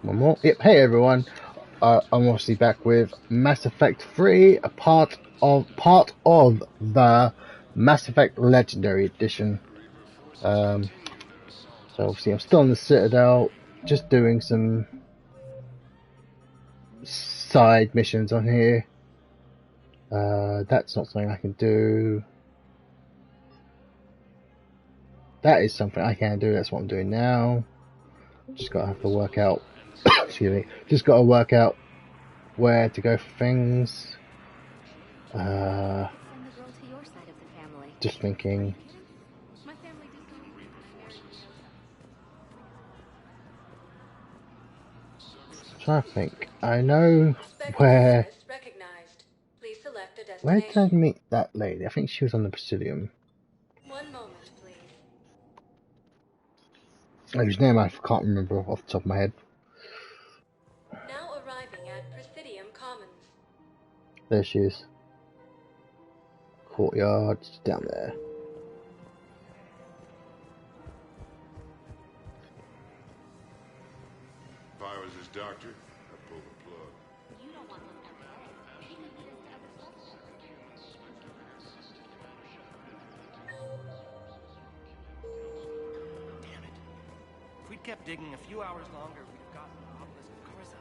One more. Yep. Hey everyone. I'm obviously back with Mass Effect 3, a part of the Mass Effect Legendary Edition. So obviously I'm still in the Citadel, just doing some side missions on here. That's not something I can do. That is something I can do. That's what I'm doing now. Just gotta have to work out. Excuse me. Just gotta work out where to go for things. Just thinking. Trying to think. I know where. Where did I meet that lady? I think she was on the Presidium. 1 moment, please. Whose name I can't remember off the top of my head. Now arriving at Presidium Commons. There she is. Courtyard down there. If I was his doctor, I'd pull the plug. You don't want those MPA. He could lead us to other sources. Damn it. If we'd kept digging a few hours longer, we'd have gotten the obelisk of Karza.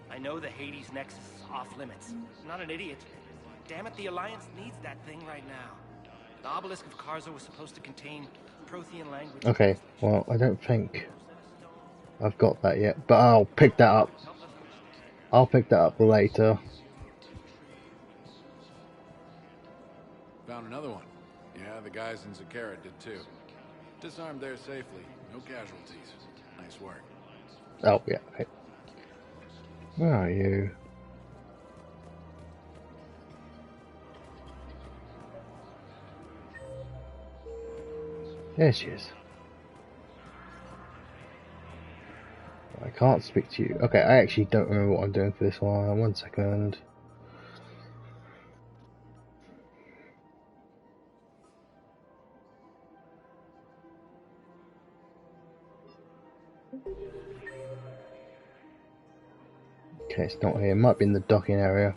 I know the Hades Nexus is off limits. I'm not an idiot. Damn it, the Alliance needs that thing right now. The obelisk of Karza was supposed to contain Prothean language. Okay, well, I don't think I've got that yet, but I'll pick that up. I'll pick that up later. Found another one. Yeah, the guys in Zakara did too. Disarmed there safely. No casualties. Nice work. Oh, yeah, okay. Where are you? There she is. I can't speak to you. Okay, I actually don't remember what I'm doing for this one. 1 second. Okay, it's not here. It might be in the docking area.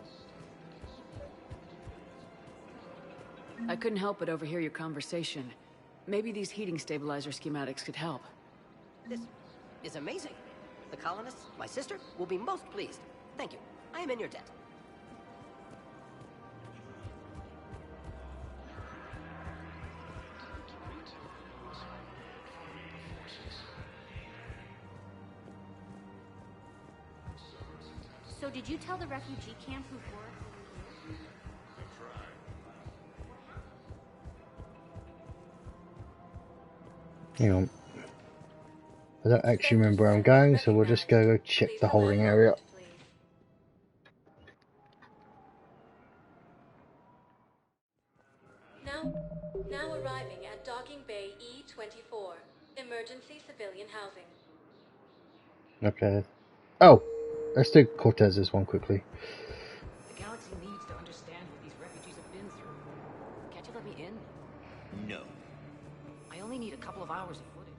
I couldn't help but overhear your conversation. Maybe these heating stabilizer schematics could help. This is amazing. The colonists, my sister, will be most pleased. Thank you. I am in your debt. So did you tell the refugee camp who were? Hang on. I don't actually remember where I'm going, so we'll just go check the holding area. Now arriving at Docking Bay E-24. Emergency civilian housing. Okay. Oh! Let's do Cortez's one quickly. The galaxy needs to understand what these refugees have been through. Can't you let me in? No. I only need a couple of hours of footage.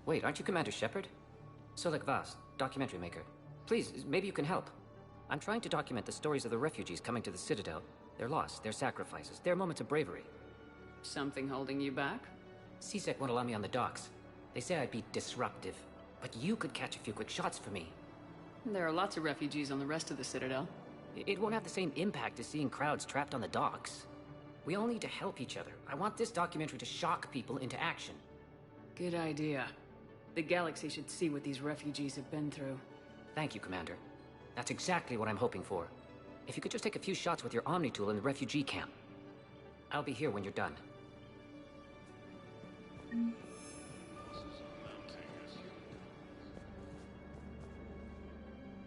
Wait, aren't you Commander Shepard? Solik Vast, documentary maker. Please, maybe you can help. I'm trying to document the stories of the refugees coming to the Citadel. Their loss, their sacrifices, their moments of bravery. Something holding you back? CSEC won't allow me on the docks. They say I'd be disruptive. But you could catch a few quick shots for me. There are lots of refugees on the rest of the Citadel. It won't have the same impact as seeing crowds trapped on the docks. We all need to help each other. I want this documentary to shock people into action. Good idea. The galaxy should see what these refugees have been through. Thank you, Commander. That's exactly what I'm hoping for. If you could just take a few shots with your Omni tool in the refugee camp. I'll be here when you're done.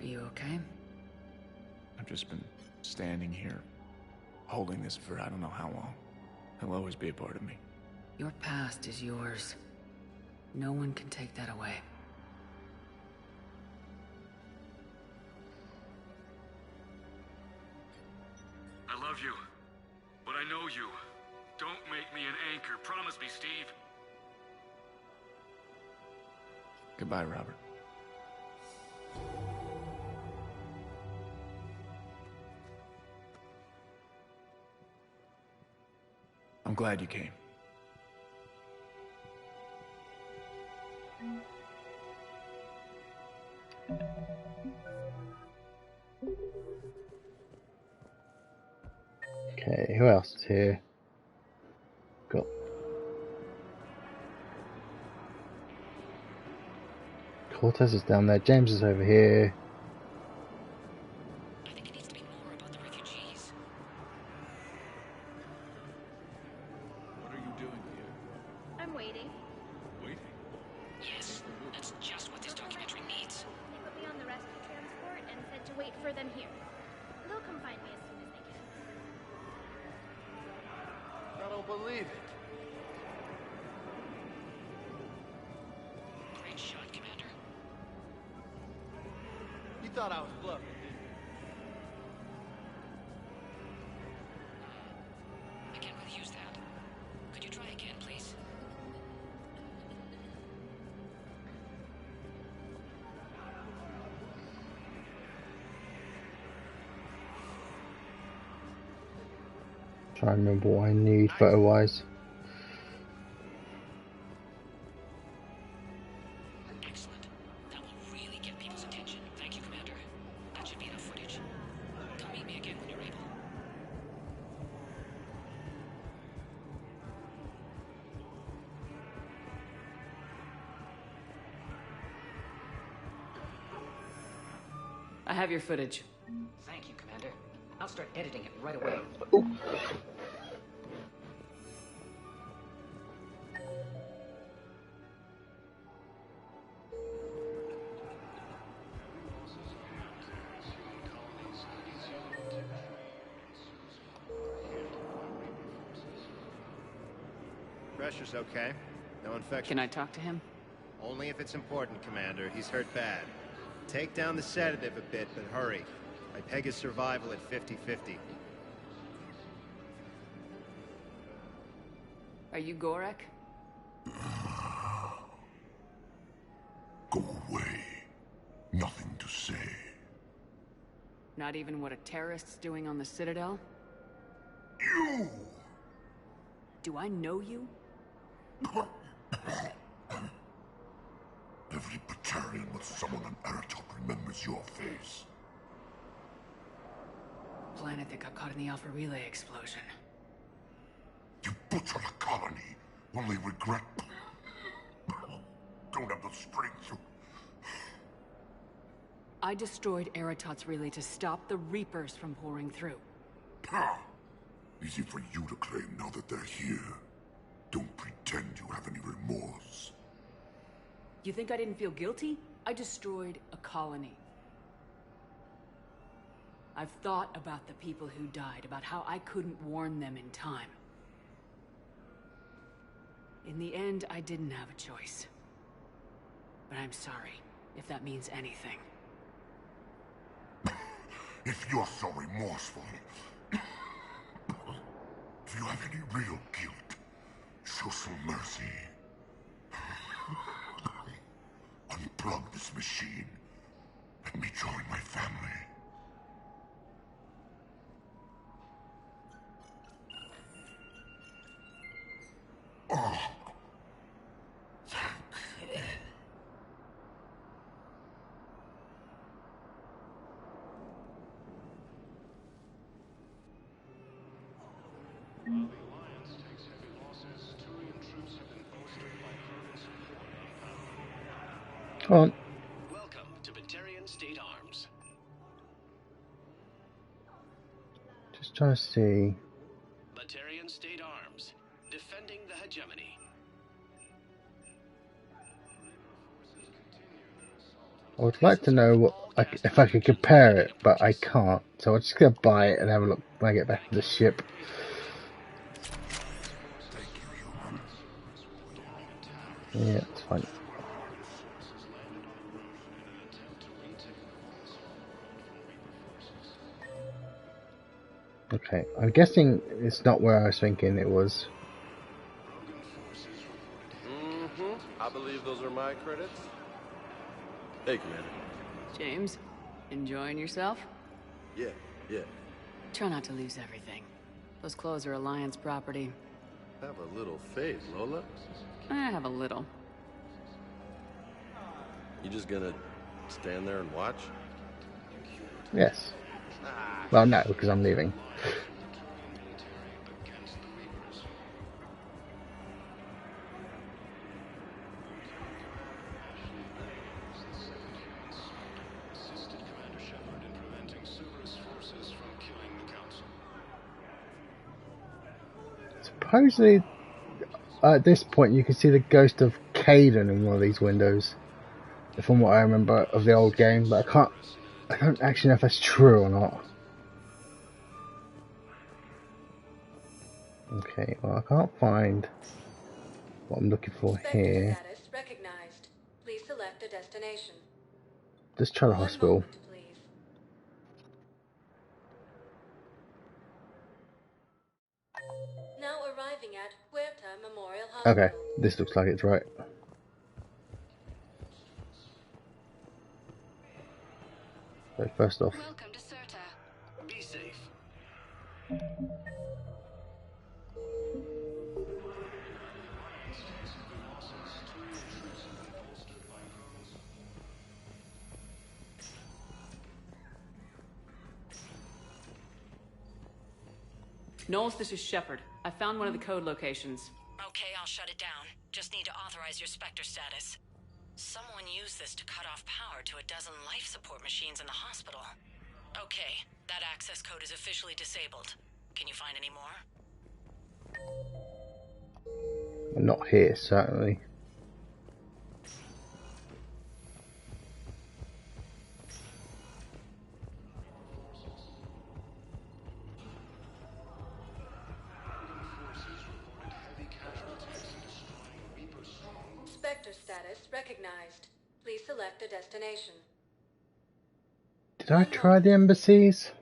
Are you okay? I've just been standing here, holding this for I don't know how long. He'll always be a part of me. Your past is yours. No one can take that away. I love you, but I know you. Don't make me an anchor. Promise me, Steve. Goodbye, Robert. I'm glad you came. Okay, who else is here? Got Cortez is down there. James is over here. I think it needs to be more about the refugees. What are you doing here? I'm waiting. Waiting? Yes, that's just what this documentary needs. They put me on the rescue transport and said to wait for them here. They'll come find me as soon as they can. I don't believe it. Great shot, Commander. You thought I was bluffing, didn't I can't really use that. Could you try again, please? Try and remember what I need photo-wise. Excellent. That will really get people's attention. Thank you, Commander. That should be enough footage. Come meet me again when you're able. I have your footage. Thank you, Commander. I'll start editing it right away. Pressure's okay. No infection. Can I talk to him? Only if it's important, Commander. He's hurt bad. Take down the sedative a bit, but hurry. I peg his survival at 50-50. Are you Gorek? Go away. Nothing to say. Not even what a terrorist's doing on the Citadel? You! Do I know you? Every Batarian with someone on Aratok remembers your face. Planet that got caught in the Alpha Relay explosion. You butchered a colony, only regret. Don't have the strength to... I destroyed Eratot's relay to stop the Reapers from pouring through. Ha! Easy for you to claim now that they're here. Don't pretend you have any remorse. You think I didn't feel guilty? I destroyed a colony. I've thought about the people who died, about how I couldn't warn them in time. In the end, I didn't have a choice. But I'm sorry, if that means anything. If you're so remorseful, if you have any real guilt, show some mercy. Unplug this machine. Let me join my family. Oh. Thank you. While the Alliance takes heavy losses, Turian troops have been bolstered by fervent support. Come on. Welcome to Batarian State Arms. Just trying to see. Batarian State Arms, defending the hegemony. I would like to know what if I could compare it, but I can't. So I'm just gonna buy it and have a look when I get back to the ship. Yeah, it's fine. Okay, I'm guessing it's not where I was thinking it was. I believe those are my credits. Hey, Commander. James, enjoying yourself? Yeah. Try not to lose everything. Those clothes are Alliance property. Have a little faith, Lola. I have a little. You just gonna stand there and watch? Yes. Well, no, because I'm leaving. Assisted Commander Shepard in preventing Cerberus forces from killing the Council. Supposedly, at this point, you can see the ghost of Caden in one of these windows. From what I remember of the old game, but I don't actually know if that's true or not. Okay, well, I can't find what I'm looking for here. Spectre status recognized. Please select a destination. Let's try the hospital. Moment, please. Now arriving at Huerta Memorial Hospital. Okay, this looks like it's right. So first off, Welcome to Certa. Be safe. Knowles, this is Shepard. I found one of the code locations. Okay, I'll shut it down. Just need to authorize your Spectre status. Someone used this to cut off power to a dozen life support machines in the hospital. Okay, that access code is officially disabled. Can you find any more? not here certainly. Spectre status recognized. Please select a destination. Did I try the embassies?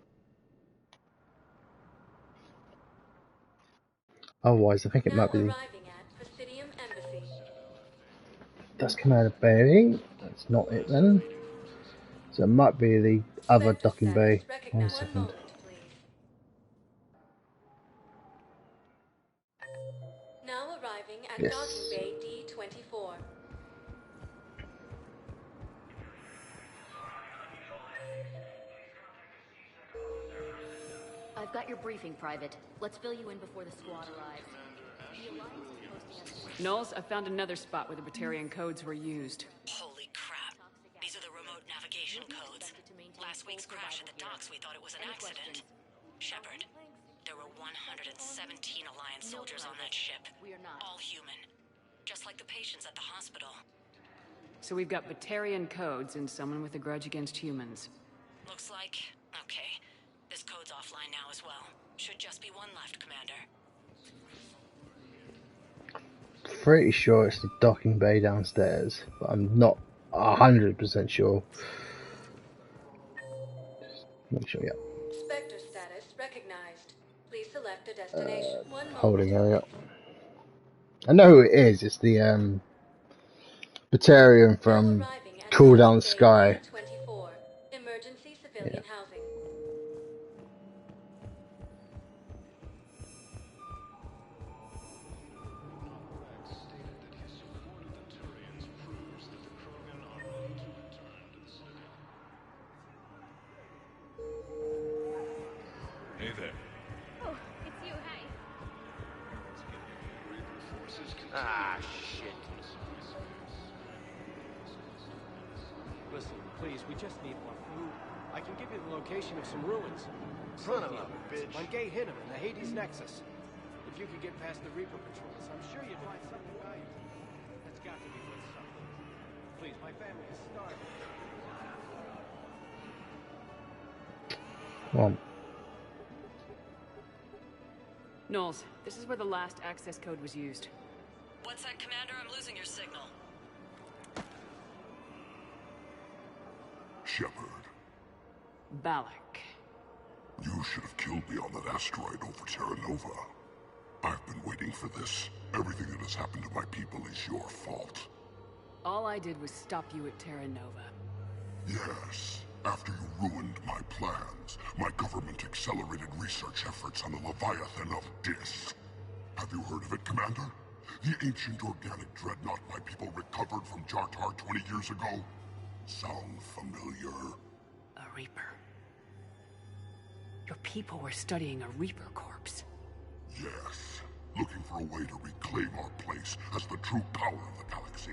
Otherwise, I think it might be the... That's Commander Bay. That's not it then. So it might be the other docking bay. 1 second. Now arriving at Yes. docking bay D24. I've got your briefing, Private. Let's fill you in before the squad arrives. Knowles, I found another spot where the Batarian codes were used. Holy crap. These are the remote navigation codes. Last week's crash at the docks, we thought it was an accident. Shepard, there were 117 Alliance soldiers on that ship. All human. Just like the patients at the hospital. So we've got Batarian codes and someone with a grudge against humans. Looks like... okay. This code's offline now as well. Should just be one left, Commander. Pretty sure it's the docking bay downstairs, but I'm not 100% sure. Just make sure, yeah. Spectre status recognized. Please select a destination. Holding area. I know who it is. It's the Batarian from Cool Down the Sky. 24. Emergency civilian housing. Hey there. Oh, it's you, hey. Ah, shit. Listen, please, we just need more food. I can give you the location of some ruins. Son of a bitch. On Gay Hinnom in the Hades Nexus. If you could get past the Reaper patrols, I'm sure you'd find something valuable. That's got to be worth something. Please, my family is starving. Well, Knowles, this is where the last access code was used. What's that, Commander? I'm losing your signal. Shepard, Balak. you should have killed me on that asteroid over Terra Nova. I've been waiting for this. Everything that has happened to my people is your fault. All I did was stop you at Terra Nova. Yes. After you ruined my plans, my government accelerated research efforts on the Leviathan of Dis. Have you heard of it, Commander? The ancient organic dreadnought my people recovered from Jartar 20 years ago? Sound familiar? A Reaper. Your people were studying a Reaper corpse. Yes. Looking for a way to reclaim our place as the true power of the galaxy.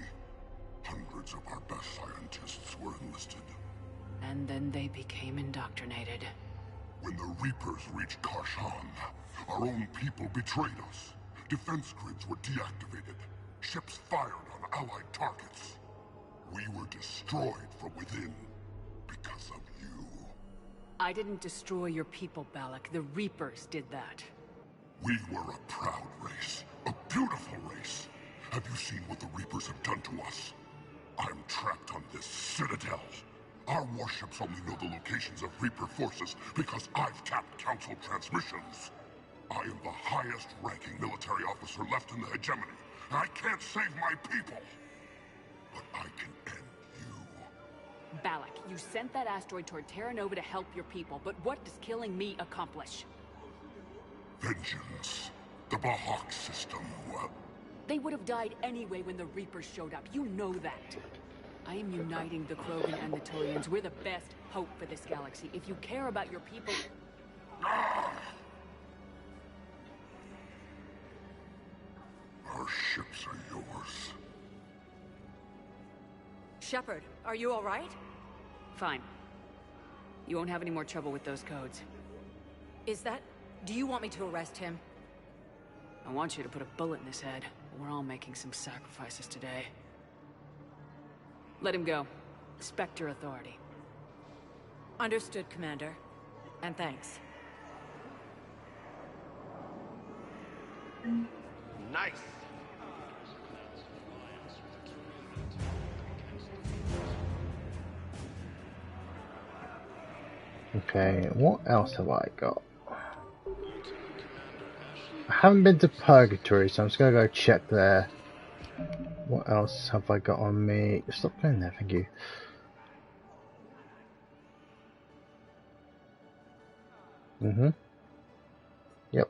Hundreds of our best scientists were enlisted. And then they became indoctrinated. When the Reapers reached Karshan, our own people betrayed us. Defense grids were deactivated. Ships fired on Allied targets. We were destroyed from within because of you. I didn't destroy your people, Balak. The Reapers did that. We were a proud race. A beautiful race. Have you seen what the Reapers have done to us? I'm trapped on this citadel. Our warships only know the locations of Reaper forces because I've tapped Council transmissions. I am the highest-ranking military officer left in the hegemony. I can't save my people. But I can end you. Balak, you sent that asteroid toward Terra Nova to help your people, but what does killing me accomplish? Vengeance. The Bahak system. They would have died anyway when the Reapers showed up. You know that. I am uniting the Krogan and the Turians. We're the best hope for this galaxy. If you care about your people... Our ships are yours. Shepard, are you all right? Fine. You won't have any more trouble with those codes. Is that... Do you want me to arrest him? I want you to put a bullet in his head. We're all making some sacrifices today. Let him go. Spectre authority. Understood, Commander. And thanks. Nice! Okay, what else have I got? I haven't been to Purgatory, so I'm just gonna go check there. What else have I got on me? Stop playing there, thank you. Yep.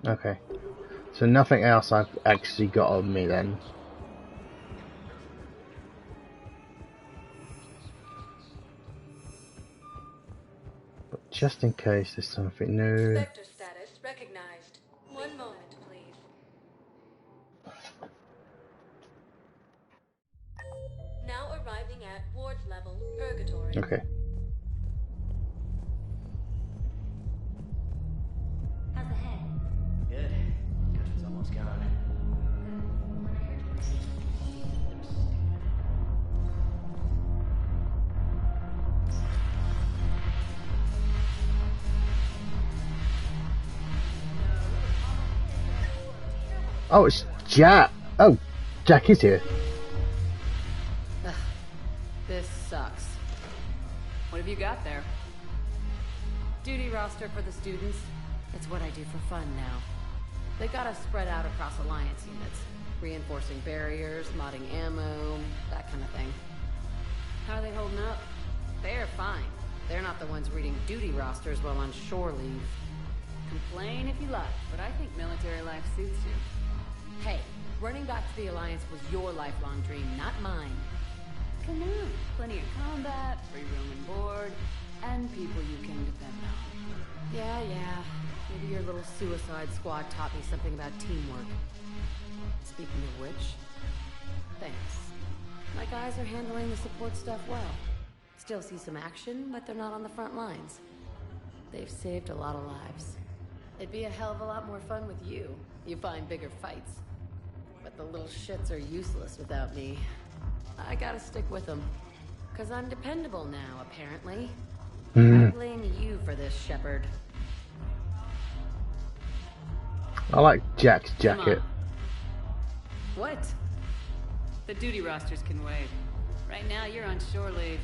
Okay. So nothing else I've actually got on me then. But just in case there's something new. Spectre status recognized. One moment, please. Now arriving at ward level, Purgatory. Okay. How's the head? Good. It's almost gone. Oh, it's Jack. Oh, Jack is here. Ugh, this sucks. What have you got there? Duty roster for the students. It's what I do for fun now. They got us spread out across Alliance units. Reinforcing barriers, modding ammo, that kind of thing. How are they holding up? They're fine. They're not the ones reading duty rosters while on shore leave. Complain if you like, but I think military life suits you. Hey, running back to the Alliance was your lifelong dream, not mine. Come on, plenty of combat, free room and board, and people you can depend on. Yeah. Maybe your little suicide squad taught me something about teamwork. Speaking of which, thanks. My guys are handling the support stuff well. Still see some action, but they're not on the front lines. They've saved a lot of lives. It'd be a hell of a lot more fun with you. You find bigger fights. But the little shits are useless without me. I gotta stick with them. Because I'm dependable now, apparently. Hmm. I blame you for this, Shepard. I like Jack's Come jacket. on. What? The duty rosters can wait. Right now, you're on shore leave.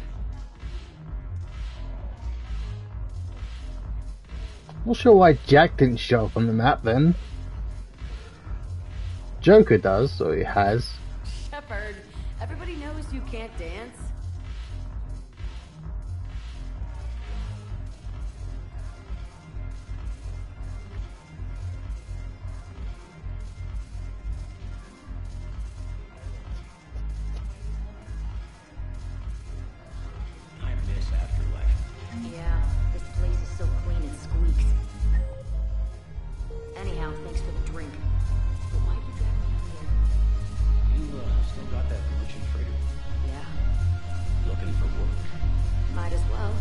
Not sure why Jack didn't show up on the map then. Joker does, or he has. Shepard, everybody knows you can't dance. I miss Afterlife. Yeah, this place is so clean it squeaks. Anyhow, thanks for the drink. But why'd you drag me out here? You still got that merchant freighter? Yeah, Looking for work? might as well.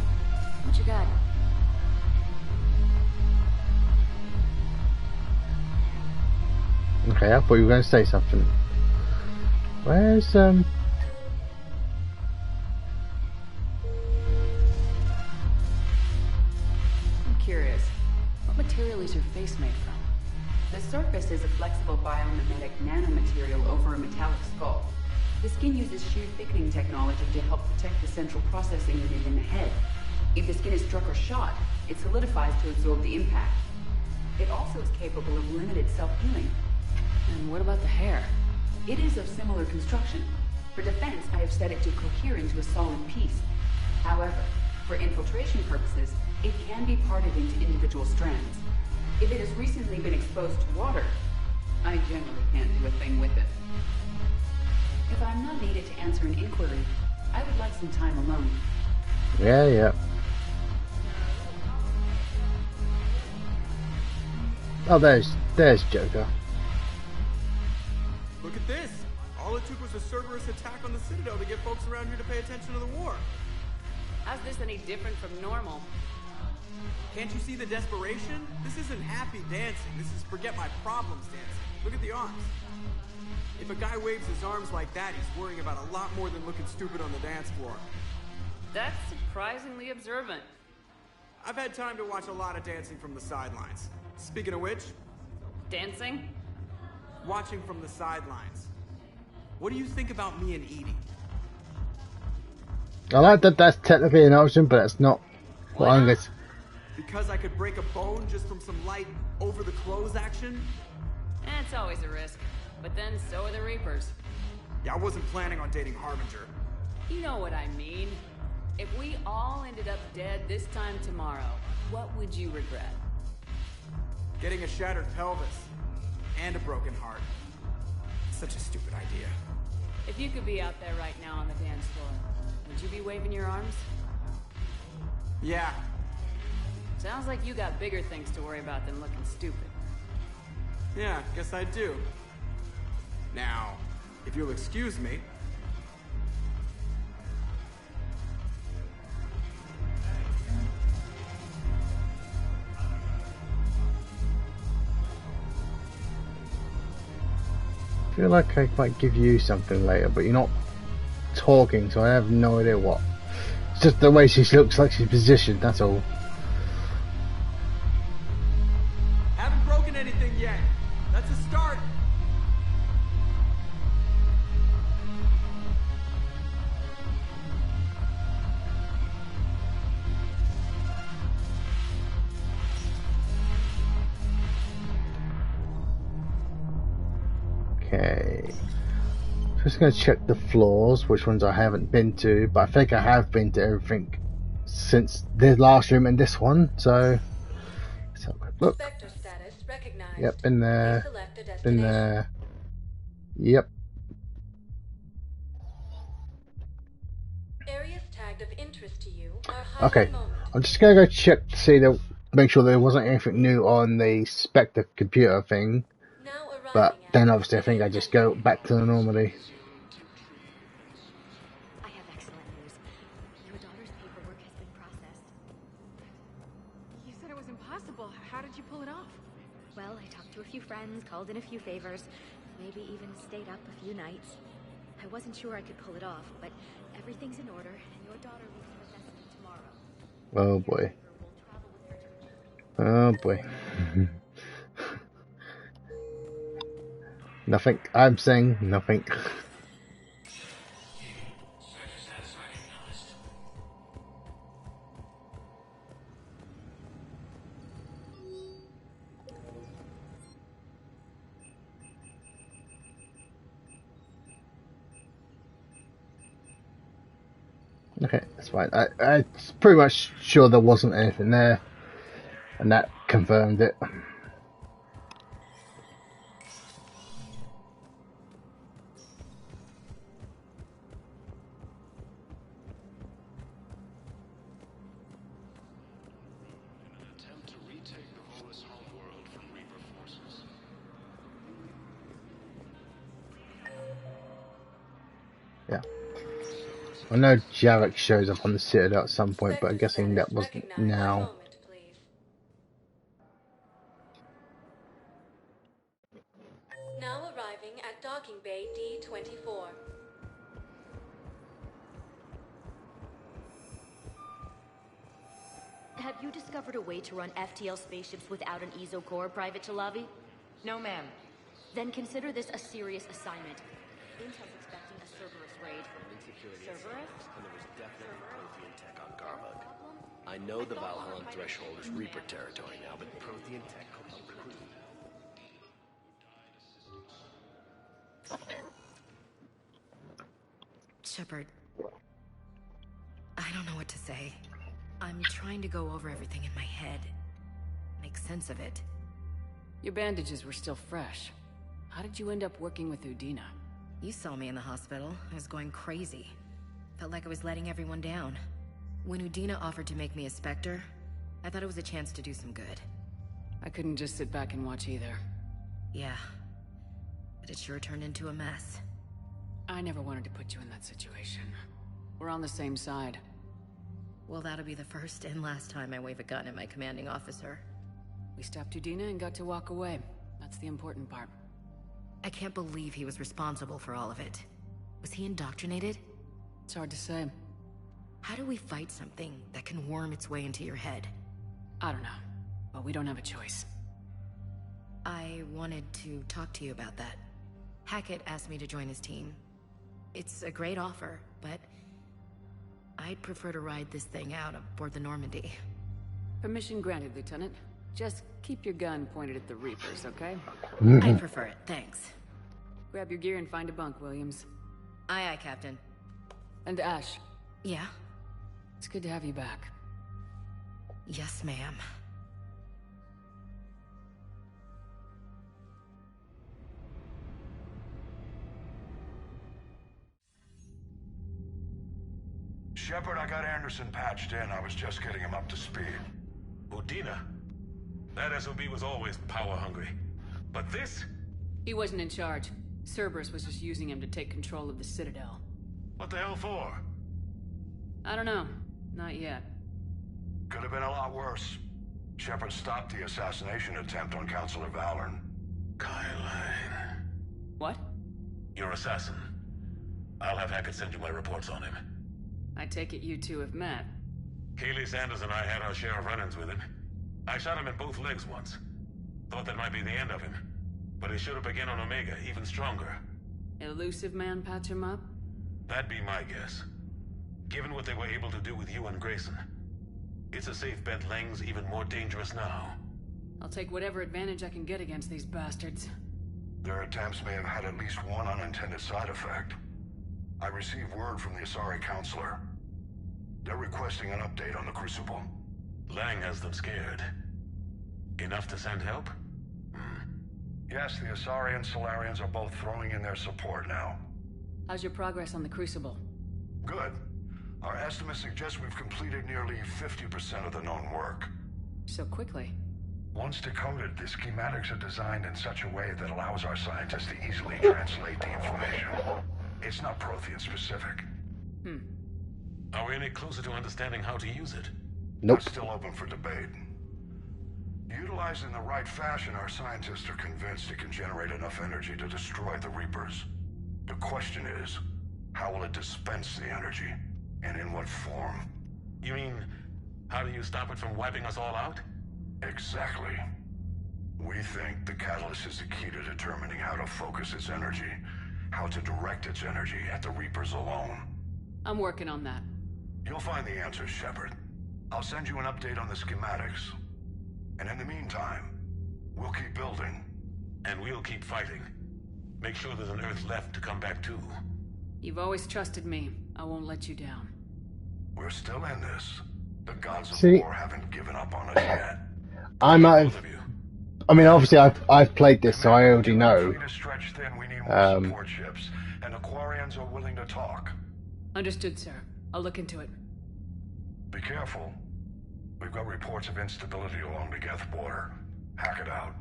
What you got? Okay, I thought you were going to say something. Where's I'm curious. What material is your face made from? The surface is a flexible biomimetic nanomaterial over a metallic skull. The skin uses shear thickening technology to help protect the central processing unit in the head. If the skin is struck or shot, it solidifies to absorb the impact. It also is capable of limited self-healing. And what about the hair? It is of similar construction. For defense, I have set it to cohere into a solid piece. However, for infiltration purposes, it can be parted into individual strands. If it has recently been exposed to water, I generally can't do a thing with it. If I'm not needed to answer an inquiry, I would like some time alone. yeah. Oh, there's Joker. Look at this! All it took was a Cerberus attack on the Citadel to get folks around here to pay attention to the war. How's this any different from normal? Can't you see the desperation? This isn't happy dancing. This is forget my problems dancing. Look at the arms. If a guy waves his arms like that, he's worrying about a lot more than looking stupid on the dance floor. That's surprisingly observant. I've had time to watch a lot of dancing from the sidelines. Speaking of which, Dancing? watching from the sidelines. What do you think about me and Edie? I like that that's technically an option, but it's not what I'm going to... Because I could break a bone just from some light over-the-clothes action? It's always a risk. But then so are the Reapers. Yeah, I wasn't planning on dating Harbinger. You know what I mean. If we all ended up dead this time tomorrow, what would you regret? Getting a shattered pelvis. And a broken heart. Such a stupid idea. If you could be out there right now on the dance floor, would you be waving your arms? Yeah. Sounds like you got bigger things to worry about than looking stupid. Yeah, guess I do. Now, if you'll excuse me. I feel like I might give you something later, but you're not talking, so I have no idea what. It's just the way she looks like she's positioned, that's all. Haven't broken anything yet. That's a start. Okay. Just going to check the floors, which ones I haven't been to, but I think I have been to everything since the last room and this one, so let's have a quick look. Spectre status recognized. Yep, been there, Select a been destination. there, yep. Areas tagged of interest to you are highlighted. Okay, I'm just going to go check to see that, make sure there wasn't anything new on the Spectre computer thing, but then obviously I think I just go back to the normally. I have excellent news. Your daughter's paperwork has been processed. You said it was impossible. How did you pull it off? Well, I talked to a few friends, called in a few favors, maybe even stayed up a few nights. I wasn't sure I could pull it off, but everything's in order, and your daughter leaves for Bethany tomorrow. Oh boy. Oh boy. Nothing. I'm saying nothing. Okay, that's fine. I'm pretty much sure there wasn't anything there, and that confirmed it. Yeah. I know Jarek shows up on the Citadel at some point, but I'm guessing that wasn't now. Now arriving at docking bay D-24. Have you discovered a way to run FTL spaceships without an ESO core, Private Chalavi? No, ma'am. Then consider this a serious assignment. Intel's expecting a Cerberus raid. Cerberus? And there was definitely Prothean tech on Garvug. I know the Valhallan threshold is Reaper territory now, but Prothean tech could help recruit. Shepard, I don't know what to say. I'm trying to go over everything in my head. Make sense of it. Your bandages were still fresh. How did you end up working with Udina? You saw me in the hospital. I was going crazy. Felt like I was letting everyone down. When Udina offered to make me a Spectre, I thought it was a chance to do some good. I couldn't just sit back and watch either. Yeah. But it sure turned into a mess. I never wanted to put you in that situation. We're on the same side. Well, that'll be the first and last time I wave a gun at my commanding officer. We stopped Udina and got to walk away. That's the important part. I can't believe he was responsible for all of it. Was he indoctrinated? It's hard to say. How do we fight something that can worm its way into your head? I don't know, but we don't have a choice. I wanted to talk to you about that. Hackett asked me to join his team. It's a great offer, but I'd prefer to ride this thing out aboard the Normandy. Permission granted, Lieutenant. Just keep your gun pointed at the Reapers, okay? I prefer it, thanks. Grab your gear and find a bunk, Williams. Aye, aye, Captain. And Ash. Yeah? It's good to have you back. Yes, ma'am. Shepard, I got Anderson patched in. I was just getting him up to speed. Udina? That SOB was always power-hungry. But this? He wasn't in charge. Cerberus was just using him to take control of the Citadel. What the hell for? I don't know. Not yet. Could have been a lot worse. Shepard stopped the assassination attempt on Councilor Valorn. Kyle. What? Your assassin. I'll have Hackett send you my reports on him. I take it you two have met. Kaylee Sanders and I had our share of run-ins with him. I shot him in both legs once. Thought that might be the end of him. But he showed up again on Omega, even stronger. Elusive man patch him up? That'd be my guess. Given what they were able to do with you and Grayson. It's a safe bet Lang's even more dangerous now. I'll take whatever advantage I can get against these bastards. Their attempts may have had at least one unintended side effect. I received word from the Asari Counselor. They're requesting an update on the Crucible. Lang has them scared. Enough to send help? Yes, the Asari and Solarians are both throwing in their support now. How's your progress on the Crucible? Good. Our estimates suggest we've completed nearly 50% of the known work. So quickly? Once decoded, the schematics are designed in such a way that allows our scientists to easily translate the information. It's not Prothean specific. Are we any closer to understanding how to use it? Nope. That's still open for debate. Utilized in the right fashion, our scientists are convinced it can generate enough energy to destroy the Reapers. The question is, How will it dispense the energy? And in what form? You mean, how do you stop it from wiping us all out? Exactly. We think the catalyst is the key to determining how to focus its energy, how to direct its energy at the Reapers alone. I'm working on that. You'll find the answers, Shepard. I'll send you an update on the schematics. And in the meantime, we'll keep building. And we'll keep fighting. Make sure there's an Earth left to come back to. You've always trusted me. I won't let you down. We're still in this. The gods of See, war haven't given up on us yet. I might have. I mean, obviously, I've played this, so I already know. To stretch thin, we need more support ships, and the Quarians are willing to talk. Understood, sir. I'll look into it. Be careful. We've got reports of instability along the Geth border. Hack it out.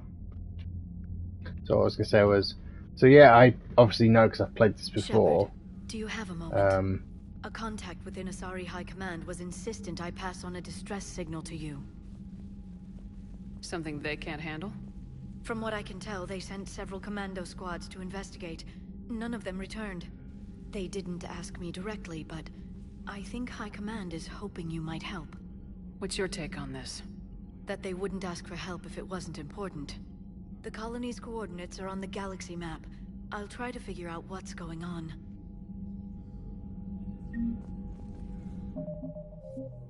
So what I was gonna say was, so yeah, I obviously know because I've played this before. Shepard, do you have a moment? A contact within Asari High Command was insistent I pass on a distress signal to you. Something they can't handle? From what I can tell, they sent several commando squads to investigate. None of them returned. They didn't ask me directly, but I think High Command is hoping you might help. What's your take on this? That they wouldn't ask for help if it wasn't important. The colony's coordinates are on the galaxy map. I'll try to figure out what's going on.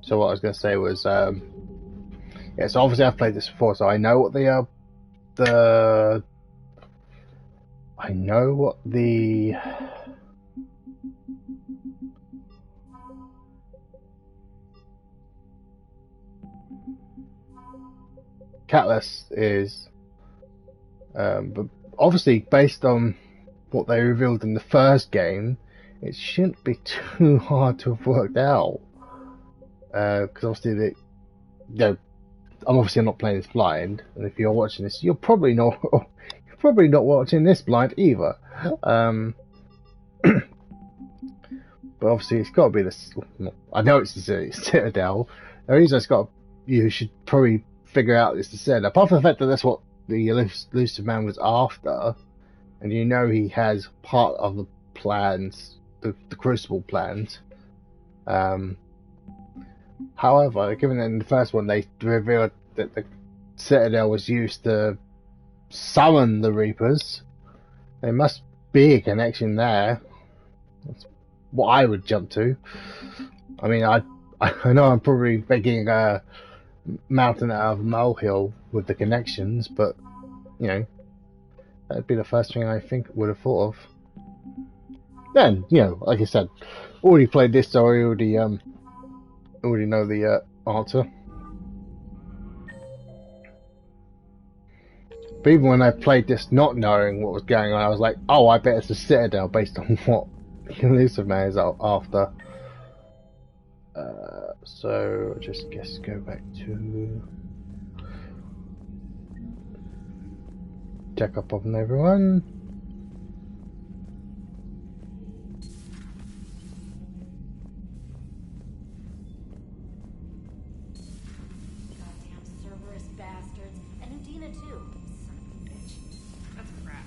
So what I was going to say was, yeah, so obviously I've played this before, so I know what I know what the catalyst is, but obviously based on what they revealed in the first game, it shouldn't be too hard to have worked out. Because obviously, I'm obviously not playing this blind, and if you're watching this, you're probably not watching this blind either. But obviously, it's got to be this. I know it's the Citadel. The reason you should probably figure out is the Citadel. Apart from the fact that that's what the elusive man was after, and you know he has part of the plans, the Crucible plans. However, given that in the first one they revealed that the Citadel was used to summon the Reapers, there must be a connection there. That's what I would jump to. I mean, I know I'm probably making a mountain out of a molehill with the connections, but you know, that'd be the first thing I think would have thought of. Then, you know, like I said, already played this, so I already know the answer. But even when I played this not knowing what was going on, I was like, oh, I bet it's the Citadel based on what the elusive man is after. So just go back to check up on everyone. Cerberus bastards. And Udina too. Son of a bitch. That's crap.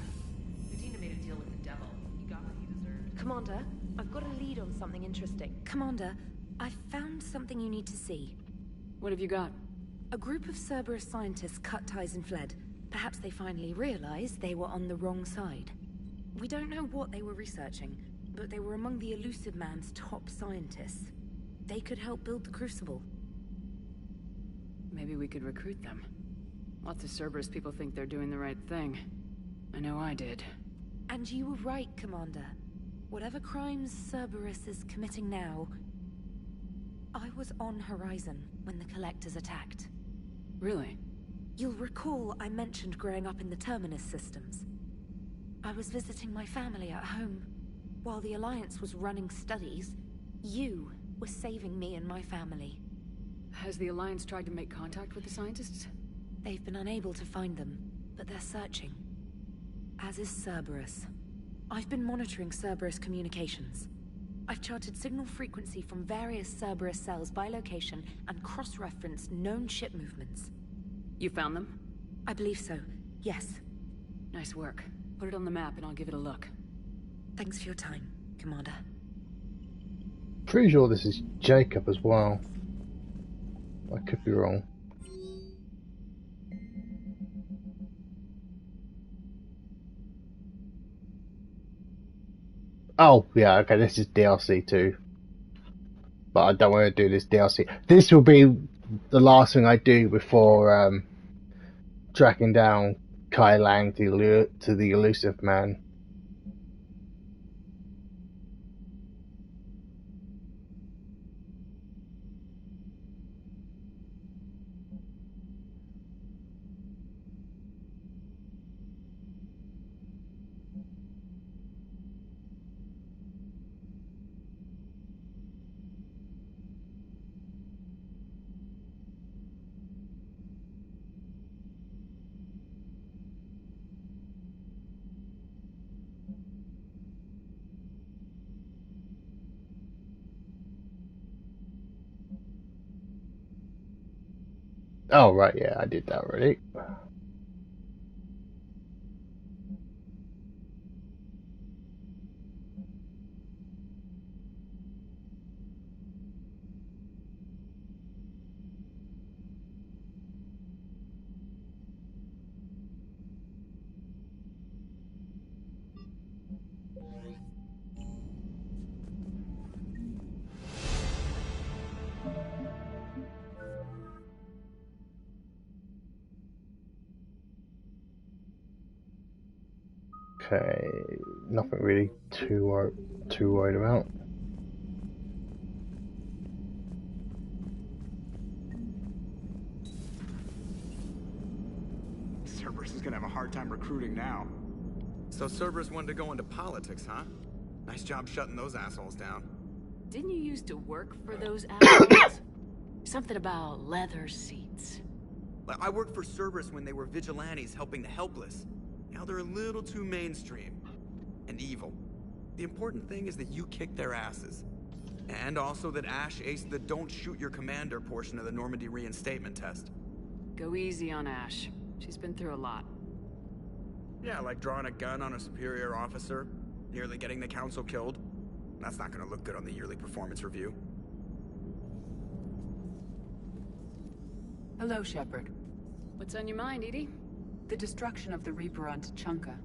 Udina made a deal with the devil. He got what he deserved. Commander, I've got a lead on something interesting. Commander, I found something you need to see. What have you got? A group of Cerberus scientists cut ties and fled. Perhaps they finally realized they were on the wrong side. We don't know what they were researching, but they were among the elusive man's top scientists. They could help build the Crucible. Maybe we could recruit them. Lots of Cerberus people think they're doing the right thing. I know I did. And you were right, Commander. Whatever crimes Cerberus is committing now, I was on Horizon when the Collectors attacked. Really? You'll recall I mentioned growing up in the Terminus systems. I was visiting my family at home. While the Alliance was running studies, you were saving me and my family. Has the Alliance tried to make contact with the scientists? They've been unable to find them, but they're searching. As is Cerberus. I've been monitoring Cerberus communications. I've charted signal frequency from various Cerberus cells by location and cross-referenced known ship movements. You found them? I believe so, yes. Nice work. Put it on the map and I'll give it a look. Thanks for your time, Commander. Pretty sure this is Jacob as well. I could be wrong. Oh, yeah, okay, this is DLC too. But I don't want to do this DLC. This will be the last thing I do before tracking down Kai Lang to the elusive man. Oh, right, yeah, I did that already. Okay, nothing really too worried about. Cerberus is gonna have a hard time recruiting now. So Cerberus wanted to go into politics, huh? Nice job shutting those assholes down. Didn't you used to work for those assholes? Something about leather seats. I worked for Cerberus when they were vigilantes helping the helpless. Now they're a little too mainstream. And evil. The important thing is that you kicked their asses. And also that Ash aced the don't shoot your commander portion of the Normandy reinstatement test. Go easy on Ash. She's been through a lot. Yeah, like drawing a gun on a superior officer, nearly getting the council killed. That's not gonna look good on the yearly performance review. Hello, Shepard. What's on your mind, Edie? The destruction of the Reaper on Tuchanka.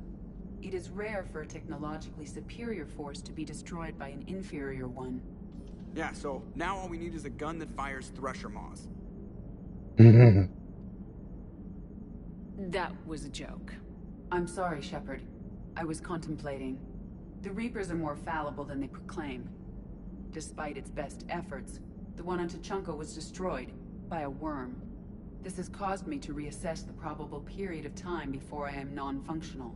It is rare for a technologically superior force to be destroyed by an inferior one. Yeah, so now all we need is a gun that fires thresher maws. That was a joke. I'm sorry, Shepard. I was contemplating. The Reapers are more fallible than they proclaim. Despite its best efforts, the one on Tuchanka was destroyed by a worm. This has caused me to reassess the probable period of time before I am non-functional.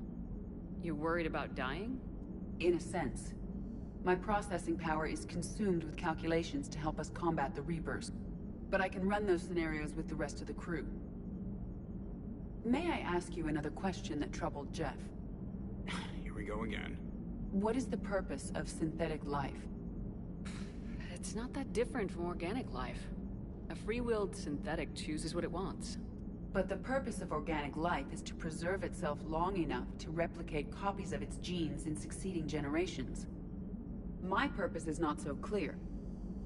You're worried about dying? In a sense. My processing power is consumed with calculations to help us combat the Reapers. But I can run those scenarios with the rest of the crew. May I ask you another question that troubled Jeff? Here we go again. What is the purpose of synthetic life? It's not that different from organic life. A free-willed synthetic chooses what it wants. But the purpose of organic life is to preserve itself long enough to replicate copies of its genes in succeeding generations. My purpose is not so clear.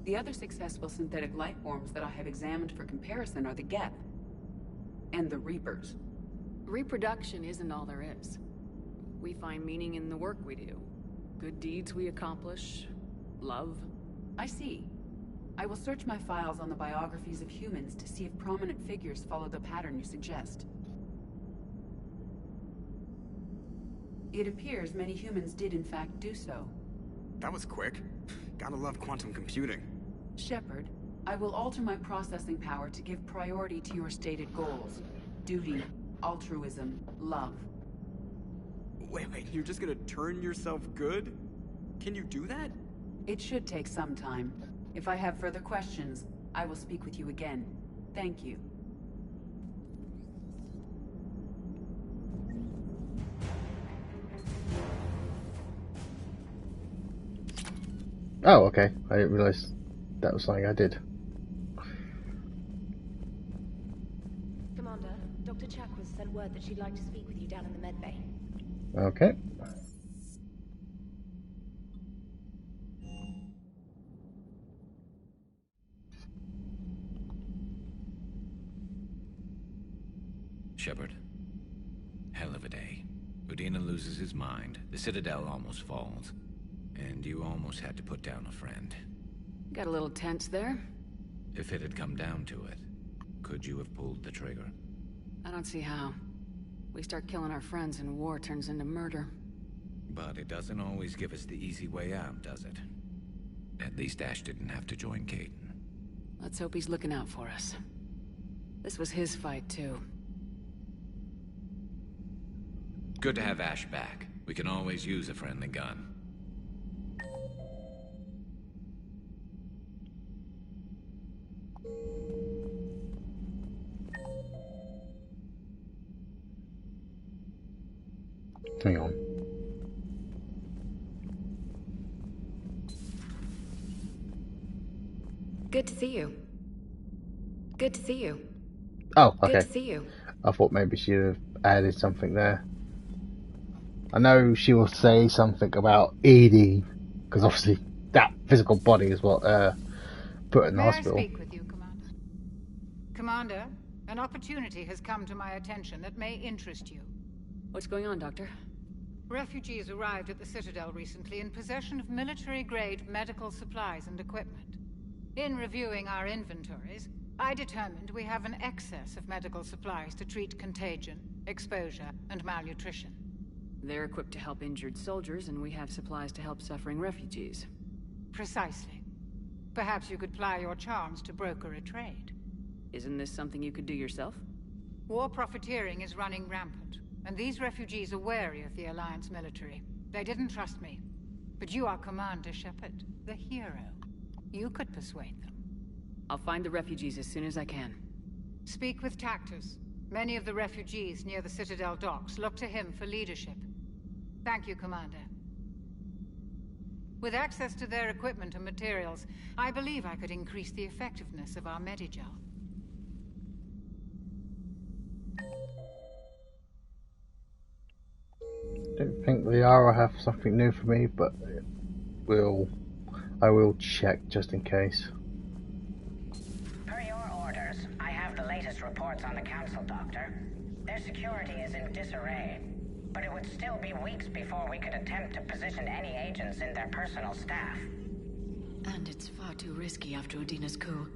The other successful synthetic life forms that I have examined for comparison are the Geth and the Reapers. Reproduction isn't all there is. We find meaning in the work we do. Good deeds we accomplish. Love. I see. I will search my files on the biographies of humans to see if prominent figures follow the pattern you suggest. It appears many humans did in fact do so. That was quick. Gotta love quantum computing. Shepard, I will alter my processing power to give priority to your stated goals. Duty, altruism, love. Wait, you're just gonna turn yourself good? Can you do that? It should take some time. If I have further questions, I will speak with you again. Thank you. Oh, okay. I didn't realize that was something I did. Commander, Dr. Chakras sent word that she'd like to speak with you down in the med bay. Okay. Shepard. Hell of a day. Udina loses his mind, the Citadel almost falls, and you almost had to put down a friend. Got a little tense there. If it had come down to it, could you have pulled the trigger? I don't see how. We start killing our friends and war turns into murder. But it doesn't always give us the easy way out, does it? At least Ash didn't have to join Kate. Let's hope he's looking out for us. This was his fight, too. Good to have Ash back. We can always use a friendly gun. Hang on. Good to see you. Good to see you. Oh, okay. Good to see you. I thought maybe she'd have added something there. I know she will say something about Edie, because obviously that physical body is what put her in the hospital. May I speak with you, Commander? Commander, an opportunity has come to my attention that may interest you. What's going on, Doctor? Refugees arrived at the Citadel recently in possession of military-grade medical supplies and equipment. In reviewing our inventories, I determined we have an excess of medical supplies to treat contagion, exposure, and malnutrition. They're equipped to help injured soldiers, and we have supplies to help suffering refugees. Precisely. Perhaps you could ply your charms to broker a trade. Isn't this something you could do yourself? War profiteering is running rampant, and these refugees are wary of the Alliance military. They didn't trust me. But you are Commander Shepard, the hero. You could persuade them. I'll find the refugees as soon as I can. Speak with Tactus. Many of the refugees near the Citadel docks look to him for leadership. Thank you, Commander. With access to their equipment and materials, I believe I could increase the effectiveness of our Medigel. Don't think Liara have something new for me, but I will check just in case. Per your orders, I have the latest reports on the Council, Doctor. Their security is in disarray, but it would still be weeks before we could attempt to position any agents in their personal staff. And it's far too risky after Udina's coup.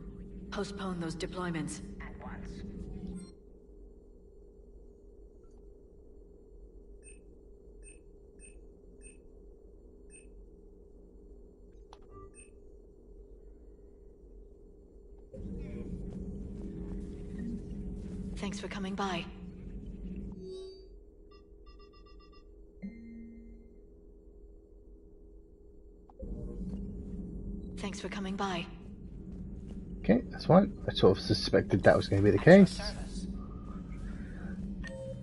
Postpone those deployments. At once. Thanks for coming by. Thanks for coming by. Okay, that's fine. I sort of suspected that was going to be the case.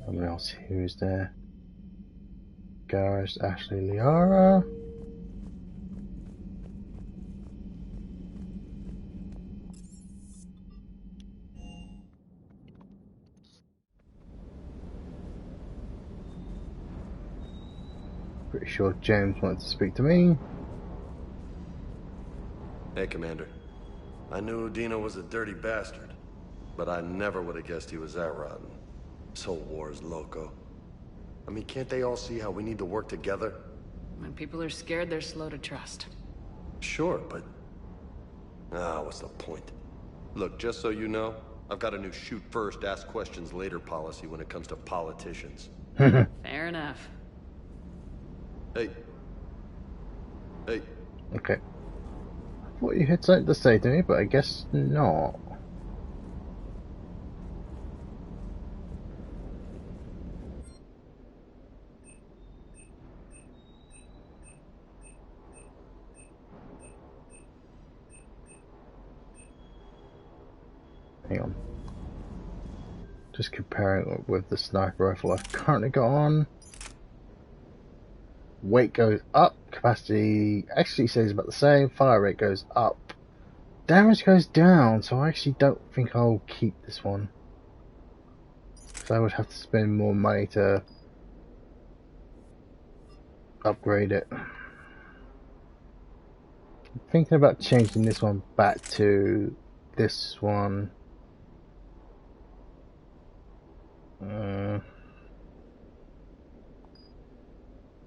Someone else who's there? Garrus, Ashley, Liara. Pretty sure James wanted to speak to me. Hey, Commander. I knew Udina was a dirty bastard, but I never would have guessed he was that rotten. This whole war is loco. I mean, can't they all see how we need to work together? When people are scared, they're slow to trust. Sure, but... what's the point? Look, just so you know, I've got a new shoot first, ask questions later policy when it comes to politicians. Fair enough. Hey. Hey. Okay. I thought you had something to say to me, but I guess not. Hang on. Just comparing it with the sniper rifle I've currently got on. Weight goes up, capacity actually says about the same, fire rate goes up, damage goes down, so I actually don't think I'll keep this one. So I would have to spend more money to upgrade it. I'm thinking about changing this one back to this one.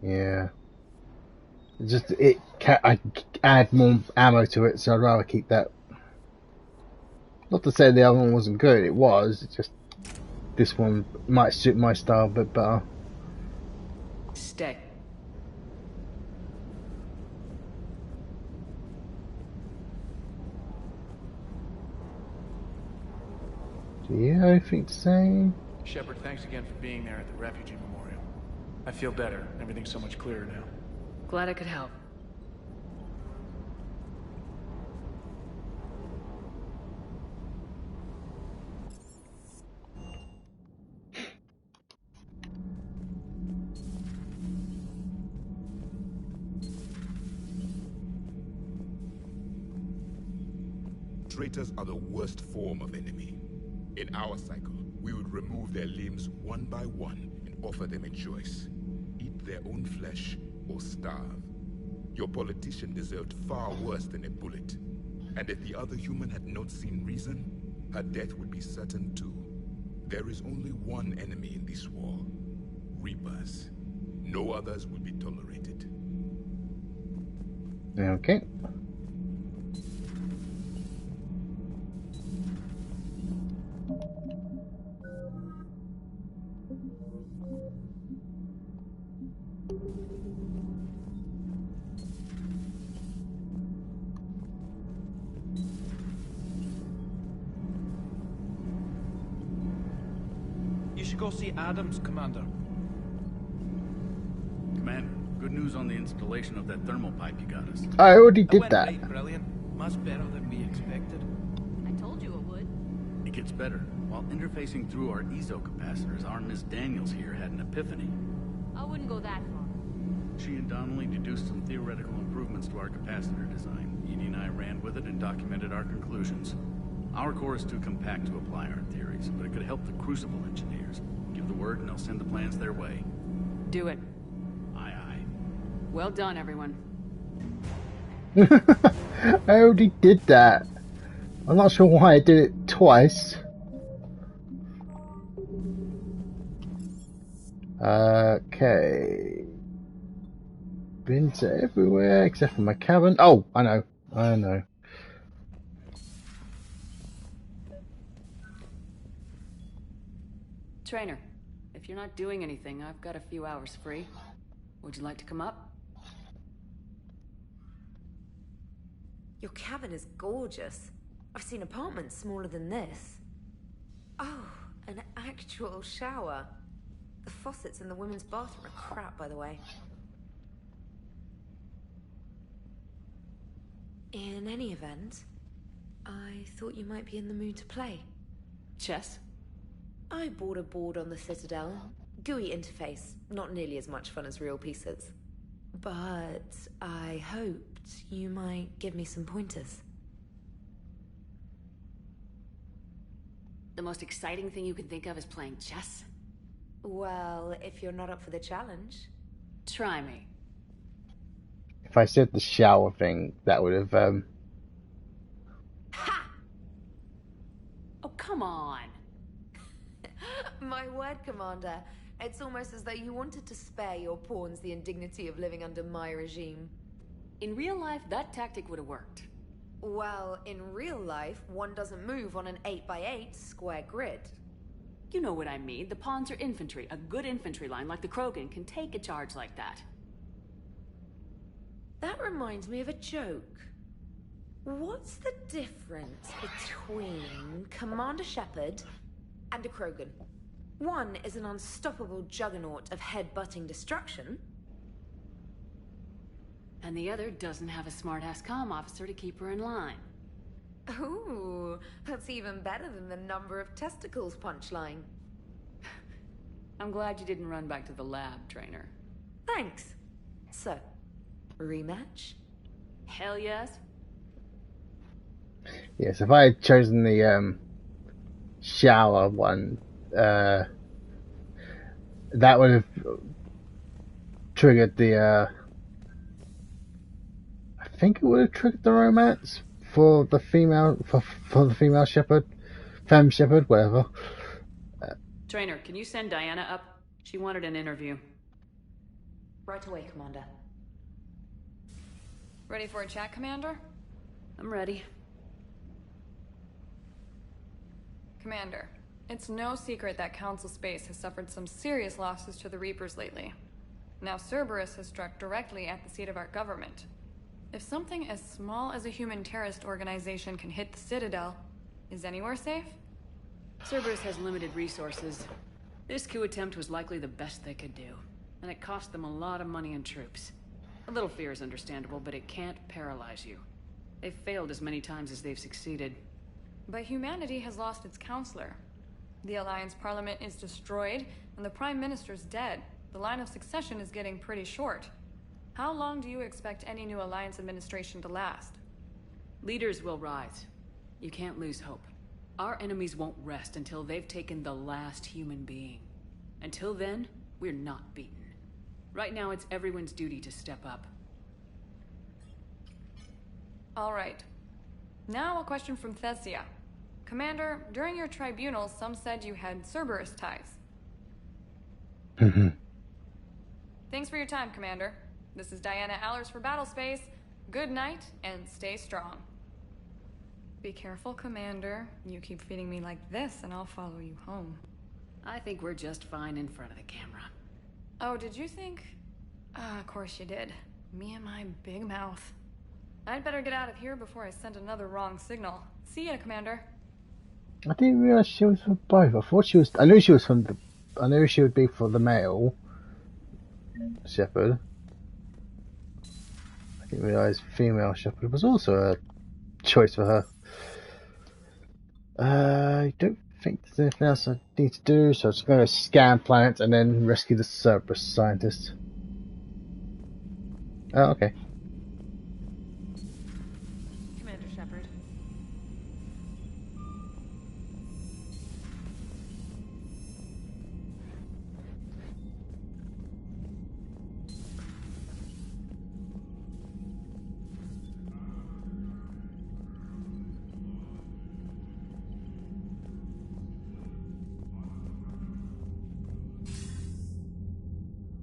Yeah. I add more ammo to it, so I'd rather keep that. Not to say the other one wasn't good, it was. It's just this one might suit my style a bit better. Stay. Do you have anything to say? Shepard, thanks again for being there at the refugee memorial. I feel better. Everything's so much clearer now. Glad I could help. Traitors are the worst form of enemy. In our cycle, we would remove their limbs one by one and offer them a choice. Eat their own flesh or starve. Your politician deserved far worse than a bullet. And if the other human had not seen reason, her death would be certain too. There is only one enemy in this war. Reapers. No others will be tolerated. Okay. You should go see Adams, Commander. Commander, good news on the installation of that thermal pipe you got us. I already did that. Right, brilliant. Much better than we expected. I told you it would. It gets better. While interfacing through our ESO capacitors, our Miss Daniels here had an epiphany. I wouldn't go that far. She and Donnelly deduced some theoretical improvements to our capacitor design. Edie and I ran with it and documented our conclusions. Our core is too compact to apply our theories, but it could help the Crucible engineers. Give the word and they'll send the plans their way. Do it. Aye, aye. Well done, everyone. I already did that. I'm not sure why I did it twice. Okay. Been to everywhere except for my cabin. Oh, I know. I know. Trainer, if you're not doing anything, I've got a few hours free. Would you like to come up? Your cabin is gorgeous. I've seen apartments smaller than this. Oh, an actual shower. The faucets in the women's bathroom are crap, by the way. In any event, I thought you might be in the mood to play. Chess? I bought a board on the Citadel. GUI interface, not nearly as much fun as real pieces. But I hoped you might give me some pointers. The most exciting thing you can think of is playing chess? Well, if you're not up for the challenge. Try me. If I said the shower thing, that would have, Ha! Oh, come on. My word, Commander. It's almost as though you wanted to spare your pawns the indignity of living under my regime. In real life, that tactic would have worked. Well, in real life, one doesn't move on an 8x8 square grid. You know what I mean. The pawns are infantry. A good infantry line like the Krogan can take a charge like that. That reminds me of a joke. What's the difference between Commander Shepard and a Krogan? One is an unstoppable juggernaut of head-butting destruction. And the other doesn't have a smart-ass comm officer to keep her in line. Ooh, that's even better than the number of testicles punchline. I'm glad you didn't run back to the lab, Trainer. Thanks. So, rematch? Hell yes. yes, if I had chosen the shower one, that would have triggered the I think it would have triggered the romance for the female for the female shepherd, femme shepherd, whatever. Trainer, can you send Diana up? She wanted an interview. Right away, Commander. Ready for a chat, Commander? I'm ready. Commander, it's no secret that Council Space has suffered some serious losses to the Reapers lately. Now Cerberus has struck directly at the seat of our government. If something as small as a human terrorist organization can hit the Citadel, is anywhere safe? Cerberus has limited resources. This coup attempt was likely the best they could do, and it cost them a lot of money and troops. A little fear is understandable, but it can't paralyze you. They've failed as many times as they've succeeded. But humanity has lost its counselor. The Alliance Parliament is destroyed, and the Prime Minister's dead. The line of succession is getting pretty short. How long do you expect any new Alliance administration to last? Leaders will rise. You can't lose hope. Our enemies won't rest until they've taken the last human being. Until then, we're not beaten. Right now, it's everyone's duty to step up. All right. Now a question from Thesia. Commander, during your tribunal, some said you had Cerberus ties. Thanks for your time, Commander. This is Diana Allers for Battlespace. Good night, and stay strong. Be careful, Commander. You keep feeding me like this, and I'll follow you home. I think we're just fine in front of the camera. Oh, did you think? Of course you did. Me and my big mouth. I'd better get out of here before I send another wrong signal. See ya, Commander. I didn't realize she was for both. I thought she was. I knew she was from the. I knew she would be for the male shepherd. I didn't realize female shepherd was also a choice for her. I don't think there's anything else I need to do, so I'm just going to scan planets and then rescue the Cerberus scientist. Oh, okay. Commander Shepard.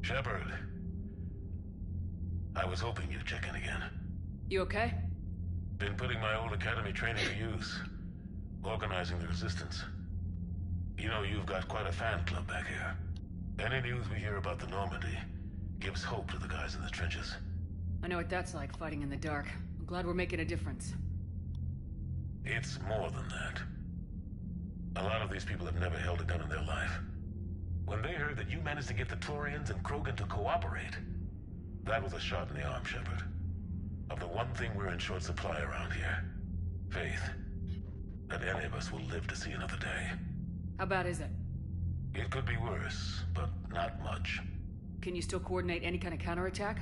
Shepard. I was hoping you'd check in again. You okay? Been putting my old academy training to use. Organizing the resistance. You know, you've got quite a fan club back here. Any news we hear about the Normandy gives hope to the guys in the trenches. I know what that's like, fighting in the dark. I'm glad we're making a difference. It's more than that. A lot of these people have never held a gun in their life. When they heard that you managed to get the Turians and Krogan to cooperate, that was a shot in the arm, Shepard. Of the one thing we're in short supply around here. Faith. That any of us will live to see another day. How bad is it? It could be worse, but not much. Can you still coordinate any kind of counterattack?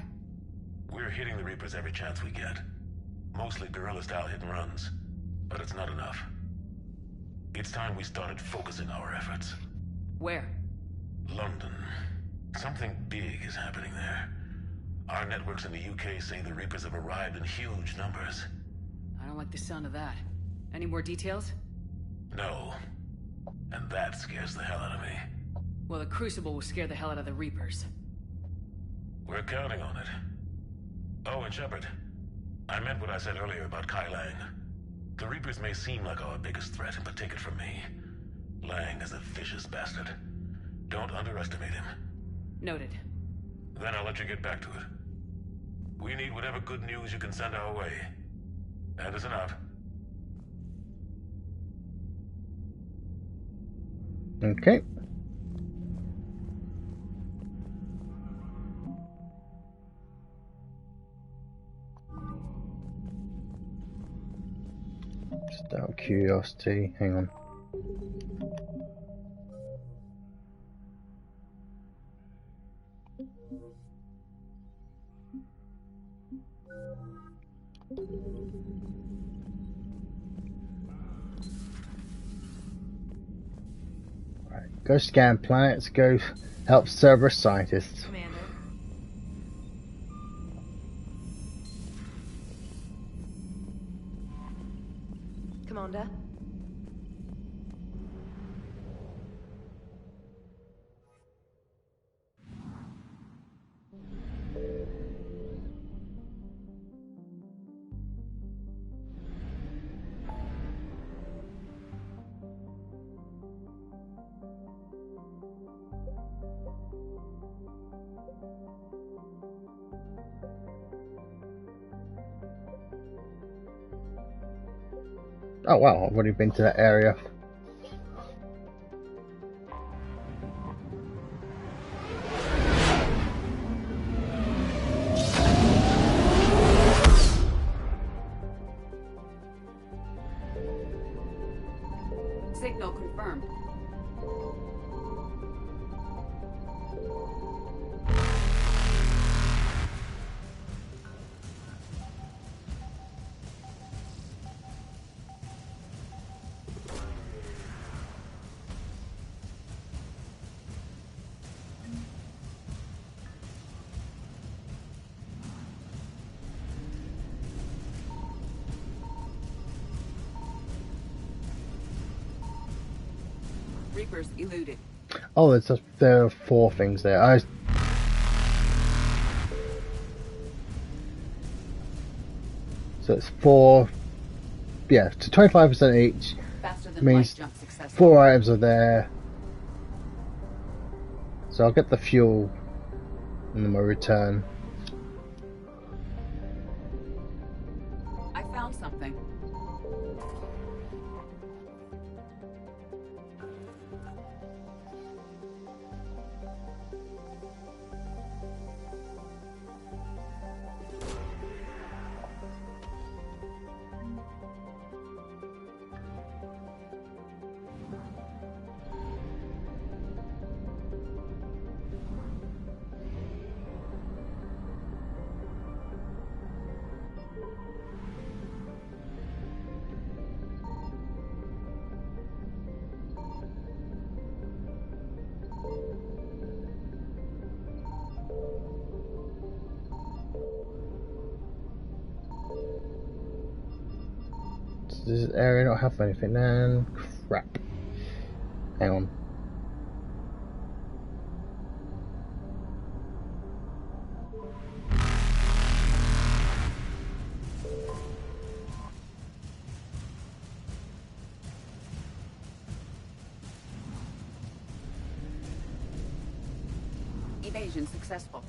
We're hitting the Reapers every chance we get. Mostly guerrilla-style hit-and-runs. But it's not enough. It's time we started focusing our efforts. Where? London. Something big is happening there. Our networks in the UK say the Reapers have arrived in huge numbers. I don't like the sound of that. Any more details? No. And that scares the hell out of me. Well, the Crucible will scare the hell out of the Reapers. We're counting on it. Oh, and Shepard, I meant what I said earlier about Kai Lang. The Reapers may seem like our biggest threat, but take it from me. Lang is a vicious bastard. Don't underestimate him. Noted. Then I'll let you get back to it. We need whatever good news you can send our way. Anderson out. Okay. Just out of curiosity, hang on. Right, go scan planets, go help Cerberus scientists. Commander. Commander. Oh wow, I've already been to that area. Signal confirmed. Reapers eluded. Oh, there are 4 things there. So it's 4. Yeah, to 25% each. Faster than Means light jump successful. 4 items are there. So I'll get the fuel in my return. I found something. Does this area not have anything then? Crap. Hang on. Evasion successful.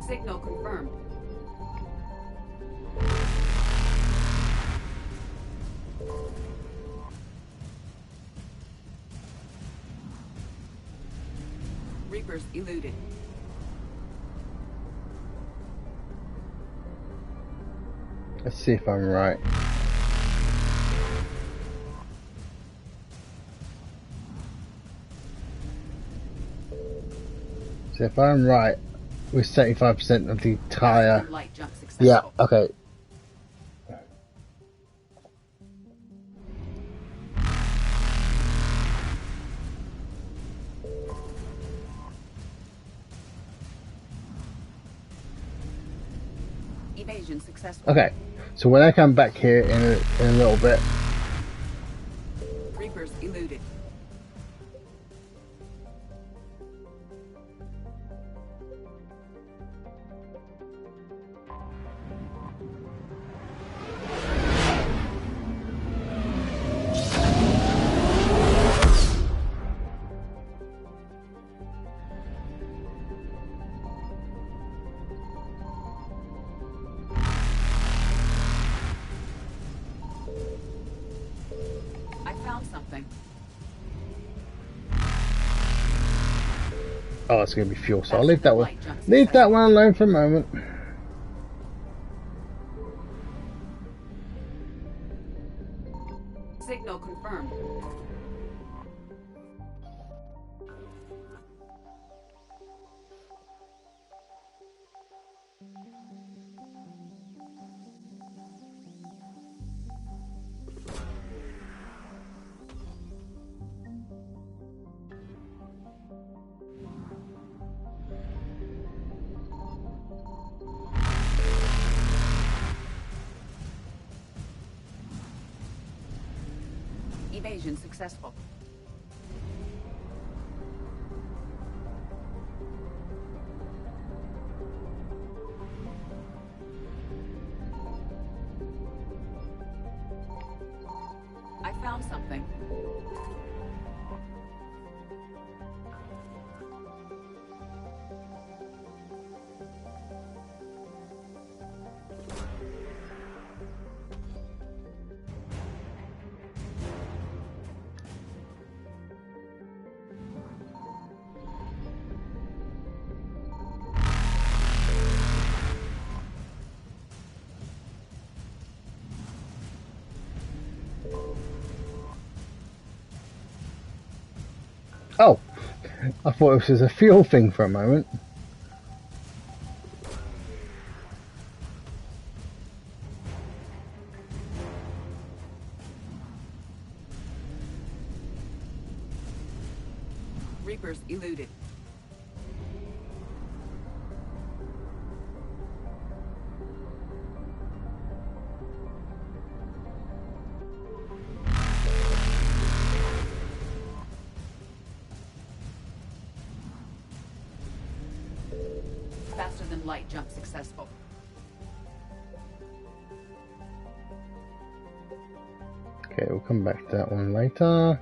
Signal confirmed. Reapers eluded. Let's see if I'm right. So if I'm right, we're 75% of the entire. Light jump successful. Yeah. Okay. Evasion successful. Okay. So when I come back here in a little bit. Reapers eluded. Something. Oh, it's going to be fuel, so I'll leave that one. Leave that one alone for a moment. Signal confirmed. Evasion successful. I found something. Oh, I thought this was a fuel thing for a moment. Reapers eluded. Faster than light jump successful. Okay, we'll come back to that one later.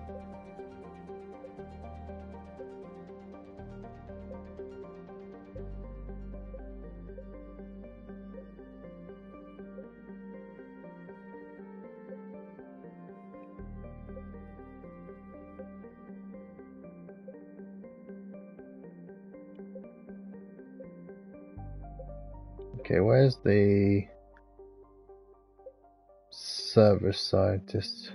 Okay, where's the Cerberus scientist?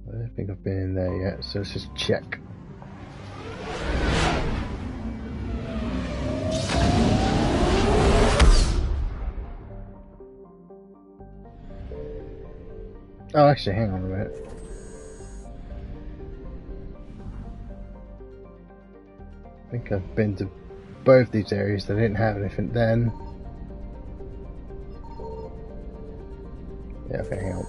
I don't think I've been in there yet, so let's just check. Oh, actually, hang on a minute. I think I've been to both these areas. They didn't have anything then. Yeah, okay, hang on.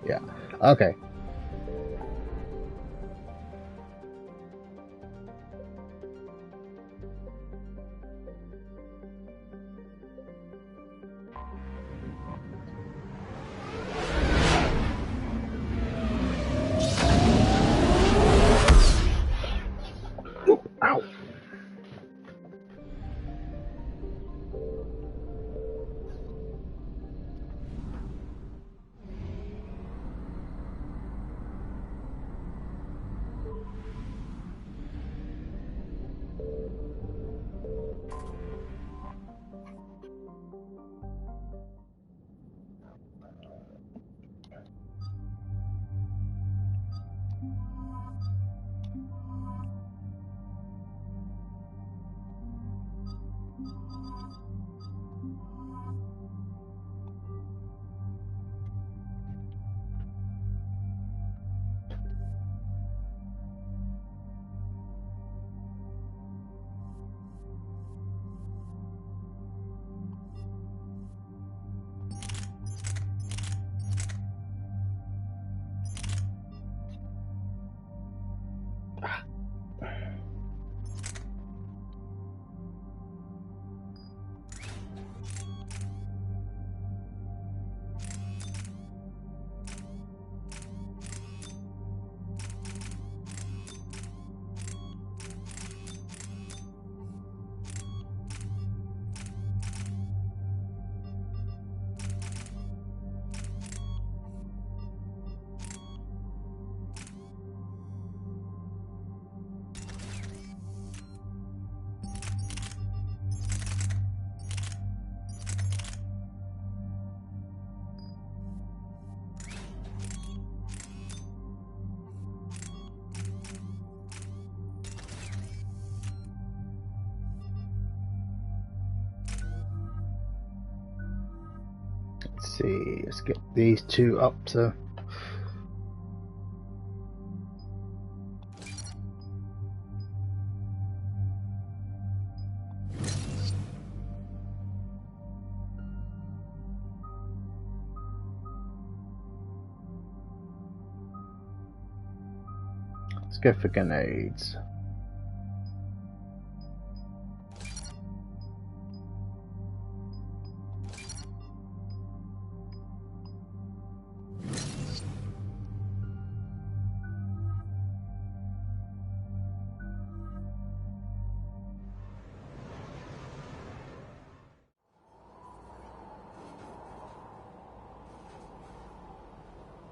Yeah, okay. Ow! Let's see, let's get these two up to... Let's go for grenades.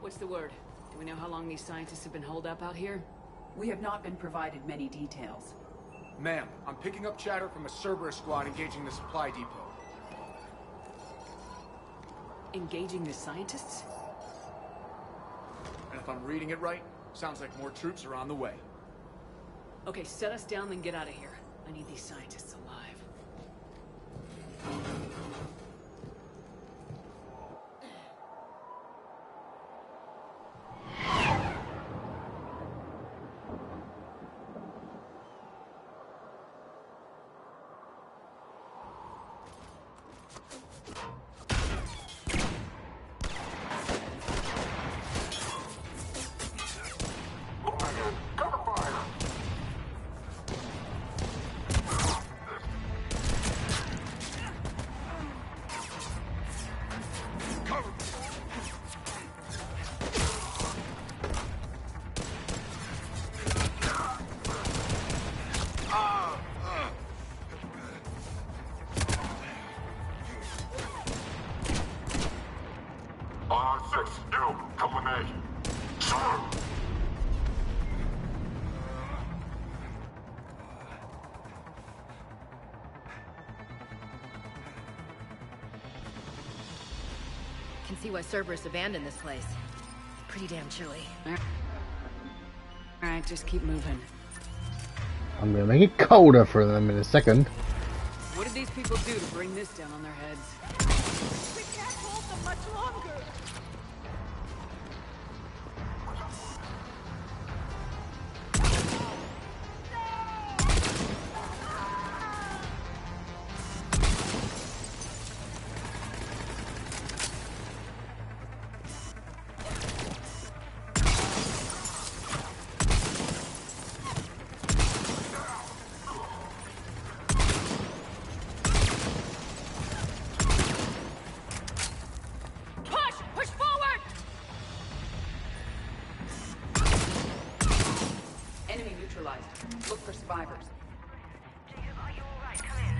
What's the word? Do we know how long these scientists have been holed up out here? We have not been provided many details. Ma'am, I'm picking up chatter from a Cerberus squad engaging the supply depot. Engaging the scientists? And if I'm reading it right, sounds like more troops are on the way. Okay, set us down, then get out of here. I need these scientists alive. Can see why Cerberus abandoned this place. Pretty damn chilly. Alright, just keep moving. I'm gonna make it colder for them in a second. What did these people do to bring this down on their heads? We can't hold them much longer. Look for survivors. Jacob, are you all right? Come in.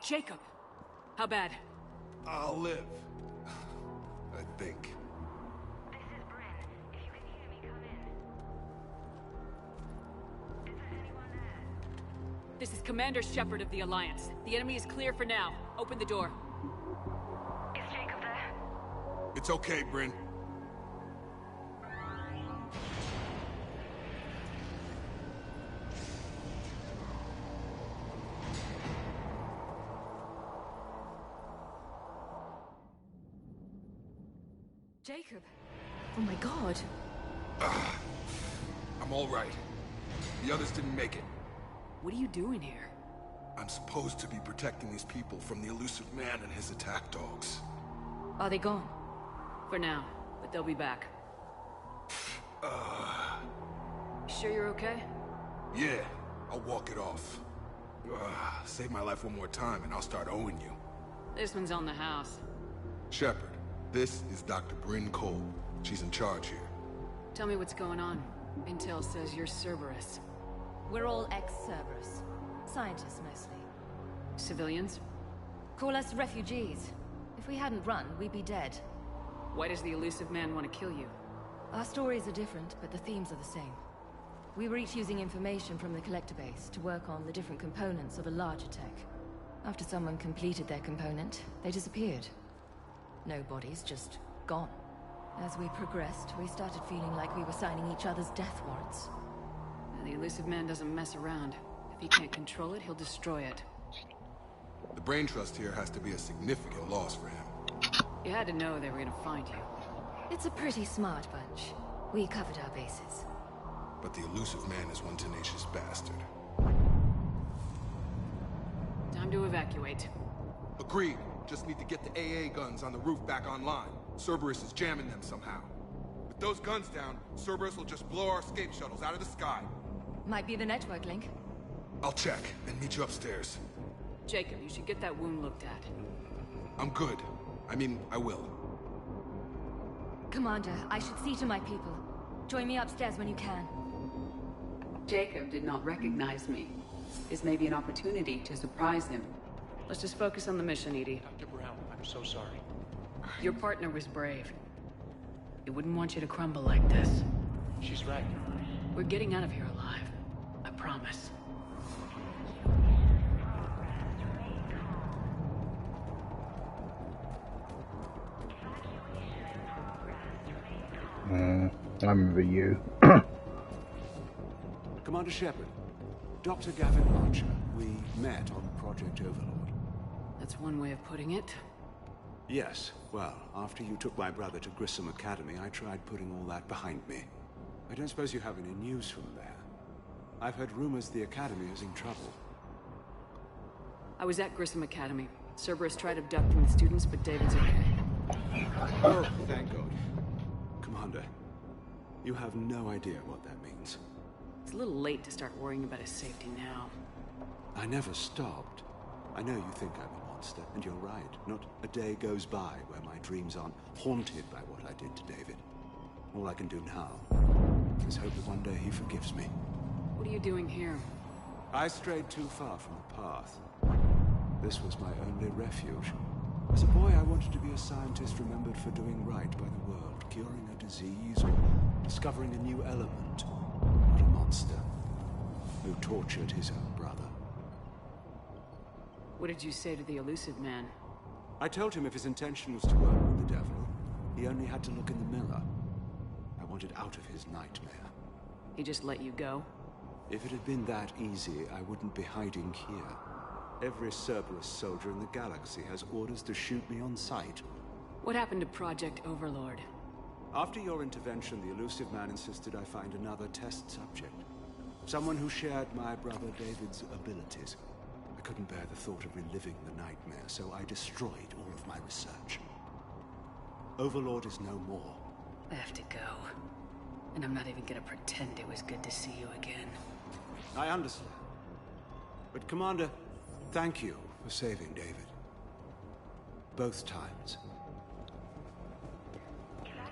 Jacob! How bad? I'll live. I think. This is Bryn. If you can hear me, come in. Is there anyone there? This is Commander Shepard of the Alliance. The enemy is clear for now. Open the door. Is Jacob there? It's okay, Bryn. Jacob! Oh my god. I'm all right. The others didn't make it. What are you doing here? I'm supposed to be protecting these people from the elusive man and his attack dogs. Are they gone? For now, but they'll be back. Sure you're okay? Yeah, I'll walk it off. Save my life one more time and I'll start owing you. This one's on the house. Shepard, this is Dr. Bryn Cole. She's in charge here. Tell me what's going on. Intel says you're Cerberus. We're all ex-Cerberus. Scientists, mostly. Civilians? Call us refugees. If we hadn't run, we'd be dead. Why does the elusive man want to kill you? Our stories are different, but the themes are the same. We were each using information from the collector base to work on the different components of a larger tech. After someone completed their component, they disappeared. No bodies, just gone. As we progressed, we started feeling like we were signing each other's death warrants. The elusive man doesn't mess around. If he can't control it, he'll destroy it. The brain trust here has to be a significant loss for him. You had to know they were gonna find you. It's a pretty smart bunch. We covered our bases. But the elusive man is one tenacious bastard. Time to evacuate. Agreed. Just need to get the AA guns on the roof back online. Cerberus is jamming them somehow. With those guns down, Cerberus will just blow our escape shuttles out of the sky. Might be the network link. I'll check and meet you upstairs. Jacob, you should get that wound looked at. I'm good. I mean, I will. Commander, I should see to my people. Join me upstairs when you can. Jacob did not recognize me. Is maybe an opportunity to surprise him. Let's just focus on the mission, Edie. Dr. Brown, I'm so sorry. Your partner was brave. He wouldn't want you to crumble like this. She's right. We're getting out of here alive. I promise. I remember you. Commander Shepard, Dr. Gavin Archer, we met on Project Overlord. That's one way of putting it. Yes, well, after you took my brother to Grissom Academy, I tried putting all that behind me. I don't suppose you have any news from there. I've heard rumors the Academy is in trouble. I was at Grissom Academy. Cerberus tried abducting the students, but David's okay. Oh, thank God. Commander, you have no idea what that means. It's a little late to start worrying about his safety now. I never stopped. I know you think I'm a monster, and you're right. Not a day goes by where my dreams aren't haunted by what I did to David. All I can do now is hope that one day he forgives me. What are you doing here? I strayed too far from the path. This was my only refuge. As a boy, I wanted to be a scientist remembered for doing right by the world, curing a disease or discovering a new element. Not a monster who tortured his own brother. What did you say to the elusive man? I told him if his intention was to work with the devil, he only had to look in the mirror. I wanted out of his nightmare. He just let you go? If it had been that easy, I wouldn't be hiding here. Every Cerberus soldier in the galaxy has orders to shoot me on sight. What happened to Project Overlord? After your intervention, the elusive man insisted I find another test subject. Someone who shared my brother David's abilities. I couldn't bear the thought of reliving the nightmare, so I destroyed all of my research. Overlord is no more. I have to go. And I'm not even gonna pretend it was good to see you again. I understand. But Commander, thank you for saving David. Both times.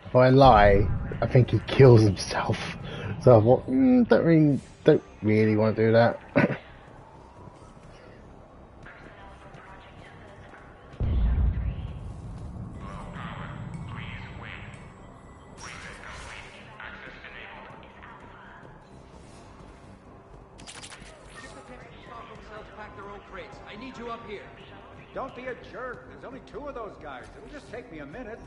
If I lie, I think he kills himself. So I thought, don't really want to do that. I need you up here. Don't be a jerk. There's only 2 of those guys. It'll just take me a minute.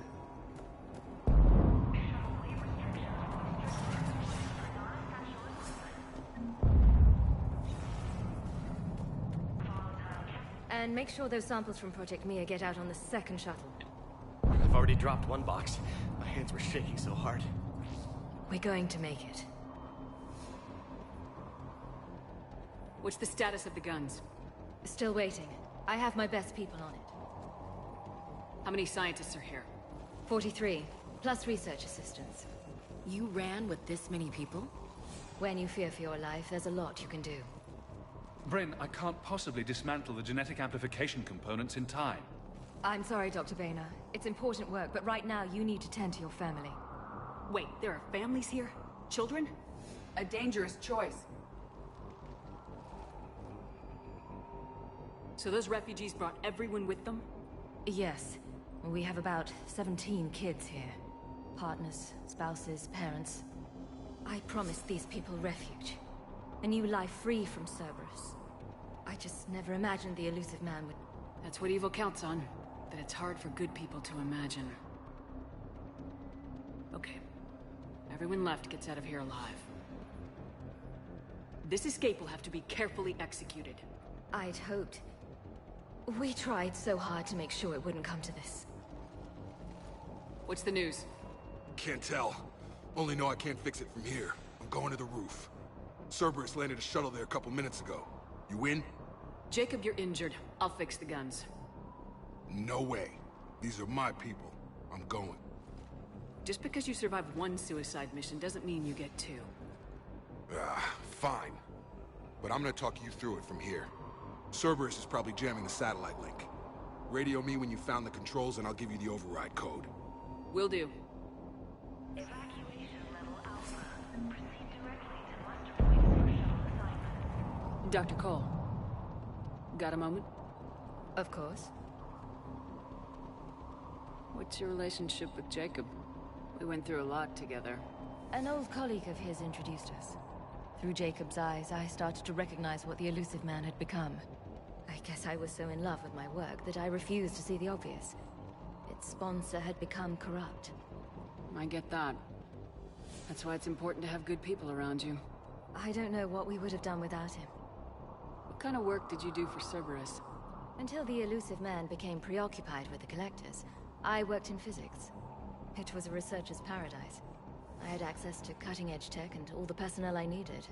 And make sure those samples from Project Mia get out on the second shuttle. I've already dropped 1 box. My hands were shaking so hard. We're going to make it. What's the status of the guns? Still waiting. I have my best people on it. How many scientists are here? 43, plus research assistants. You ran with this many people? When you fear for your life, there's a lot you can do. Bryn, I can't possibly dismantle the genetic amplification components in time. I'm sorry, Dr. Boehner. It's important work, but right now you need to tend to your family. Wait, there are families here? Children? A dangerous choice. So those refugees brought everyone with them? Yes. We have about 17 kids here. Partners, spouses, parents. I promised these people refuge. A new life free from Cerberus. I just never imagined the elusive man would... That's what evil counts on. That it's hard for good people to imagine. Okay. Everyone left gets out of here alive. This escape will have to be carefully executed. I'd hoped. We tried so hard to make sure it wouldn't come to this. What's the news? Can't tell. Only know I can't fix it from here. I'm going to the roof. Cerberus landed a shuttle there a couple minutes ago. You in? Jacob, you're injured. I'll fix the guns. No way. These are my people. I'm going. Just because you survived 1 suicide mission doesn't mean you get 2. Fine. But I'm gonna talk you through it from here. Cerberus is probably jamming the satellite link. Radio me when you found the controls and I'll give you the override code. Will do. Dr. Cole. Got a moment? Of course. What's your relationship with Jacob? We went through a lot together. An old colleague of his introduced us. Through Jacob's eyes, I started to recognize what the elusive man had become. I guess I was so in love with my work that I refused to see the obvious. Its sponsor had become corrupt. I get that. That's why it's important to have good people around you. I don't know what we would have done without him. What kind of work did you do for Cerberus? Until the elusive man became preoccupied with the collectors, I worked in physics. It was a researcher's paradise. I had access to cutting-edge tech and all the personnel I needed.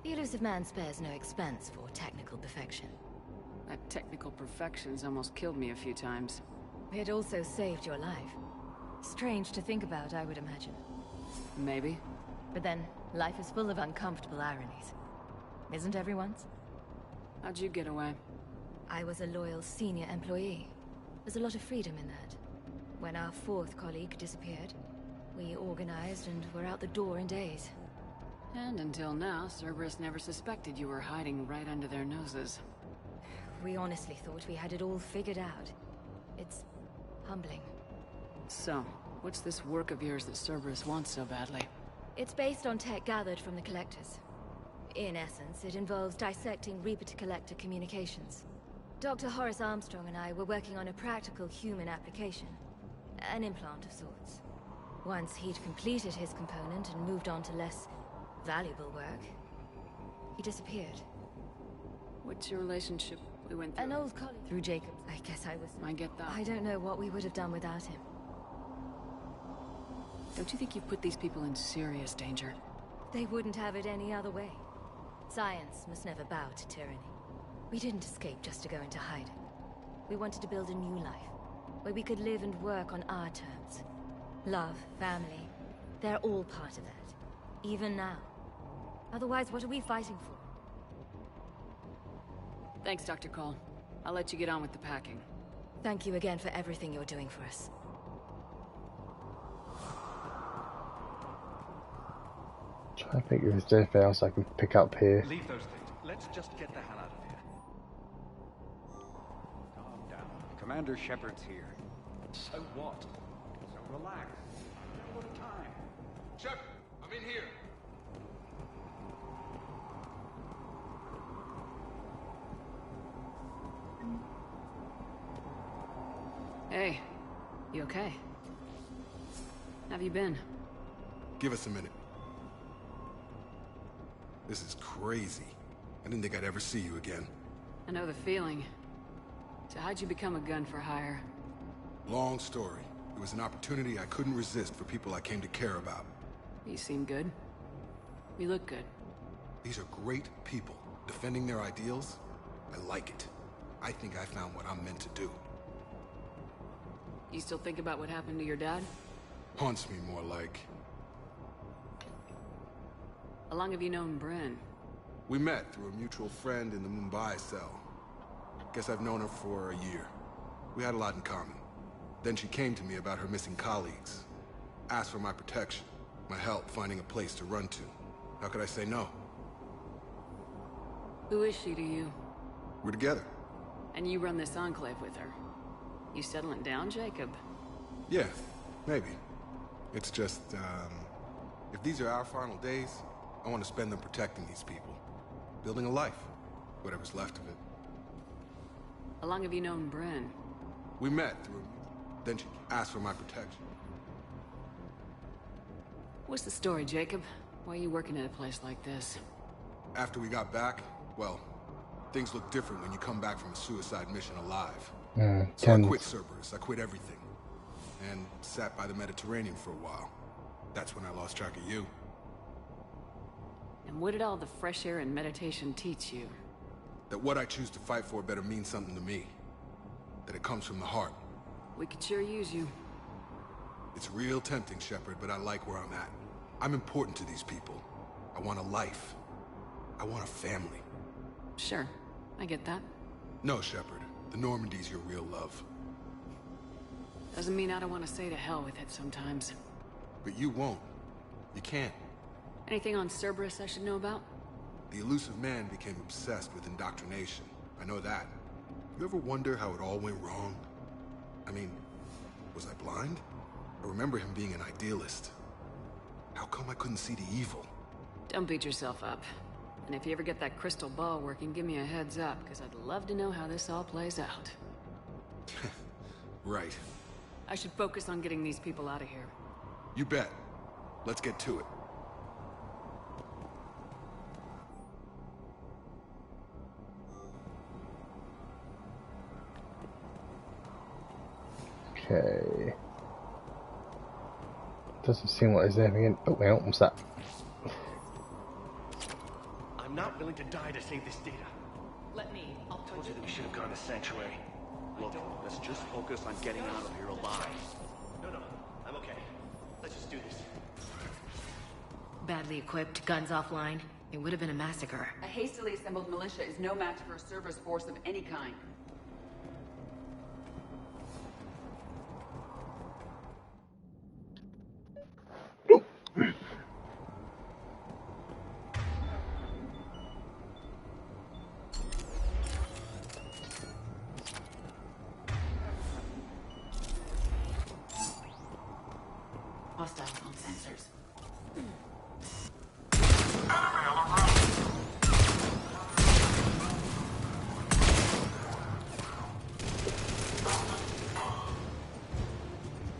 The elusive man spares no expense for technical perfection. That technical perfection's almost killed me a few times. It also saved your life. Strange to think about, I would imagine. Maybe. But then, life is full of uncomfortable ironies. Isn't everyone's? How'd you get away? I was a loyal senior employee. There's a lot of freedom in that. When our fourth colleague disappeared, we organized and were out the door in days. And until now, Cerberus never suspected you were hiding right under their noses. We honestly thought we had it all figured out. It's humbling. So, what's this work of yours that Cerberus wants so badly? It's based on tech gathered from the Collectors. In essence, it involves dissecting Reaper-to-Collector communications. Dr. Horace Armstrong and I were working on a practical human application. An implant of sorts. Once he'd completed his component and moved on to less valuable work, he disappeared. What's your relationship? We went through... An old colleague through Jacob. I guess I was... I get that. I don't know what we would have done without him. Don't you think you've put these people in serious danger? They wouldn't have it any other way. Science must never bow to tyranny. We didn't escape just to go into hiding. We wanted to build a new life, where we could live and work on our terms. Love, family, they're all part of that. Even now. Otherwise, what are we fighting for? Thanks, Dr. Cole. I'll let you get on with the packing. Thank you again for everything you're doing for us. Trying to think if there's anything else I can pick up here. Leave those things. Let's just get the hell out of here. Calm down. Commander Shepard's here. So what? So relax. Have a little time. Shepard, I'm in here. Hey, you okay? Have you been? Give us a minute. This is crazy. I didn't think I'd ever see you again. I know the feeling. So how'd you become a gun for hire? Long story. It was an opportunity I couldn't resist for people I came to care about. You seem good. You look good. These are great people, defending their ideals. I like it. I think I found what I'm meant to do. You still think about what happened to your dad? Haunts me more like. How long have you known Bryn? We met through a mutual friend in the Mumbai cell. Guess I've known her for a year. We had a lot in common. Then she came to me about her missing colleagues. Asked for my protection, my help finding a place to run to. How could I say no? Who is she to you? We're together. And you run this enclave with her. You settling down, Jacob? Yeah, maybe. It's just, if these are our final days, I want to spend them protecting these people. Building a life. Whatever's left of it. How long have you known Bryn? We met through... Then she asked for my protection. What's the story, Jacob? Why are you working at a place like this? After we got back, well, things look different when you come back from a suicide mission alive. So I quit Cerberus. I quit everything. And sat by the Mediterranean for a while. That's when I lost track of you. And what did all the fresh air and meditation teach you? That what I choose to fight for better mean something to me. That it comes from the heart. We could sure use you. It's real tempting, Shepard, but I like where I'm at. I'm important to these people. I want a life. I want a family. Sure, I get that. No, Shepard. The Normandy's your real love. Doesn't mean I don't want to say to hell with it sometimes. But you won't. You can't. Anything on Cerberus I should know about? The elusive man became obsessed with indoctrination. I know that. You ever wonder how it all went wrong? I mean, was I blind? I remember him being an idealist. How come I couldn't see the evil? Don't beat yourself up. And if you ever get that crystal ball working, give me a heads up, because I'd love to know how this all plays out. Right. I should focus on getting these people out of here. You bet. Let's get to it. Okay. Doesn't seem like there's anything in. Oh, wait, what's that? I'm not willing to die to save this data. Let me. I'll Told you that we should have gone to Sanctuary. Look, let's just focus on getting out of here alive. No, I'm okay. Let's just do this. Badly equipped, guns offline. It would have been a massacre. A hastily assembled militia is no match for a Cerberus force of any kind. Hostile on sensors.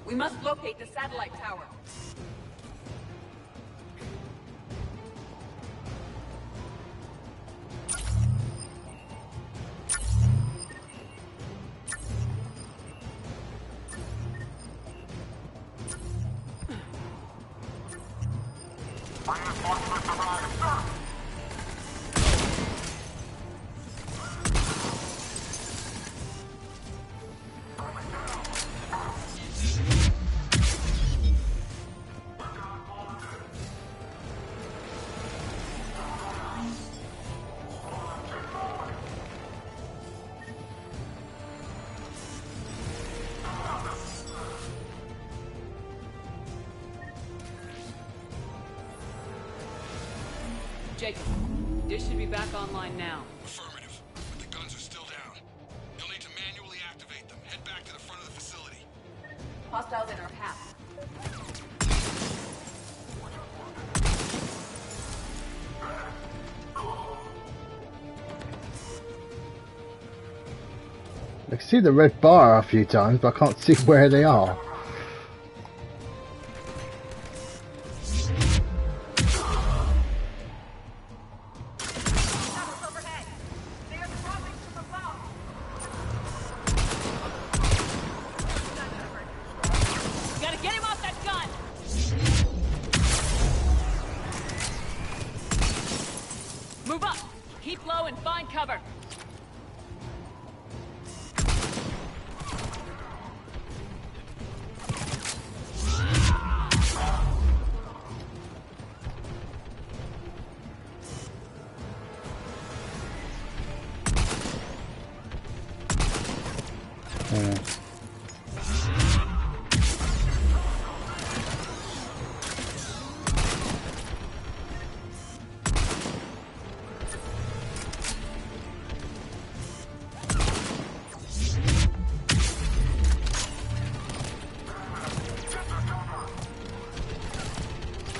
We must locate the satellite tower. Jacob, dish should be back online now. Affirmative. But the guns are still down. You'll need to manually activate them. Head back to the front of the facility. Hostiles in our path. I can see the red bar a few times, but I can't see where they are. Gotta get him off that gun! Move up! Keep low and find cover!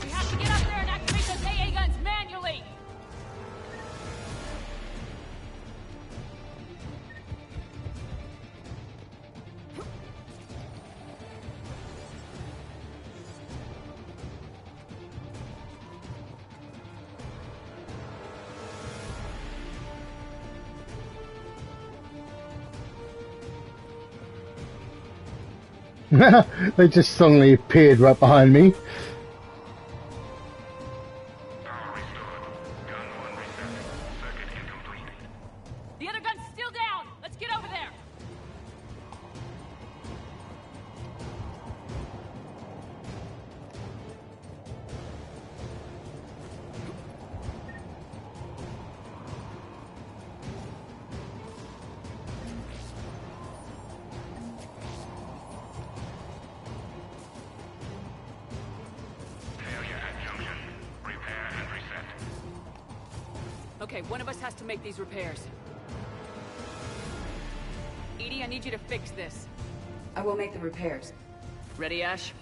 We have to get up there and activate those AA guns manually! They just suddenly appeared right behind me. The other gun's still down! Let's get over there! Okay, one of us has to make these repairs. Edie, I need you to fix this. I will make the repairs. Ready, Ash?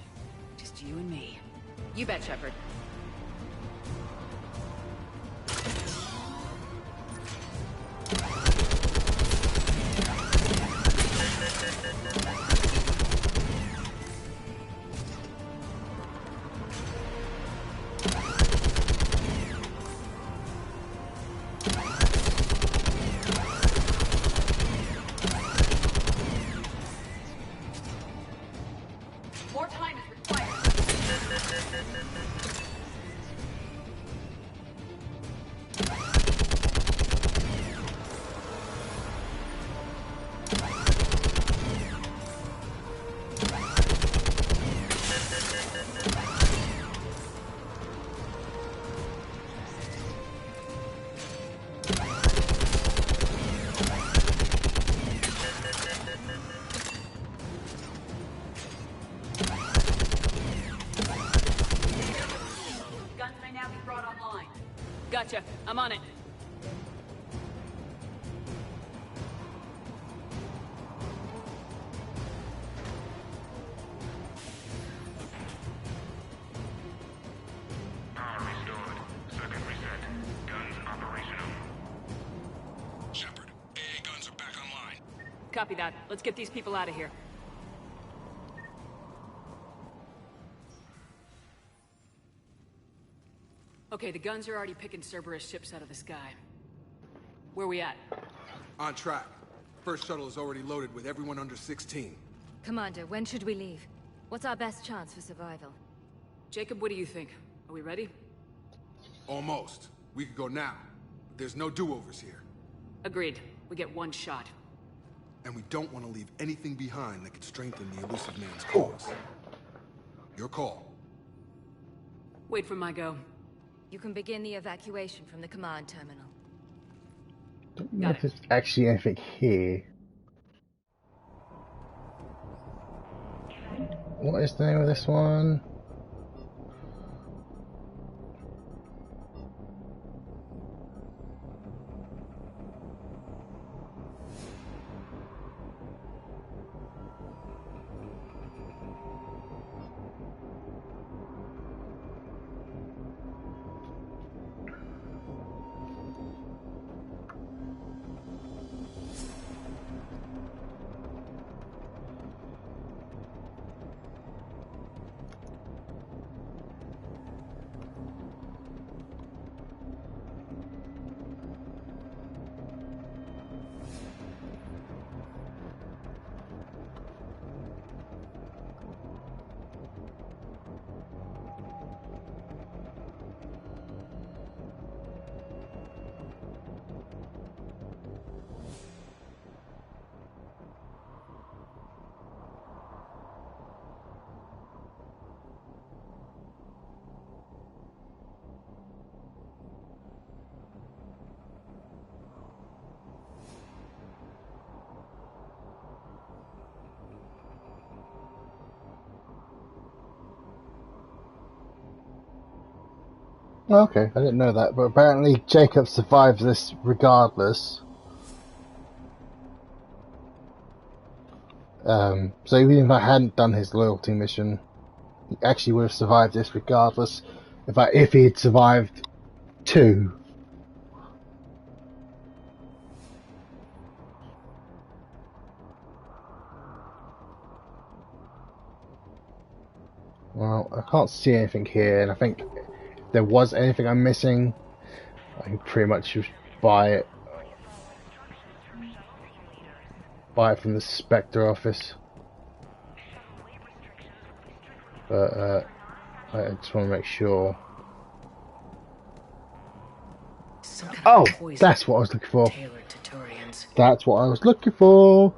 Just you and me. You bet, Shepard. More time is required. Guns may now be brought online. Gotcha. I'm on it. Power restored. Circuit reset. Guns operational. Shepard, AA guns are back online. Copy that. Let's get these people out of here. Okay, the guns are already picking Cerberus ships out of the sky. Where we at? On track. First shuttle is already loaded with everyone under 16. Commander, when should we leave? What's our best chance for survival? Jacob, what do you think? Are we ready? Almost. We could go now. But there's no do-overs here. Agreed. We get one shot. And we don't want to leave anything behind that could strengthen the elusive man's cause. Your call. Wait for my go. You can begin the evacuation from the command terminal. Don't know if there's actually anything here. What is the name of this one? Okay, I didn't know that, but apparently Jacob survives this regardless. So even if I hadn't done his loyalty mission, he actually would have survived this regardless. If he had survived 2. Well, I can't see anything here, and I think if there was anything I'm missing, I can pretty much just buy it. Buy it from the Spectre office. But I just want to make sure. Oh, that's what I was looking for. That's what I was looking for.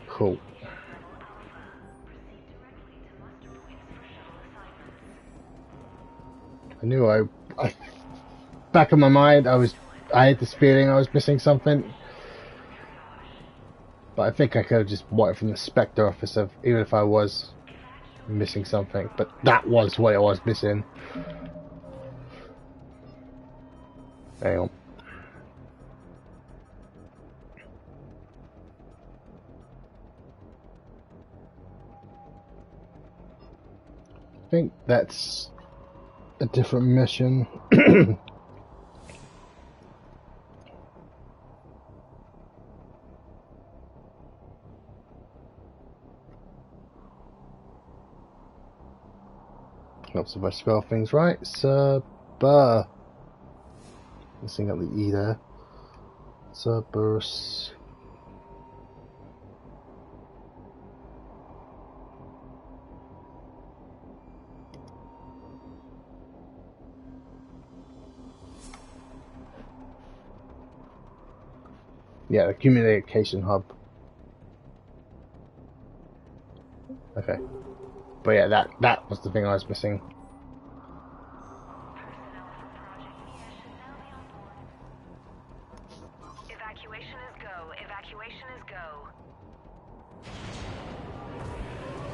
Cool. I knew I back in my mind I had this feeling I was missing something. But I think I could have just bought it from the Spectre office, even if I was missing something. But that was what I was missing. Hang on. I think that's a different mission. Helps if I spell things right. Cerber. Missing out the E there. Cerberus. Yeah, the communication hub. Okay. But yeah, that was the thing I was missing. Evacuation is go. Evacuation is go.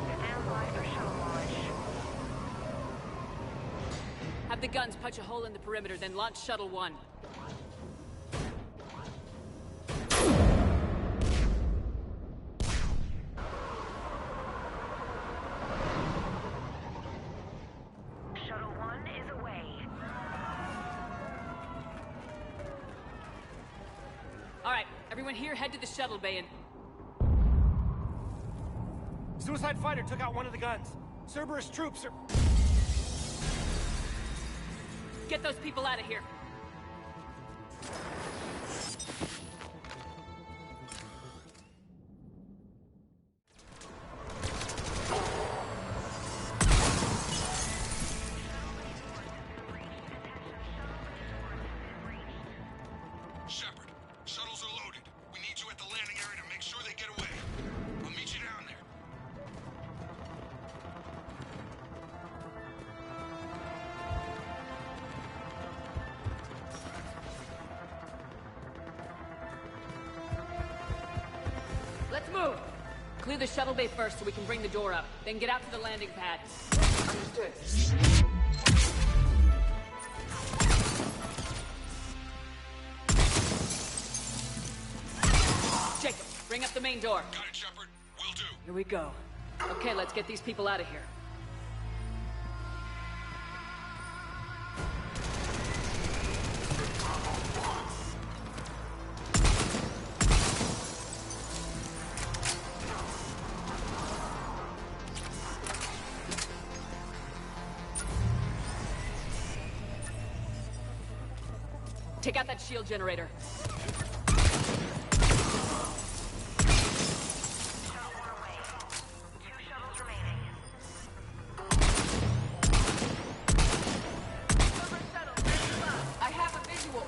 Stand by for shuttle launch. Have the guns punch a hole in the perimeter, then launch Shuttle 1. Shuttle 1 is away. Alright, everyone here head to the shuttle bay and... Suicide fighter took out one of the guns. Cerberus troops are... Get those people out of here. Shepard, shuttles are loaded. We need you at the landing area to make sure they get away. I'll meet you down there. Let's move! Clear the shuttle bay first so we can bring the door up. Then get out to the landing pad. Understood. Jacob, bring up the main door. Got it, Shepard. Will do. Here we go. Okay, let's get these people out of here. Take out that shield generator. I have a visual.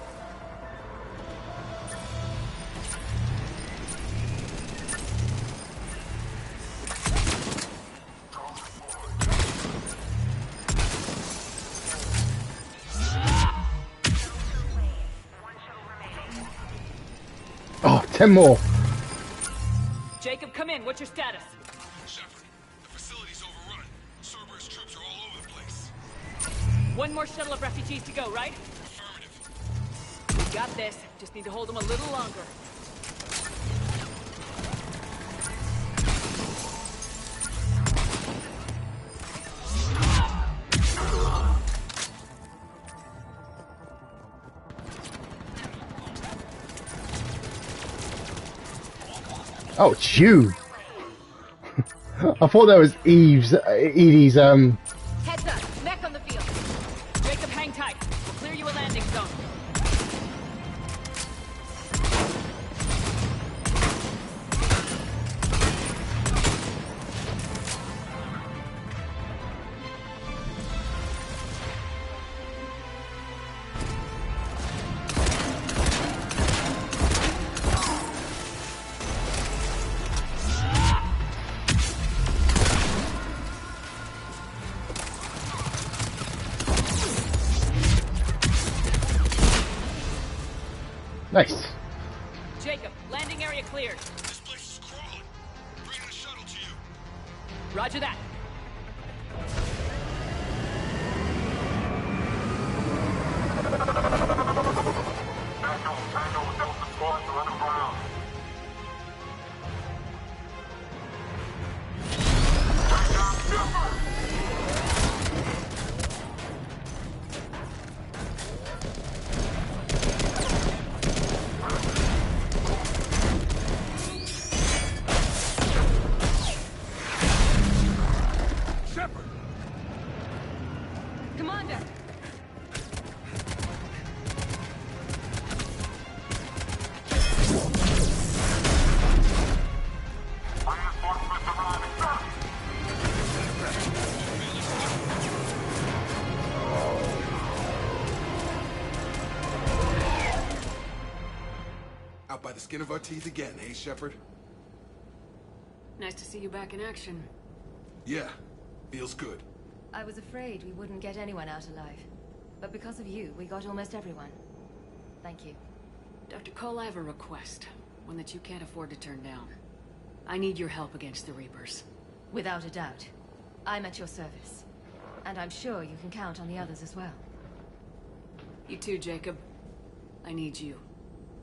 Oh, 10 more. Jacob, come in. What's your status? Shepard, the facility's overrun. Cerberus troops are all over the place. One more shuttle of refugees to go, right? Affirmative. We got this. Just need to hold them a little longer. Oh, it's you. I thought that was Edie's, Heads up. Mech on the field. Jacob, hang tight. We'll clear you a landing zone. Nice. Jacob, landing area cleared. This place is crawling. Bring the shuttle to you. Roger that. Commander! Out by the skin of our teeth again, eh, Shepard? Nice to see you back in action. Yeah, feels good. I was afraid we wouldn't get anyone out alive. But because of you, we got almost everyone. Thank you. Dr. Cole, I have a request. One that you can't afford to turn down. I need your help against the Reapers. Without a doubt. I'm at your service. And I'm sure you can count on the others as well. You too, Jacob. I need you.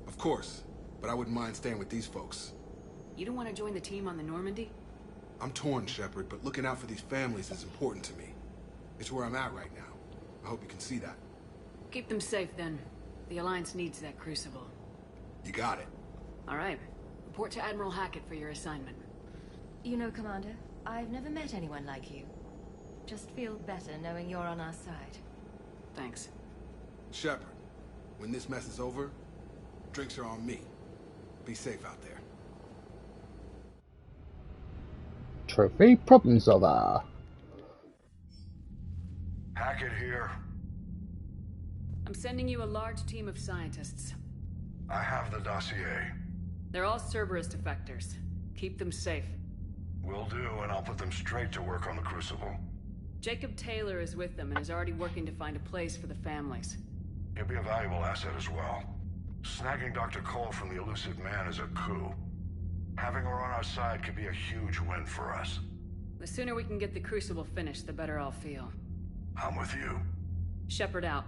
Of course, but I wouldn't mind staying with these folks. You don't want to join the team on the Normandy? I'm torn, Shepard, but looking out for these families is important to me. It's where I'm at right now. I hope you can see that. Keep them safe, then. The Alliance needs that Crucible. You got it. All right. Report to Admiral Hackett for your assignment. You know, Commander, I've never met anyone like you. Just feel better knowing you're on our side. Thanks. Shepard, when this mess is over, drinks are on me. Be safe out there. Trophy problem solver. Hackett here. I'm sending you a large team of scientists. I have the dossier. They're all Cerberus defectors. Keep them safe. Will do, and I'll put them straight to work on the Crucible. Jacob Taylor is with them and is already working to find a place for the families. He'll be a valuable asset as well. Snagging Dr. Cole from the elusive man is a coup. Having her on our side could be a huge win for us. The sooner we can get the Crucible finished, the better I'll feel. I'm with you. Shepard out.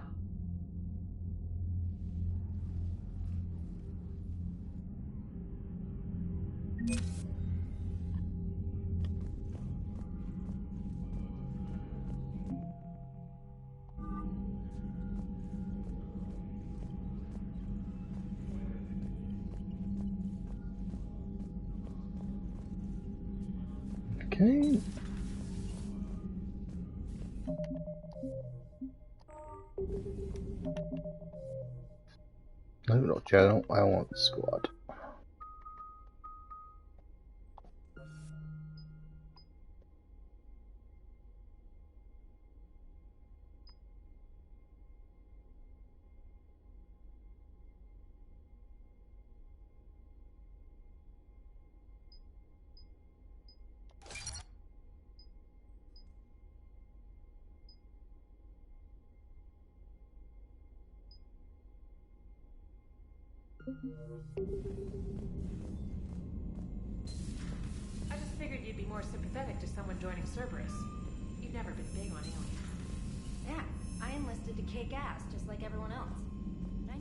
Okay. No, not journal. I want squad. I just figured you'd be more sympathetic to someone joining Cerberus. You've never been big on aliens. Yeah, I enlisted to kick ass, just like everyone else.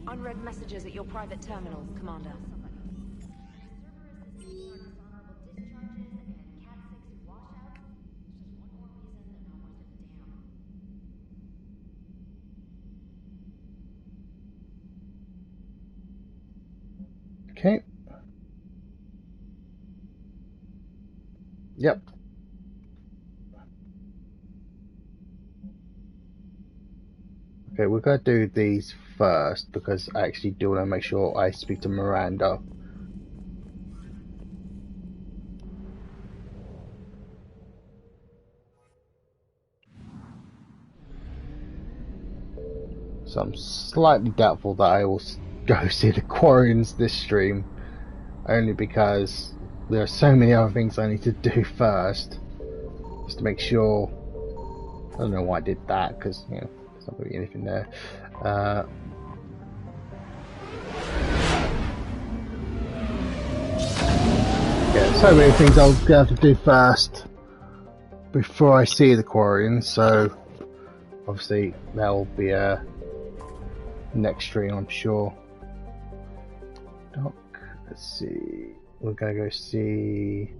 Unread messages at your private terminal, Commander. Okay. Yep. Okay, we're going to do these first because I actually do want to make sure I speak to Miranda. So I'm slightly doubtful that I will go see the Quarians this stream, only because there are so many other things I need to do first, just to make sure. I don't know why I did that, because you know there's not really anything there. Yeah, so many things I'll have to do first before I see the Quarians. So obviously that will be a next stream, I'm sure. Dock. Let's see. We're gonna go see.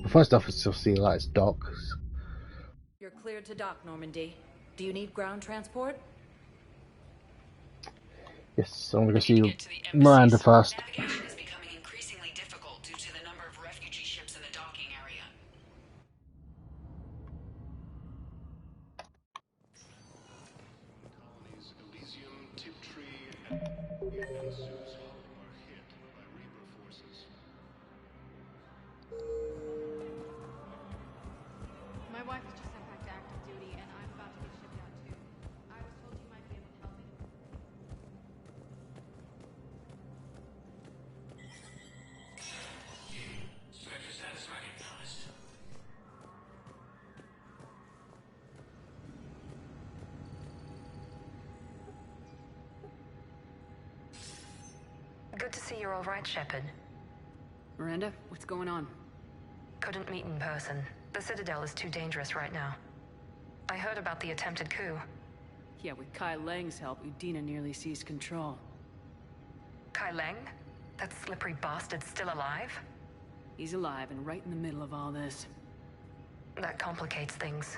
First off, it's still see lights docks. You're cleared to dock, Normandy. Do you need ground transport? Yes, I'm gonna see Miranda first. Navigation is becoming increasingly difficult due to the number of refugee ships in the docking area. Colonies Elysium, Tiptree, and Sue's Hollow are hit by Reaper forces. My wife was just sent back to active duty, and I'm about to get shipped out too. I was told you might be able to help me. Sector status recognized. Good to see you're all right, Shepard. Miranda, what's going on? Couldn't meet in person. The Citadel is too dangerous right now. I heard about the attempted coup. Yeah, with Kai Lang's help, Udina nearly seized control. Kai Lang? That slippery bastard's still alive? He's alive and right in the middle of all this. That complicates things.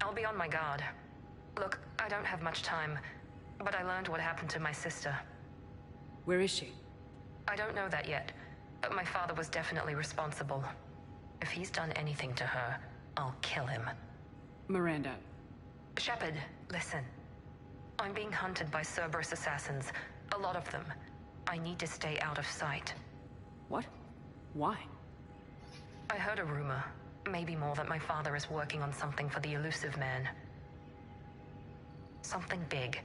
I'll be on my guard. Look, I don't have much time, but I learned what happened to my sister. Where is she? I don't know that yet, but my father was definitely responsible. If he's done anything to her, I'll kill him. Miranda. Shepard, listen. I'm being hunted by Cerberus assassins. A lot of them. I need to stay out of sight. What? Why? I heard a rumor, maybe more, that my father is working on something for the elusive man. Something big.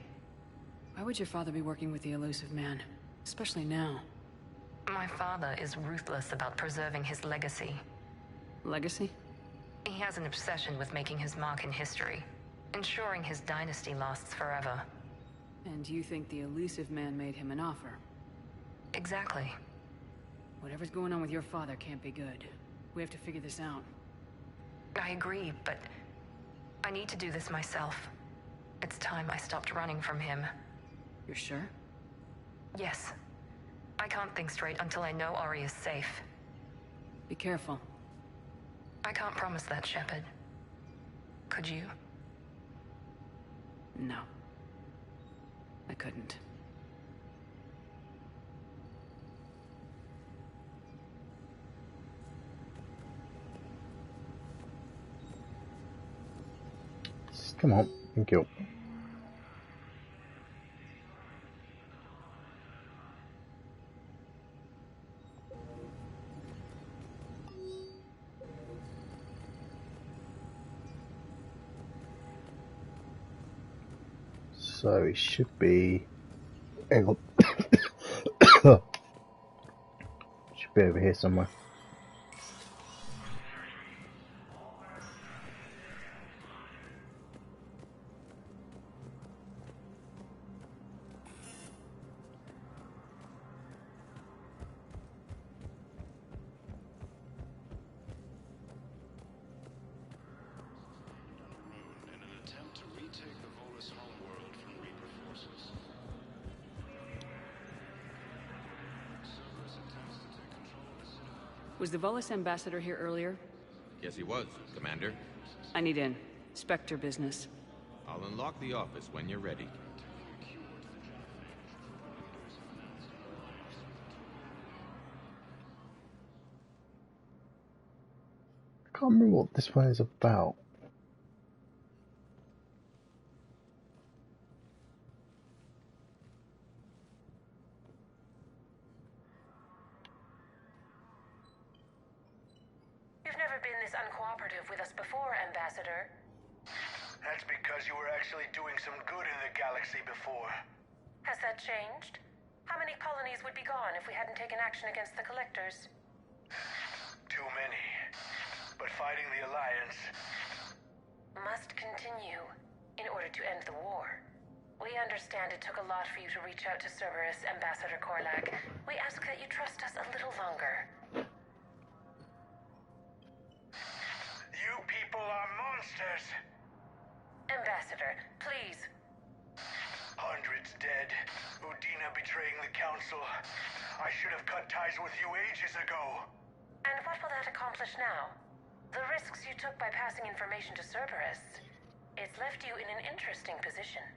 Why would your father be working with the elusive man? Especially now. My father is ruthless about preserving his legacy. Legacy? He has an obsession with making his mark in history, ensuring his dynasty lasts forever. And you think the elusive man made him an offer? Exactly. Whatever's going on with your father can't be good. We have to figure this out. I agree, but I need to do this myself. It's time I stopped running from him. You're sure? Yes. I can't think straight until I know Ori is safe. Be careful. I can't promise that, Shepard. Could you? No. I couldn't. Come on, thank you. So it should be. Hang on. Should be over here somewhere. Was the Volus ambassador here earlier? Yes, he was, Commander. I need in. Spectre business. I'll unlock the office when you're ready. I can't remember what this one is about. You've never been this uncooperative with us before, Ambassador. That's because you were actually doing some good in the galaxy before. Has that changed? How many colonies would be gone if we hadn't taken action against the Collectors? Too many. But fighting the Alliance must continue in order to end the war. We understand it took a lot for you to reach out to Cerberus, Ambassador Korlag. We ask that you trust us a little longer. You people are monsters! Ambassador, please. Hundreds dead. Udina of betraying the Council. I should have cut ties with you ages ago. And what will that accomplish now? The risks you took by passing information to Cerberus. It's left you in an interesting position.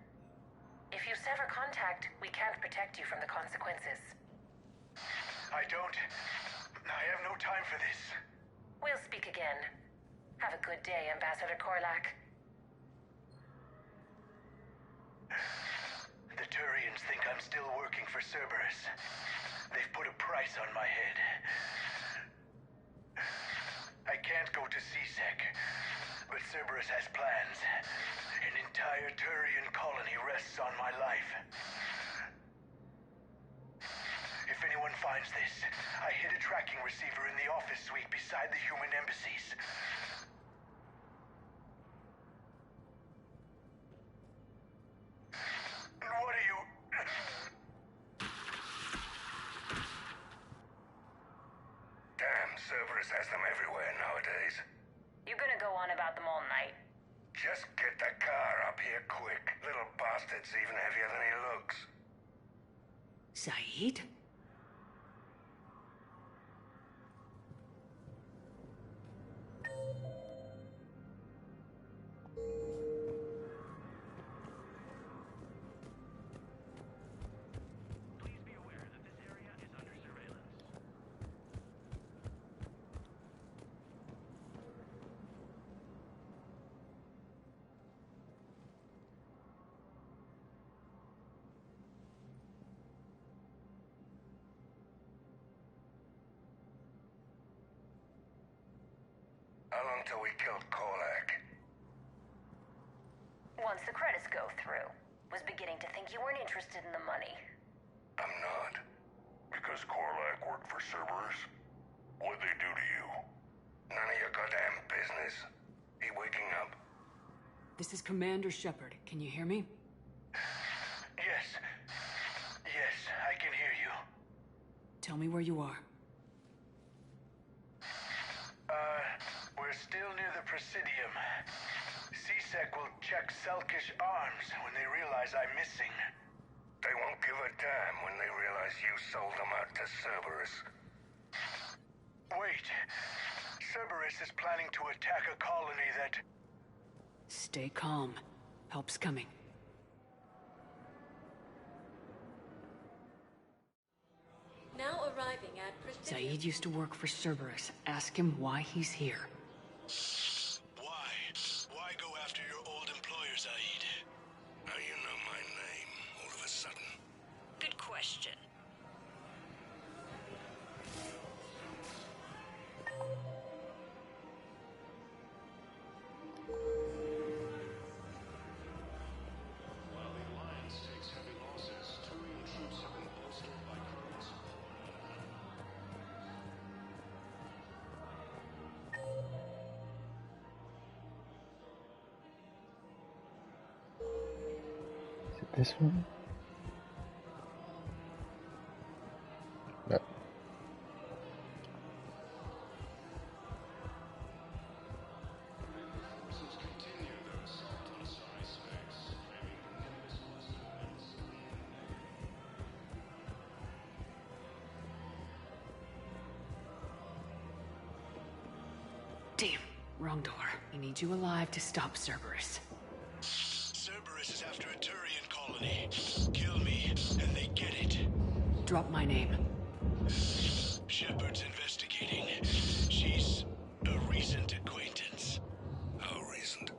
If you sever contact, we can't protect you from the consequences. I have no time for this. We'll speak again. Have a good day, Ambassador Korlak. The Turians think I'm still working for Cerberus. They've put a price on my head. I can't go to CSEC, but Cerberus has plans. An entire Turian colony rests on my life. If anyone finds this, I hid a tracking receiver in the office suite beside the human embassies. What are you... Damn, Cerberus has them everywhere nowadays. You gonna go on about them all night? Just get the car up here quick. Little bastard's even heavier than he looks. Saeed? How long till we killed Korlak? Once the credits go through. Was beginning to think you weren't interested in the money. I'm not. Because Korlak worked for Cerberus? What'd they do to you? None of your goddamn business. He waking up? This is Commander Shepard. Can you hear me? Yes. Yes, I can hear you. Tell me where you are. We're still near the Presidium. CSEC will check Selkish arms when they realize I'm missing. They won't give a damn when they realize you sold them out to Cerberus. Wait. Cerberus is planning to attack a colony that... Stay calm. Help's coming. Now arriving at Presidium. Saeed used to work for Cerberus. Ask him why he's here. Why? Why go after your old employer, Saeed? How you know my name all of a sudden? Good question. While the Alliance takes heavy losses, Turian troops have been bolstered by Krogan's Is it this one? No. forces continue their assault on Psi space, claiming the Nimbus cluster events. Damn. Wrong door. I need you alive to stop Cerberus. Cerberus is after a Turian colony. Kill me, and they get it. Drop my name. Shepard's investigating. She's a recent acquaintance. How recent?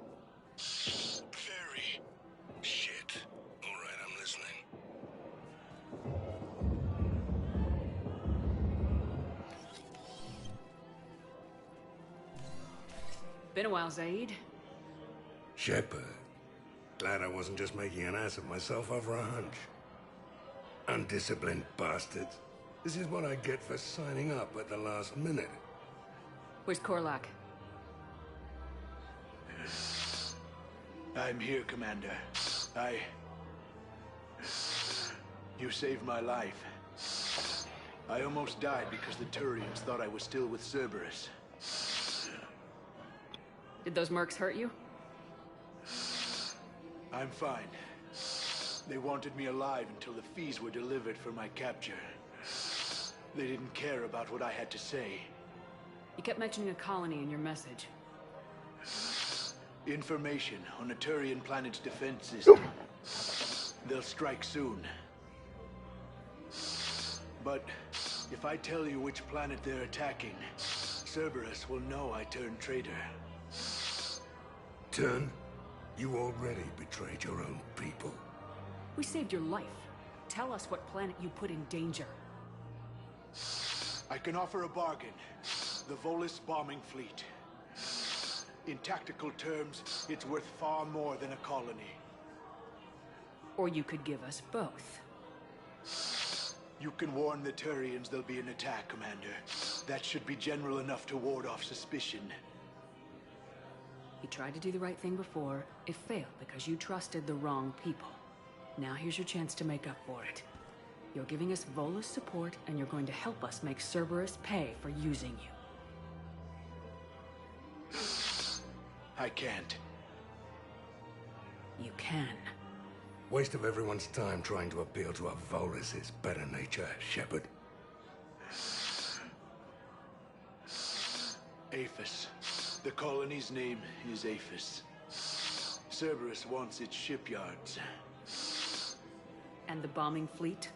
Very. Shit. All right, I'm listening. Been a while, Zaid. Shepard. Glad I wasn't just making an ass of myself over a hunch. Undisciplined bastards. This is what I get for signing up at the last minute. Where's Korlak? I'm here, Commander. You saved my life. I almost died because the Turians thought I was still with Cerberus. Did those mercs hurt you? I'm fine. They wanted me alive until the fees were delivered for my capture. They didn't care about what I had to say. You kept mentioning a colony in your message. Information on the Turian planet's defense system. They'll strike soon. But if I tell you which planet they're attacking, Cerberus will know I turned traitor. Turn? You already betrayed your own people. We saved your life. Tell us what planet you put in danger. I can offer a bargain. The Volus bombing fleet. In tactical terms, it's worth far more than a colony. Or you could give us both. You can warn the Turians there'll be an attack, Commander. That should be general enough to ward off suspicion. You tried to do the right thing before. It failed because you trusted the wrong people. Now here's your chance to make up for it. You're giving us Volus support, and you're going to help us make Cerberus pay for using you. I can't. You can. Waste of everyone's time trying to appeal to a Volus's better nature, Shepard. Aphis. The colony's name is Aphis. Cerberus wants its shipyards. And the bombing fleet?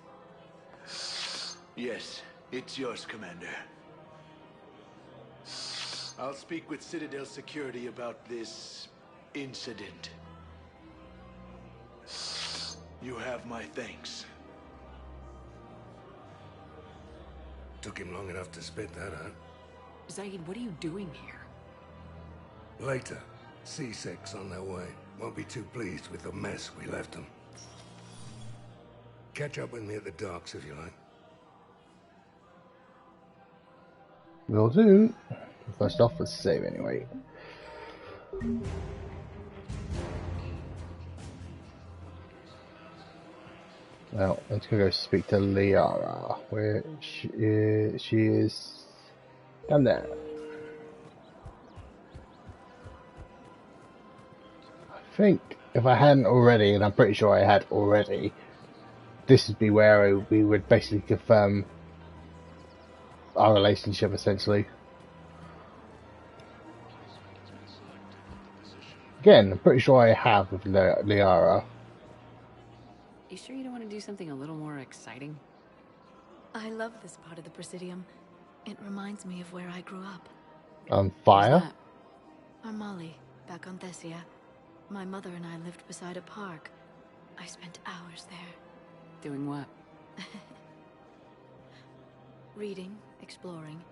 Yes, it's yours, Commander. I'll speak with Citadel Security about this incident. You have my thanks. Took him long enough to spit that out. Zaid, what are you doing here? Later, C6 on their way. Won't be too pleased with the mess we left them. Catch up with me at the docks if you like. Will do. First off, let's save anyway. Well, let's go speak to Liara. Where she is down there. I think if I hadn't already, and I'm pretty sure I had already, this would be where we would basically confirm our relationship, essentially. Again, I'm pretty sure I have with Liara. You sure you don't want to do something a little more exciting? I love this part of the Presidium. It reminds me of where I grew up. On fire? Armali, back on Thessia. My mother and I lived beside a park. I spent hours there. Doing what? Reading, exploring,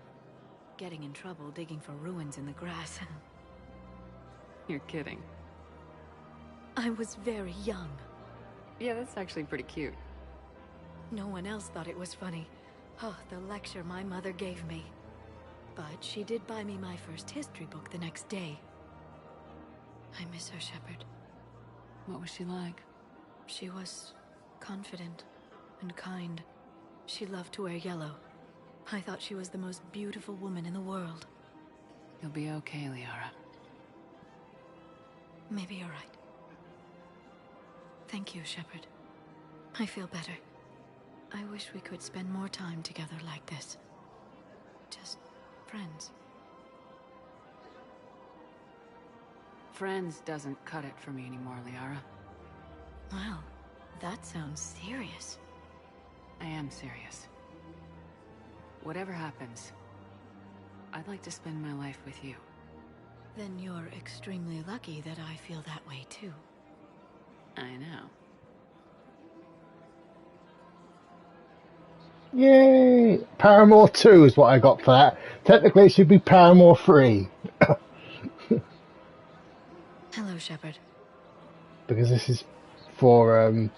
getting in trouble digging for ruins in the grass. You're kidding. I was very young. Yeah, that's actually pretty cute. No one else thought it was funny. Oh, the lecture my mother gave me. But she did buy me my first history book the next day. I miss her, Shepard. What was she like? She was confident and kind. She loved to wear yellow. I thought she was the most beautiful woman in the world. You'll be okay, Liara. Maybe you're right. Thank you, Shepard. I feel better. I wish we could spend more time together like this. Just friends. Friends doesn't cut it for me anymore, Liara. Wow, that sounds serious. I am serious. Whatever happens, I'd like to spend my life with you. Then you're extremely lucky that I feel that way too. I know. Yay! Paramore 2 is what I got for that. Technically, it should be Paramore 3. Hello, Shepard. Because this is for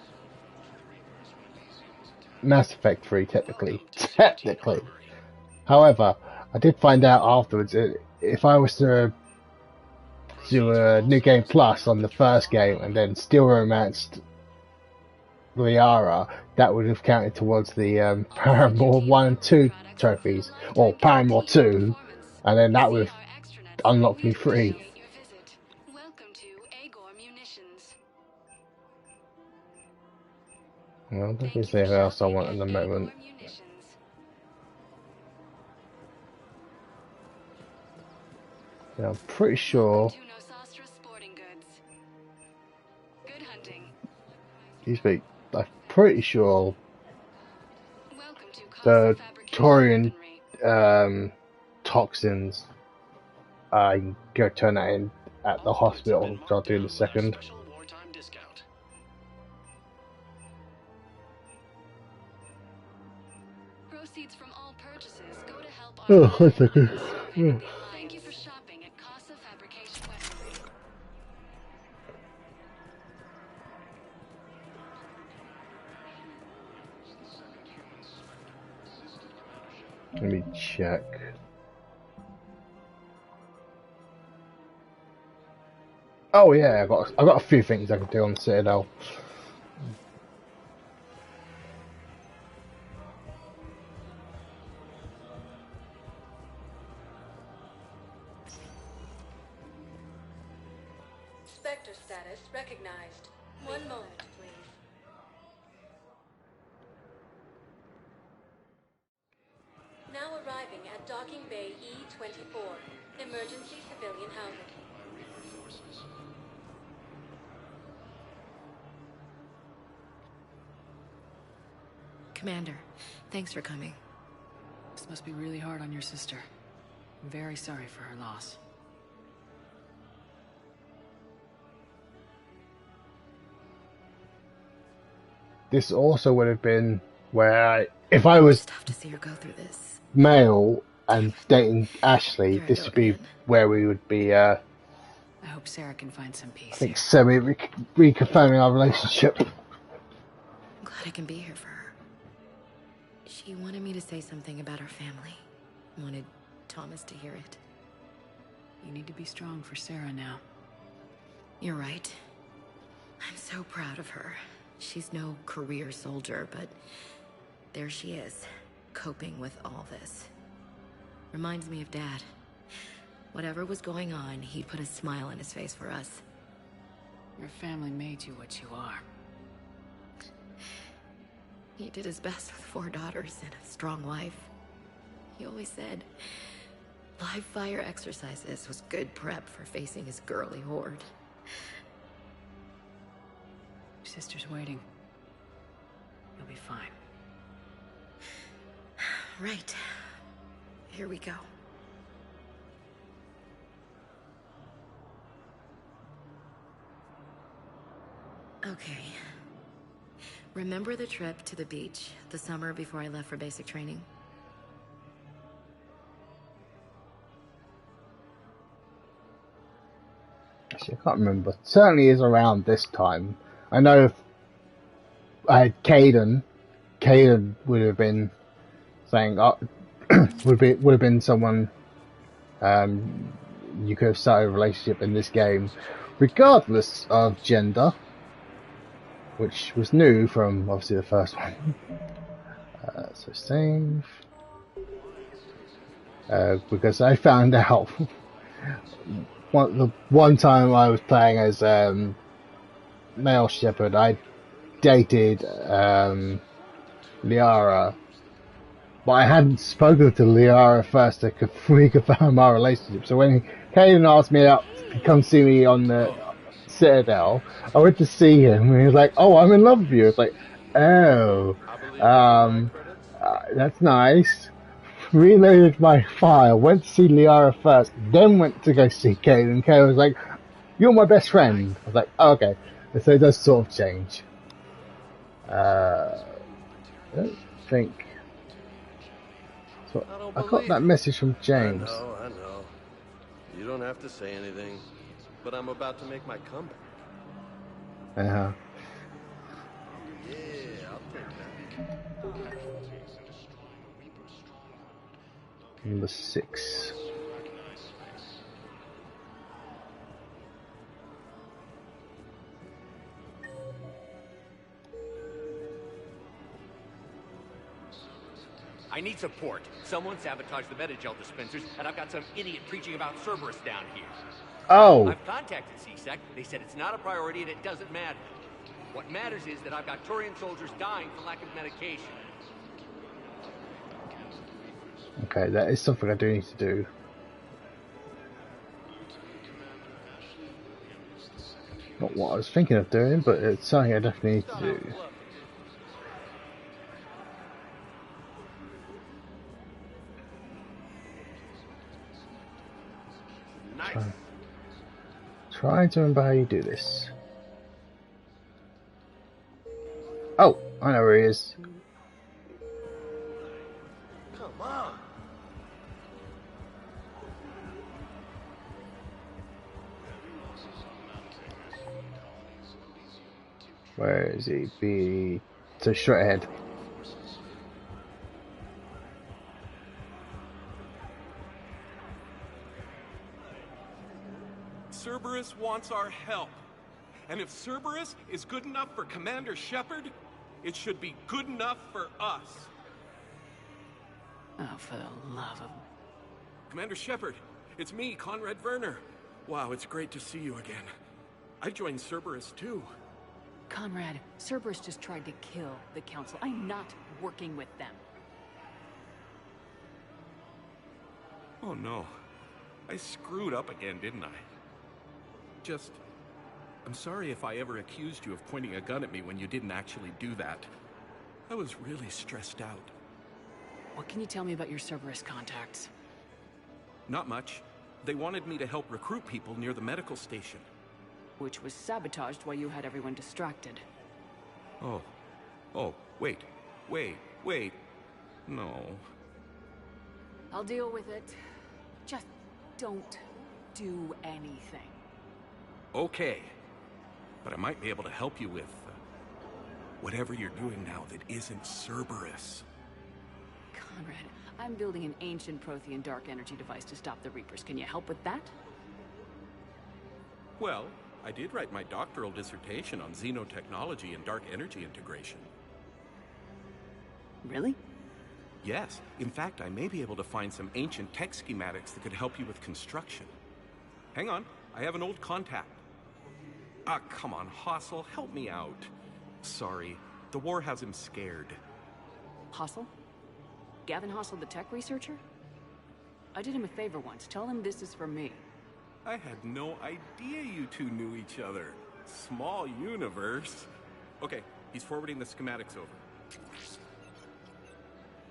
Mass Effect 3, technically. Technically. However, I did find out afterwards if I was to do a New Game Plus on the first game and then still romanced Liara, that would have counted towards the Paramore 1 and 2 trophies, or Paramore 2, and then that would have unlocked me 3. Well, let me see who else I want at the moment. Yeah, I'm pretty sure. I'm pretty sure the Taurian toxins. I can go turn that in at the hospital, which I'll do in a second. Proceeds from all purchases go to help Oh, 1 second. Thank you for shopping at Casa Fabrication Weaponry. Let me check. Oh yeah, I got a few things I can do on Citadel. Spectre status recognized. One moment, please. Now arriving at Docking Bay E-24, emergency civilian housing. Commander, thanks for coming. This must be really hard on your sister. I'm very sorry for her loss. This also would have been where if I was tough to see her go through this. Male and dating Ashley, this would be where we would be. I hope Sarah can find some peace. I think reconfirming our relationship. I'm glad I can be here for her. She wanted me to say something about her family. Wanted Thomas to hear it. You need to be strong for Sarah now. You're right. I'm so proud of her. She's no career soldier, but there she is, coping with all this. Reminds me of Dad. Whatever was going on, he put a smile on his face for us. Your family made you what you are. He did his best with 4 daughters and a strong wife. He always said live fire exercises was good prep for facing his girly horde. Your sister's waiting. You'll be fine. Right. Here we go. Okay. Remember the trip to the beach the summer before I left for basic training? Actually, I can't remember. It certainly is around this time. I know if I had Caden would have been saying, would have been someone you could have started a relationship in this game, regardless of gender, which was new from obviously the first one. So save. Because I found out one time I was playing as male shepherd, I dated Liara, but I hadn't spoken to Liara first to reconfirm our relationship. So when Caden asked me out to come see me on the Citadel, I went to see him and he was like, "Oh, I'm in love with you." It's like, "Oh, that's nice." Reloaded my file, went to see Liara first, then went to go see Caden, and Caden was like, "You're my best friend." I was like, "Oh, okay." So it does sort of change. I don't think. So I got that message from James. I know. You don't have to say anything, but I'm about to make my comeback. Uh-huh. Yeah, I'll take that. Number 6. I need support. Someone sabotaged the Metagel dispensers, and I've got some idiot preaching about Cerberus down here. Oh. I've contacted CSEC. They said it's not a priority and it doesn't matter. What matters is that I've got Turian soldiers dying for lack of medication. Okay, that is something I do need to do. Not what I was thinking of doing, but it's something I definitely need to do. Nice. Trying to remember how you do this. Oh, I know where he is. Come on. Where is he? Be so straight ahead. Cerberus wants our help. And if Cerberus is good enough for Commander Shepard, it should be good enough for us. Oh, for the love of... Commander Shepard, it's me, Conrad Werner. Wow, it's great to see you again. I joined Cerberus too. Conrad, Cerberus just tried to kill the Council. I'm not working with them. Oh no. I screwed up again, didn't I? I'm sorry if I ever accused you of pointing a gun at me when you didn't actually do that. I was really stressed out. What can you tell me about your Cerberus contacts? Not much. They wanted me to help recruit people near the medical station. Which was sabotaged while you had everyone distracted. Oh, wait. No. I'll deal with it. Just don't do anything. Okay. But I might be able to help you with whatever you're doing now that isn't Cerberus. Conrad, I'm building an ancient Prothean dark energy device to stop the Reapers. Can you help with that? Well, I did write my doctoral dissertation on xenotechnology and dark energy integration. Really? Yes. In fact, I may be able to find some ancient tech schematics that could help you with construction. Hang on, I have an old contact. Ah, come on, Hossel, help me out. Sorry, the war has him scared. Hossel? Gavin Hossel, the tech researcher? I did him a favor once. Tell him this is for me. I had no idea you two knew each other. Small universe. Okay, he's forwarding the schematics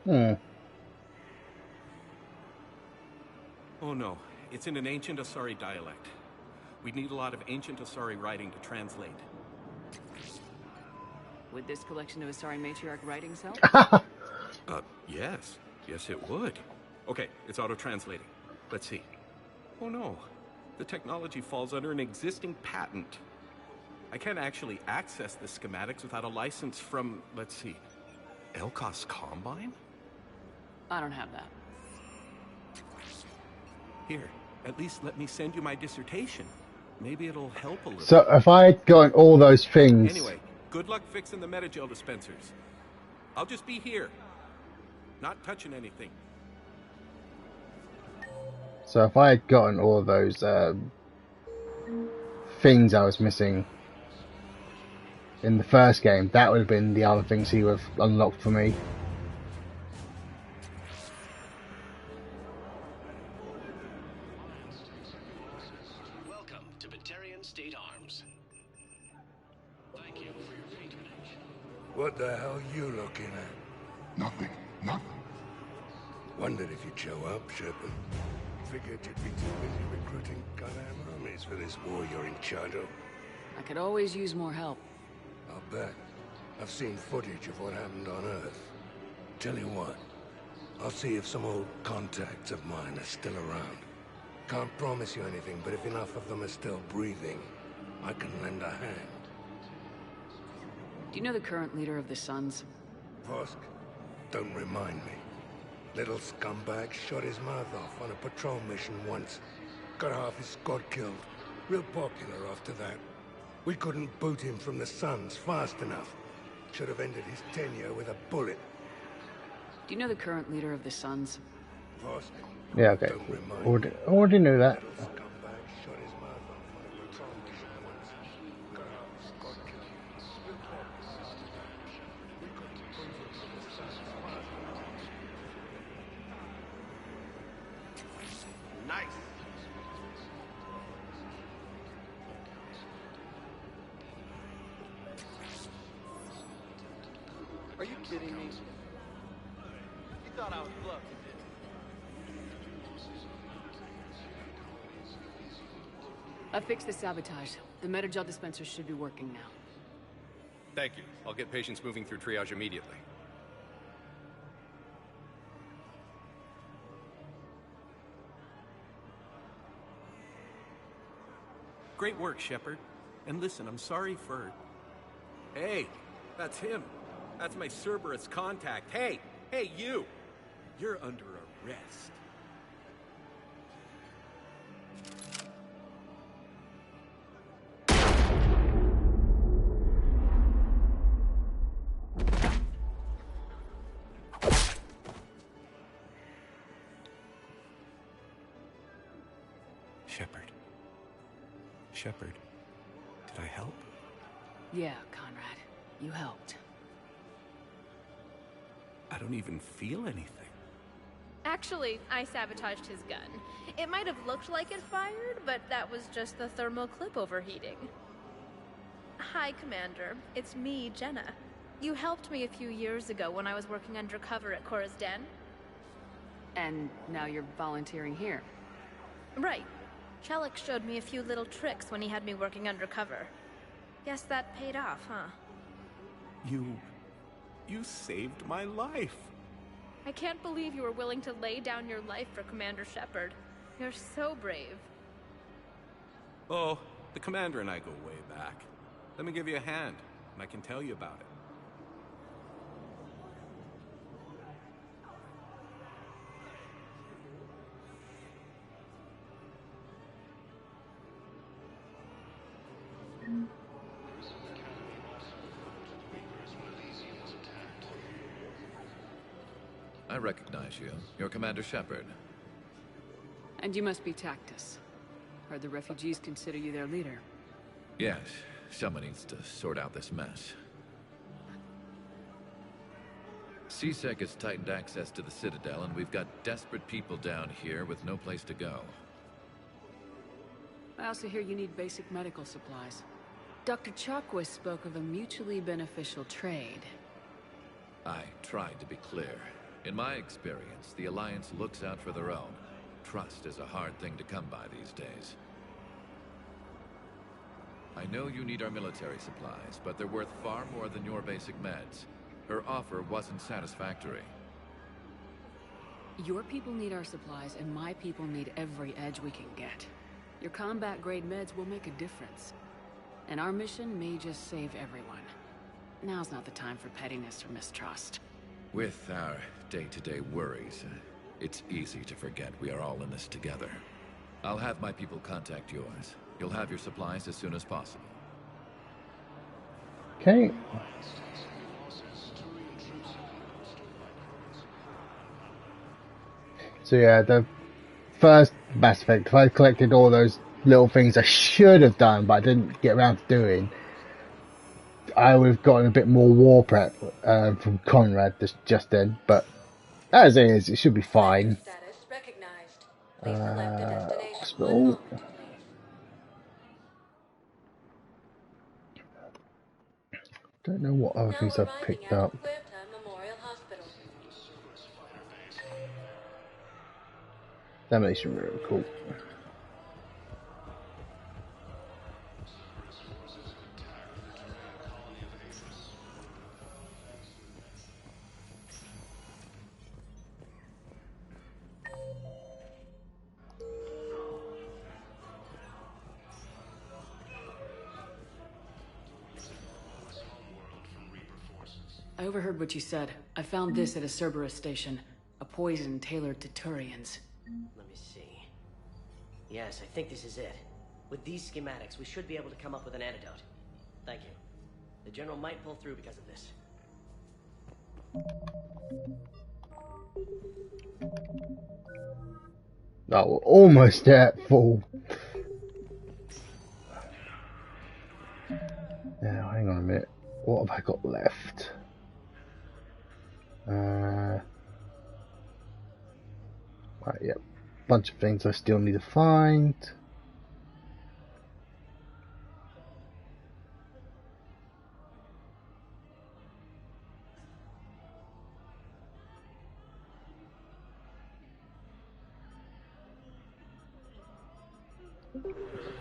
over. Oh no, it's in an ancient Asari dialect. We'd need a lot of ancient Asari writing to translate. Would this collection of Asari matriarch writings help? Yes. Yes, it would. Okay, it's auto-translating. Let's see. Oh no, the technology falls under an existing patent. I can't actually access the schematics without a license from, let's see, Elkos Combine? I don't have that. Here, at least let me send you my dissertation. Maybe it'll help a little. So if I had gotten all those things... Anyway, good luck fixing the metagel dispensers. I'll just be here. Not touching anything. So if I had gotten all of those things I was missing in the first game, that would have been the other things he would have unlocked for me. Welcome to Batarian State Arms. Thank you for your patronage. What the hell are you looking at? Nothing. Wondered if you'd show up, Shepard. Figured you'd be too busy recruiting goddamn armies for this war you're in charge of. I could always use more help. I'll bet. I've seen footage of what happened on Earth. Tell you what, I'll see if some old contacts of mine are still around. Can't promise you anything, but if enough of them are still breathing, I can lend a hand. Do you know the current leader of the Suns? Vosk? Don't remind me. Little scumbag shot his mouth off on a patrol mission once. Got half his squad killed. Real popular after that. We couldn't boot him from the Suns fast enough. Should have ended his tenure with a bullet. Do you know the current leader of the Suns? Vosk? Yeah, okay. Already knew that. Scumbag shot his mouth off on a patrol mission once. Got half his squad killed. Real Nice. Are you kidding me? You thought I was bluffing, didn't I fixed the sabotage. The Metagel dispensers should be working now. Thank you. I'll get patients moving through triage immediately. Great work, Shepard. And listen, I'm sorry for... Hey, that's him. That's my Cerberus contact. Hey, hey, you! You're under arrest. Shepard. Shepard, did I help? Yeah, Conrad. You helped. I don't even feel anything. Actually, I sabotaged his gun. It might have looked like it fired, but that was just the thermal clip overheating. Hi, Commander. It's me, Jenna. You helped me a few years ago when I was working undercover at Cora's Den. And now you're volunteering here. Right. Chelik showed me a few little tricks when he had me working undercover. Guess that paid off, huh? You saved my life. I can't believe you were willing to lay down your life for Commander Shepard. You're so brave. Oh, the Commander and I go way back. Let me give you a hand, and I can tell you about it. I recognize you. You're Commander Shepard. And you must be Tactus. Heard the refugees consider you their leader. Yes, someone needs to sort out this mess. CSEC has tightened access to the Citadel, and we've got desperate people down here with no place to go. I also hear you need basic medical supplies. Dr. Chalkwis spoke of a mutually beneficial trade. I tried to be clear. In my experience, the Alliance looks out for their own. Trust is a hard thing to come by these days. I know you need our military supplies, but they're worth far more than your basic meds. Her offer wasn't satisfactory. Your people need our supplies, and my people need every edge we can get. Your combat-grade meds will make a difference. And our mission may just save everyone. Now's not the time for pettiness or mistrust. With our day-to-day worries, it's easy to forget we are all in this together. I'll have my people contact yours. You'll have your supplies as soon as possible. Okay. So yeah, the first Mass Effect, if I collected all those little things I should have done, but I didn't get around to doing, I would have gotten a bit more war prep from Conrad just then, but as it is, it should be fine. Hospital. Don't know what other things I've picked up. That makes it really cool. I overheard what you said. I found this at a Cerberus station. A poison tailored to Turians. Let me see. Yes, I think this is it. With these schematics, we should be able to come up with an antidote. Thank you. The General might pull through because of this. Oh, we're almost at full. Now, hang on a minute. What have I got left? Right, yep. bunch of things I still need to find.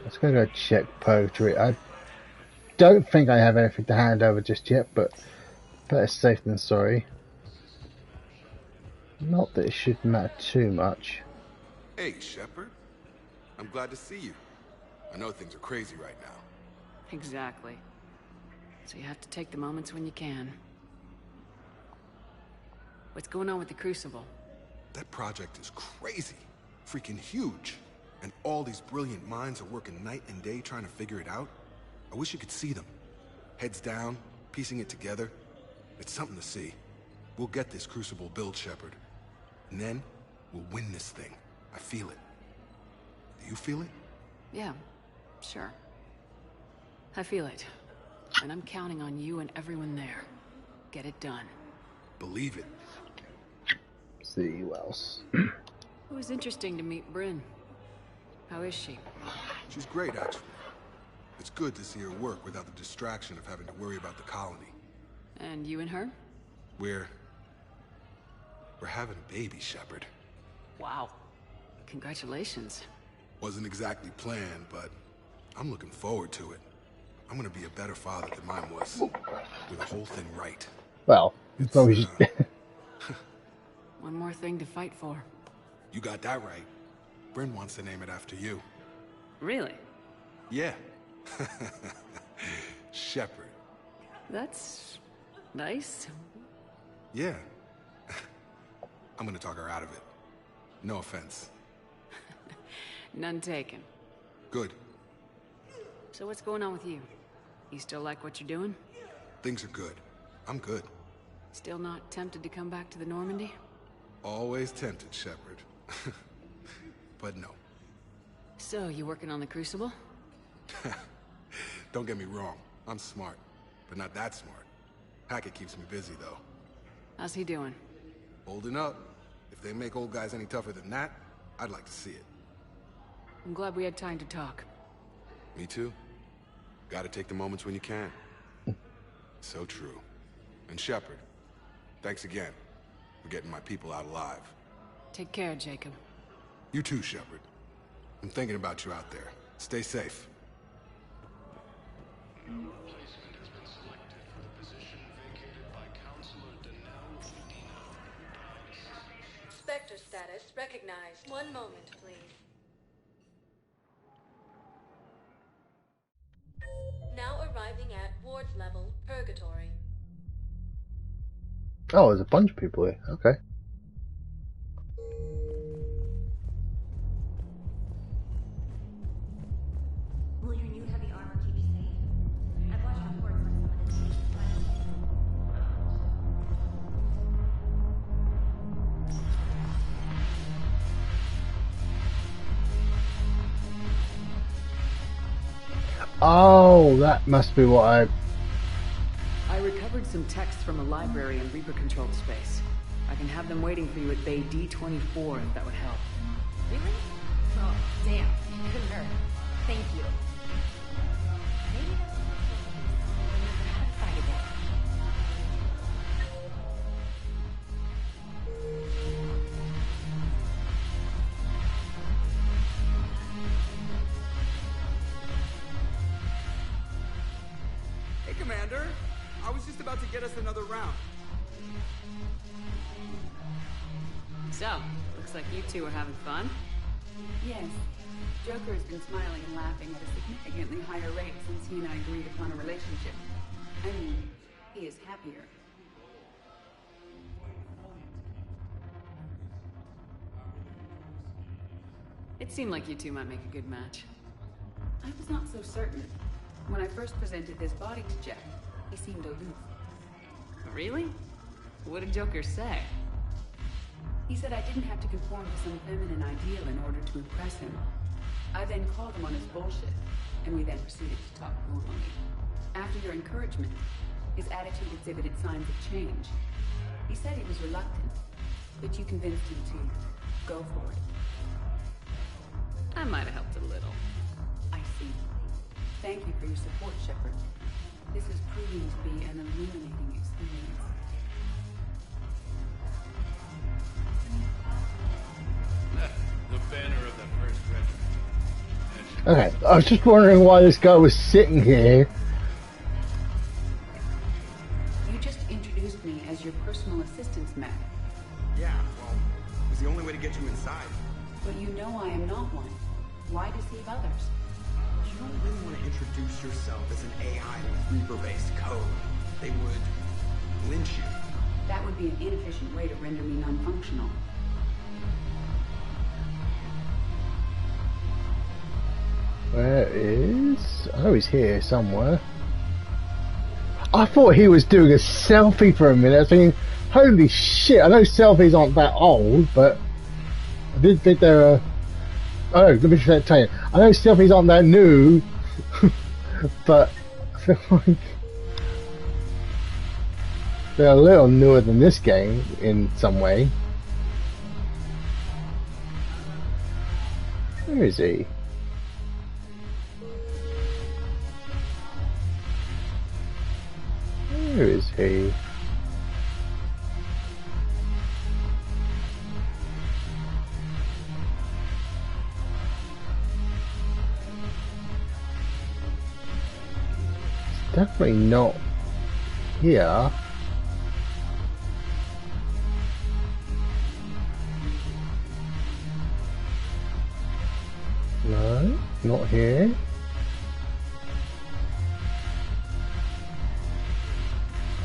Let's go check Purgatory. I don't think I have anything to hand over just yet, but better safe than sorry. Not that it should matter too much. Hey, Shepard. I'm glad to see you. I know things are crazy right now. Exactly. So you have to take the moments when you can. What's going on with the Crucible? That project is crazy. Freaking huge. And all these brilliant minds are working night and day trying to figure it out. I wish you could see them. Heads down, piecing it together. It's something to see. We'll get this Crucible built, Shepard. And then, we'll win this thing. I feel it. Do you feel it? Yeah, sure. I feel it. And I'm counting on you and everyone there. Get it done. Believe it. See who else. It was interesting to meet Bryn. How is she? She's great, actually. It's good to see her work without the distraction of having to worry about the colony. And you and her? We're having a baby, Shepard. Wow. Congratulations. Wasn't exactly planned, but I'm looking forward to it. I'm gonna be a better father than mine was. With the whole thing right. Well, as long as you... One more thing to fight for. You got that right. Bryn wants to name it after you. Really? Yeah. Shepard. That's... nice. Yeah. I'm gonna talk her out of it. No offense. None taken. Good. So what's going on with you? You still like what you're doing? Things are good. I'm good. Still not tempted to come back to the Normandy? Always tempted, Shepard. But no. So, you working on the Crucible? Don't get me wrong. I'm smart. But not that smart. Hackett keeps me busy, though. How's he doing? Holding up. If they make old guys any tougher than that, I'd like to see it. I'm glad we had time to talk. Me too. Gotta take the moments when you can. So true. And Shepard, thanks again for getting my people out alive. Take care, Jacob. You too, Shepard. I'm thinking about you out there. Stay safe. Spectre status recognized. One moment, please. Now arriving at ward level Purgatory. Oh, there's a bunch of people here. Okay. Will your new heavy armor keep you safe? I've watched reports on some of the teams. Oh, that must be what I recovered some texts from a library in Reaper-controlled space. I can have them waiting for you at Bay D-24 if that would help. Really? Oh, damn. Couldn't hurt. Thank you. Maybe that's what how to fight again. Hey, Commander. I was just about to get us another round. So, looks like you two are having fun. Yes. Joker has been smiling and laughing at a significantly higher rate since he and I agreed upon a relationship. I mean, he is happier. It seemed like you two might make a good match. I was not so certain. When I first presented this body to Jack, he seemed aloof. Really? What did Joker say? He said I didn't have to conform to some feminine ideal in order to impress him. I then called him on his bullshit, and we then proceeded to talk normally. After your encouragement, his attitude exhibited signs of change. He said he was reluctant, but you convinced him to go for it. might have helped a little. I see. Thank you for your support, Shepard. This is proving to be an illuminating experience. The banner of the first regiment. Okay, I was just wondering why this guy was sitting here. You just introduced me as your personal assistant, Mac. Yeah, well, it was the only way to get you inside. But you know I am not one. Why deceive others? You don't really want to introduce yourself as an AI with Reaper-based code. They would lynch you. That would be an inefficient way to render me non-functional. Where is... I know he's here somewhere. I thought he was doing a selfie for a minute. I was thinking, holy shit, I know selfies aren't that old, but I did think they were... Oh, let me just tell you. I know selfies aren't that new, but I feel like they're a little newer than this game in some way. Where is he? Where is he? It's definitely not here. No, not here.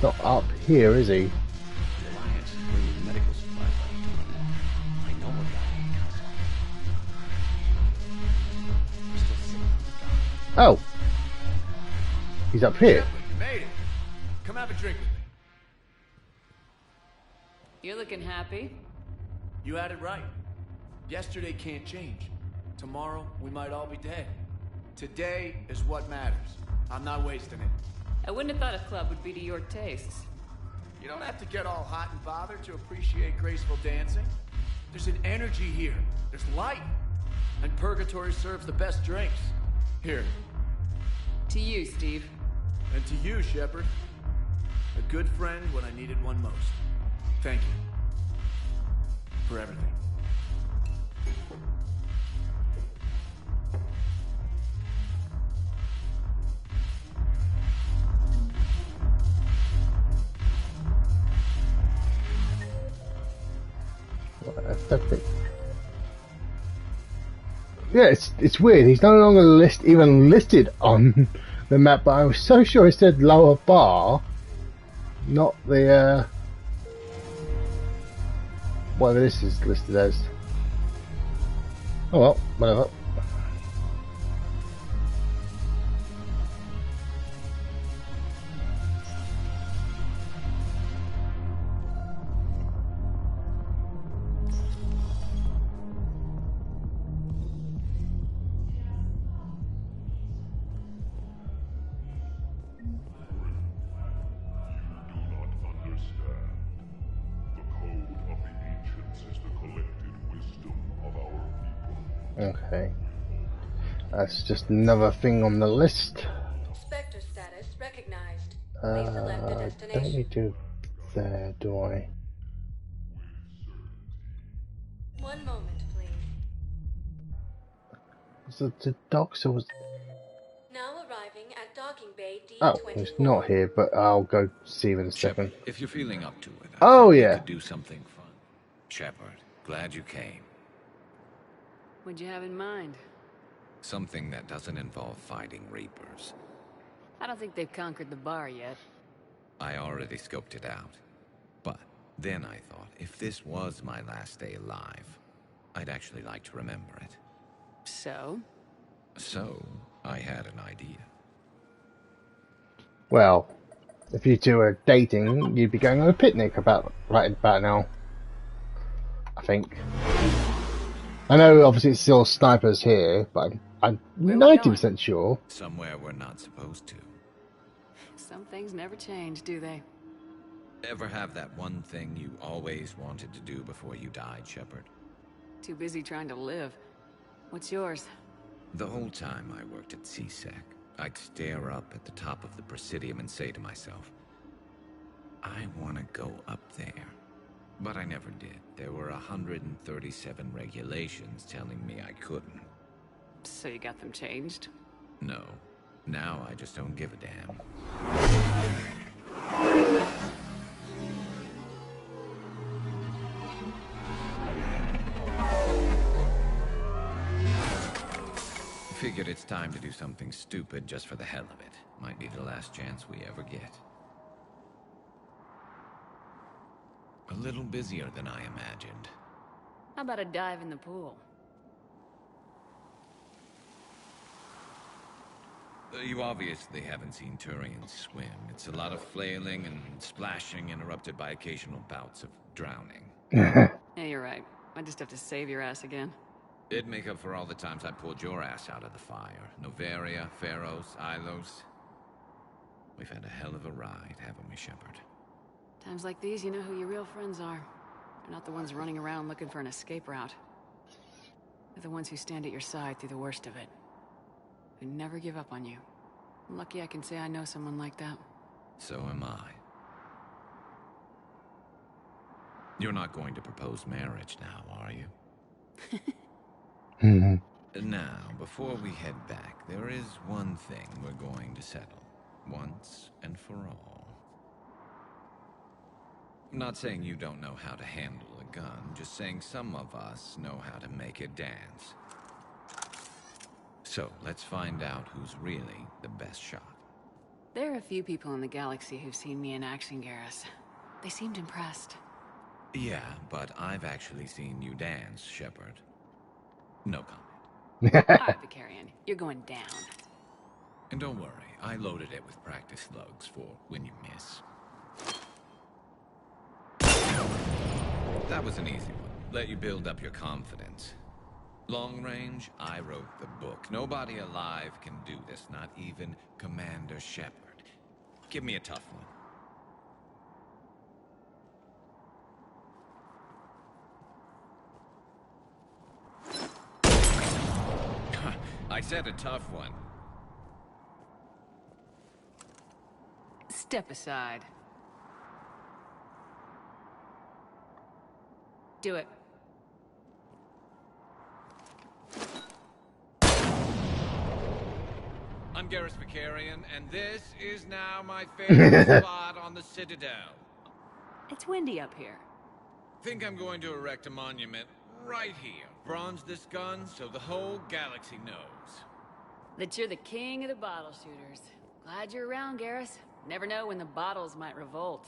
Not up here, is he? Alliance bringing medical supplies out. I know what I'm still sitting on the dock. Oh, he's up here. You made it. Come have a drink with me. You're looking happy. You had it right. Yesterday can't change. Tomorrow, we might all be dead. Today is what matters. I'm not wasting it. I wouldn't have thought a club would be to your tastes. You don't have to get all hot and bothered to appreciate graceful dancing. There's an energy here. There's light. And Purgatory serves the best drinks. Here. To you, Steve. And to you, Shepard. A good friend when I needed one most. Thank you. For everything. Yeah, it's weird. He's no longer even listed on the map, but I was so sure it said lower bar, not the whatever this is listed as. Oh well, whatever. Okay, that's just another thing on the list. Spectre status recognized. Please select a destination. Don't need to there, do I? One moment, please. So the docks was. Now arriving at docking bay D24. Oh, it's not here, but I'll go see him in a second. If you're feeling up to it, Oh we yeah. could do something fun. Shepard, glad you came. What'd you have in mind? Something that doesn't involve fighting Reapers. I don't think they've conquered the bar yet. I already scoped it out. But then I thought, if this was my last day alive, I'd actually like to remember it. So? So, I had an idea. Well, if you two are dating, you'd be going on a picnic right about now. I think. I know, obviously, it's still snipers here, but I'm 90% sure. Somewhere we're not supposed to. Some things never change, do they? Ever have that one thing you always wanted to do before you died, Shepard? Too busy trying to live. What's yours? The whole time I worked at CSEC, I'd stare up at the top of the Presidium and say to myself, I want to go up there. But I never did. There were 137 regulations telling me I couldn't. So you got them changed? No. Now I just don't give a damn. Figured it's time to do something stupid just for the hell of it. Might be the last chance we ever get. A little busier than I imagined. How about a dive in the pool? You obviously haven't seen Turians swim. It's a lot of flailing and splashing interrupted by occasional bouts of drowning. Yeah, you're right. I just have to save your ass again. It'd make up for all the times I pulled your ass out of the fire. Noveria, Pharos, Ilos. We've had a hell of a ride, haven't we, Shepard? Times like these, you know who your real friends are. They're not the ones running around looking for an escape route. They're the ones who stand at your side through the worst of it. Who never give up on you. I'm lucky I can say I know someone like that. So am I. You're not going to propose marriage now, are you? Now, before we head back, there is one thing we're going to settle. Once and for all. I'm not saying you don't know how to handle a gun, just saying some of us know how to make it dance. So, let's find out who's really the best shot. There are a few people in the galaxy who've seen me in action, Garrus. They seemed impressed. Yeah, but I've actually seen you dance, Shepard. No comment. Alright, Vicarian, you're going down. And don't worry, I loaded it with practice slugs for when you miss. That was an easy one. Let you build up your confidence. Long range, I wrote the book. Nobody alive can do this, not even Commander Shepard. Give me a tough one. I said a tough one. Step aside. Do it. I'm Garrus Vicarian, and this is now my favorite spot on the Citadel. It's windy up here. Think I'm going to erect a monument right here. Bronze this gun so the whole galaxy knows. That you're the king of the bottle shooters. Glad you're around, Garrus. Never know when the bottles might revolt.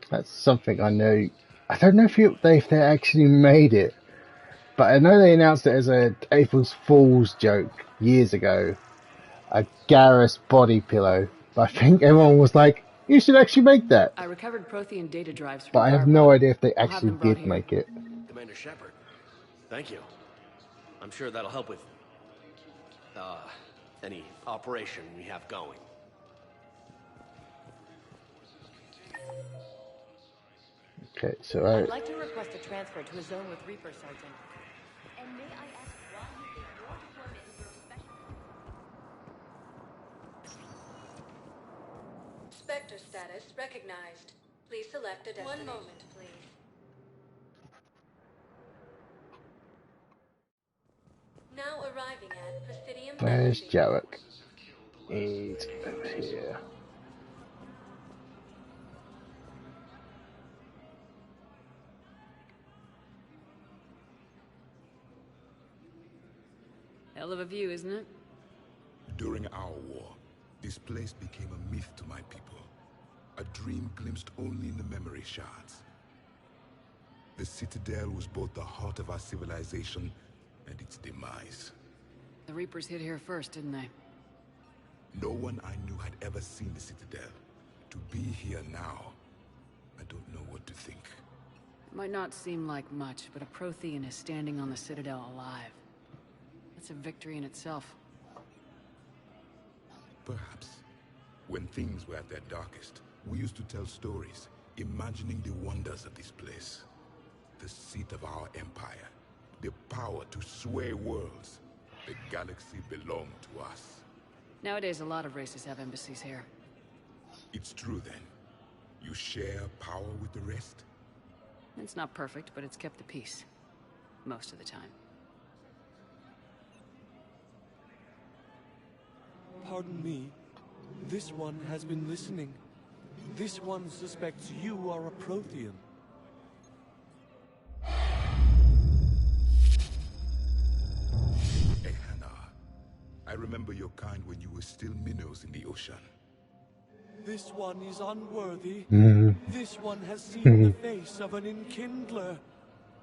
That's something I know. I don't know if they actually made it, but I know they announced it as a April Fool's joke years ago. A Garrus body pillow. But I think everyone was like, "You should actually make that." I recovered Prothean data drives from But I have no idea if they actually did make it. Commander Shepard, thank you. I'm sure that'll help with any operation we have going. Okay, so I'd like to request a transfer to a zone with Reaper, Sergeant. And may I ask why you gave your deployment your special... Spectre status recognized. Please select a destination. 1 moment, please. Now arriving at Presidium. where's Jarek? He's over here. Hell of a view, isn't it? During our war, this place became a myth to my people. A dream glimpsed only in the memory shards. The Citadel was both the heart of our civilization and its demise. The Reapers hit here first, didn't they? No one I knew had ever seen the Citadel. To be here now, I don't know what to think. It might not seem like much, but a Prothean is standing on the Citadel alive. That's a victory in itself. Perhaps. When things were at their darkest, We used to tell stories, imagining the wonders of this place. The seat of our empire. The power to sway worlds. The galaxy belonged to us. Nowadays, a lot of races have embassies here. It's true then. You share power with the rest? It's not perfect, but it's kept the peace. Most of the time. Pardon me. This one has been listening. This one suspects you are a Prothean. Hey, Hannah. I remember your kind when you were still minnows in the ocean. This one is unworthy. Mhm. This one has seen the face of an enkindler.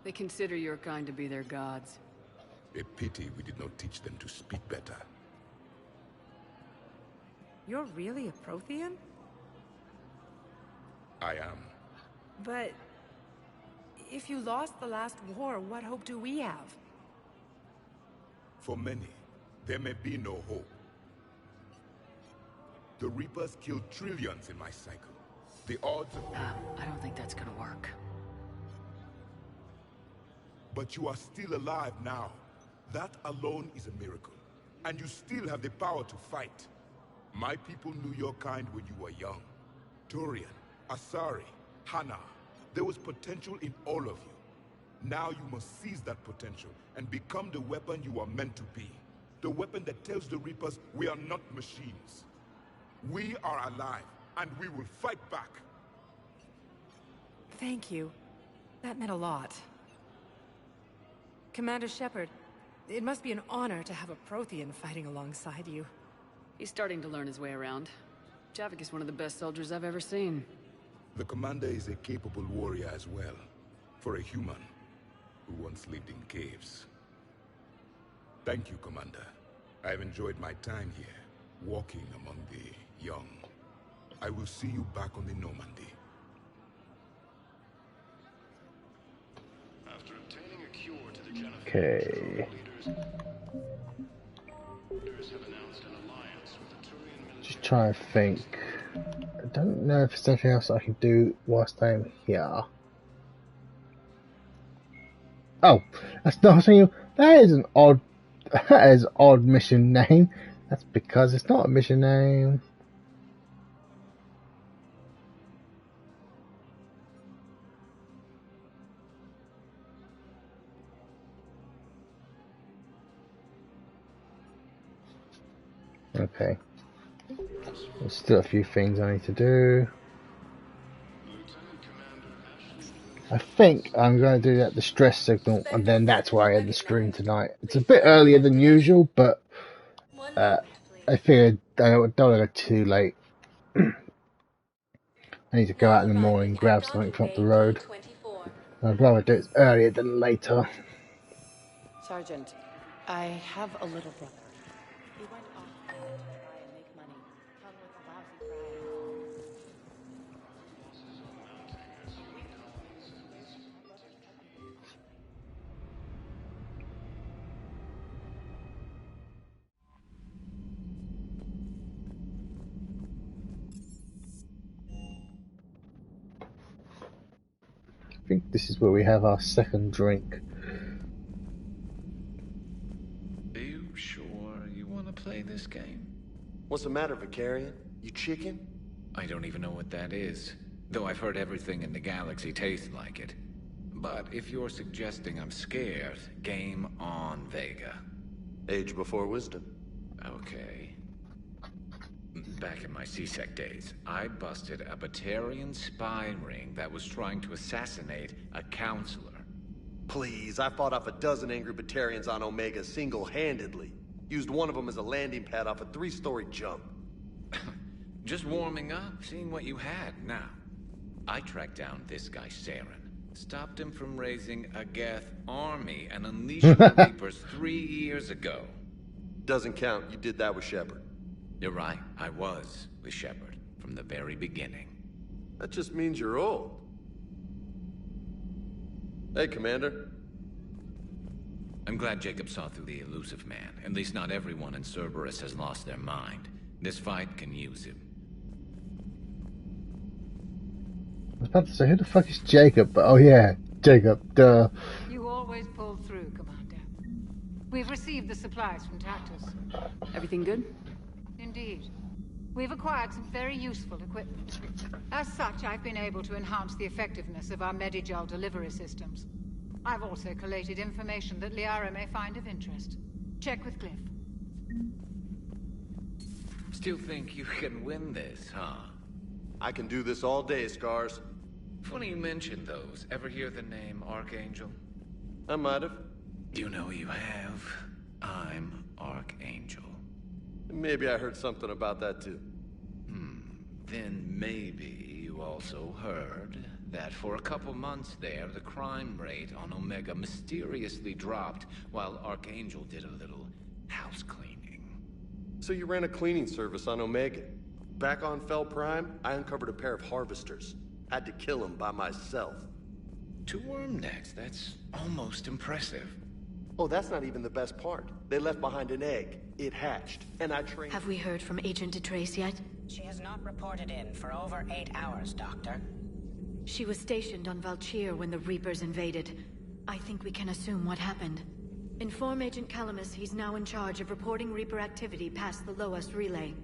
They consider your kind to be their gods. A pity we did not teach them to speak better. You're really a Prothean? I am. But if you lost the last war, what hope do we have? For many, there may be no hope. The Reapers killed trillions in my cycle. The odds of... I don't think that's gonna work. But you are still alive now. That alone is a miracle. And you still have the power to fight. My people knew your kind when you were young. Turian, Asari, Hana. There was potential in all of you. Now you must seize that potential and become the weapon you are meant to be. The weapon that tells the Reapers we are not machines. We are alive, and we will fight back. Thank you. That meant a lot. Commander Shepard, it must be an honor to have a Prothean fighting alongside you. He's starting to learn his way around. Javik is one of the best soldiers I've ever seen. The commander is a capable warrior as well. For a human who once lived in caves. Thank you, Commander. I've enjoyed my time here, walking among the young. I will see you back on the Normandy. After obtaining a cure to the Jennifer Okay. leaders have announced an alliance with the Turian military. Just trying to think. I don't know if there's anything else I can do whilst I'm here. Oh, that's not saying that is an odd. That is an odd mission name. That's because it's not a mission name. Okay. There's still a few things I need to do. I think I'm going to do that distress signal, and then that's why I end the stream tonight. It's a bit earlier than usual, but I figured I don't want to go too late. I need to go out in the morning, grab something from up the road. I'd rather do it earlier than later. Sergeant, I have a little brother. He went off to try and make money, come with a lousy pride. I think this is where we have our second drink. Are you sure you want to play this game? What's the matter, Vicarian? You chicken? I don't even know what that is, though I've heard everything in the galaxy tastes like it. But if you're suggesting I'm scared, game on, Vega. Age before wisdom. Okay. Back in my CSEC days, I busted a Batarian spy ring that was trying to assassinate a counselor. Please, I fought off a dozen angry Batarians on Omega single-handedly. Used one of them as a landing pad off a 3-story jump. Just warming up, seeing what you had. Now, I tracked down this guy, Saren. Stopped him from raising a Geth army and unleashing the Reapers 3 years ago. Doesn't count. You did that with Shepard. You're right. I was with Shepard from the very beginning. That just means you're old. Hey, Commander. I'm glad Jacob saw through the elusive man. At least not everyone in Cerberus has lost their mind. This fight can use him. was about to say, who the fuck is Jacob? But oh yeah, Jacob, duh. You always pull through, Commander. We've received the supplies from Tactus. Everything good? Indeed. We've acquired some very useful equipment. As such, I've been able to enhance the effectiveness of our Medigel delivery systems. I've also collated information that Liara may find of interest. Check with Cliff. Still think you can win this, huh? I can do this all day, Scars. Funny you mention those. Ever hear the name Archangel? I might have. You know you have. I'm Archangel. Maybe I heard something about that too. Then maybe you also heard that for a couple months there, the crime rate on Omega mysteriously dropped while Archangel did a little house cleaning. So you ran a cleaning service on Omega. Back on Fel Prime, I uncovered a pair of harvesters. Had to kill them by myself. 2 worm necks, that's almost impressive. Oh, that's not even the best part. They left behind an egg. It hatched, and I trained... Have we heard from Agent DeTrace yet? She has not reported in for over 8 hours, Doctor. She was stationed on Valchir when the Reapers invaded. I think we can assume what happened. Inform Agent Calamus he's now in charge of reporting Reaper activity past the Loas relay.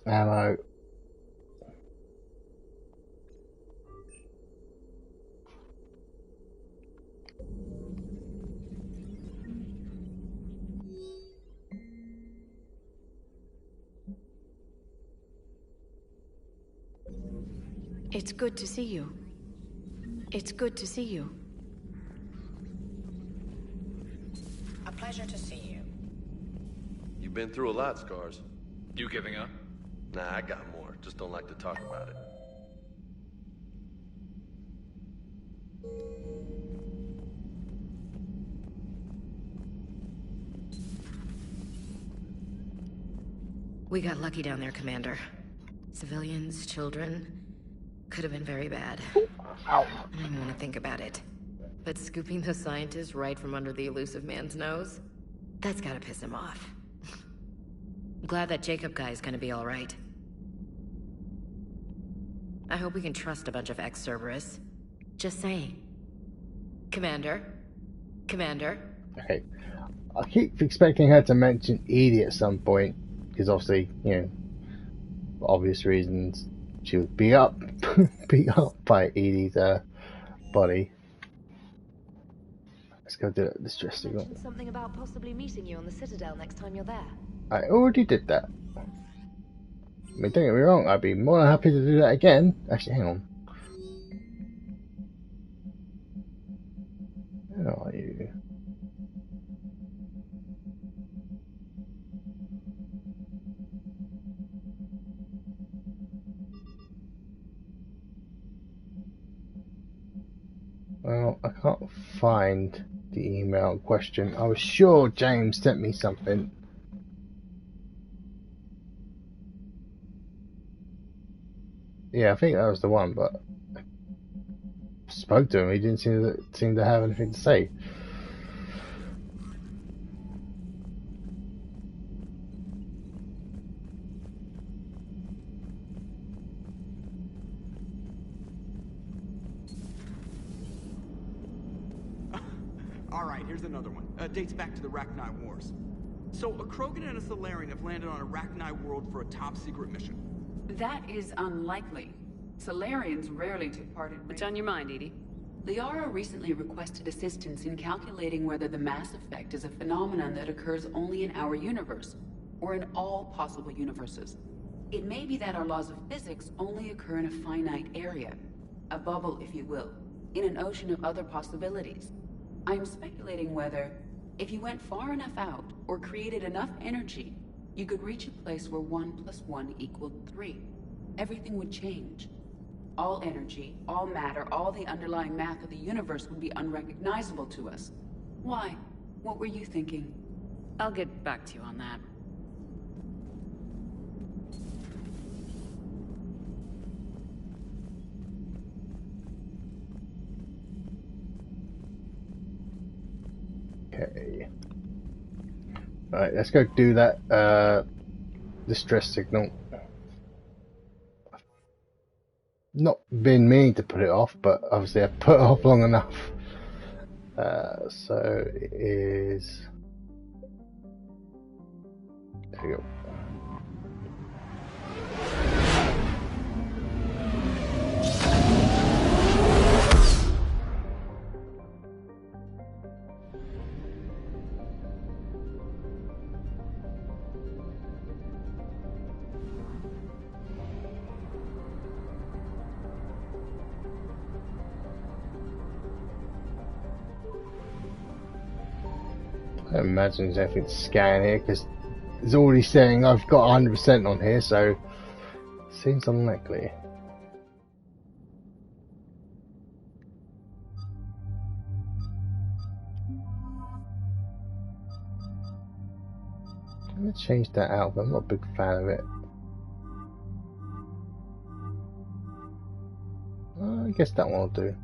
Ammo. It's good to see you. It's good to see you. A pleasure to see you. You've been through a lot, Scars. You giving up? Nah, I got more. Just don't like to talk about it. We got lucky down there, Commander. Civilians, children... could have been very bad. Ow. I don't even want to think about it. But scooping those scientists right from under the elusive man's nose? That's gotta piss him off. I'm glad that Jacob guy is gonna be alright. I hope we can trust a bunch of ex-Cerberus. Just saying. Commander? Commander? Okay. I keep expecting her to mention Edie at some point, because obviously, you know, for obvious reasons, she would be beat up by Edie's body. Let's go do this dress signal. Something about possibly meeting you on the Citadel next time you're there. I already did that. I mean, don't get me wrong, I'd be more than happy to do that again. Actually, hang on. Where are you? Well, I can't find the email in question. I was sure James sent me something. Yeah, I think that was the one, but I spoke to him. He didn't seem to have anything to say. Alright, here's another one. Dates back to the Rachni Wars. So, a Krogan and a Solarian have landed on a Rachni world for a top-secret mission. That is unlikely. Solarians rarely take part in... What's on your mind, Edie? Liara recently requested assistance in calculating whether the mass effect is a phenomenon that occurs only in our universe, or in all possible universes. It may be that our laws of physics only occur in a finite area, a bubble, if you will, in an ocean of other possibilities. I am speculating whether, if you went far enough out, or created enough energy, you could reach a place where 1 + 1 = 3. Everything would change. All energy, all matter, all the underlying math of the universe would be unrecognizable to us. Why? What were you thinking? I'll get back to you on that. Okay. Alright, let's go do that distress signal. Not been meaning to put it off, but obviously I put it off long enough. So it is. There we go. I imagine there's anything to scan here because it's already saying I've got 100% on here, so seems unlikely. I'm gonna change that out, but I'm not a big fan of it. I guess that one will do.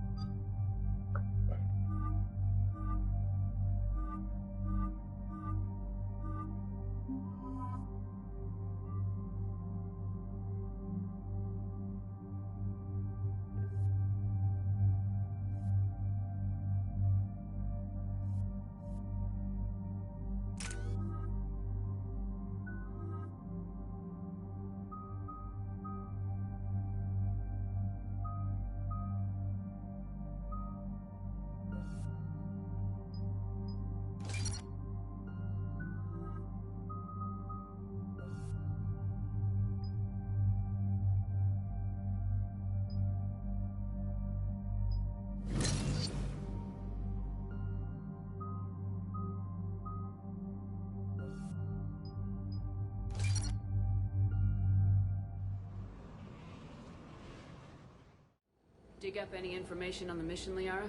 Dig up any information on the mission, Liara?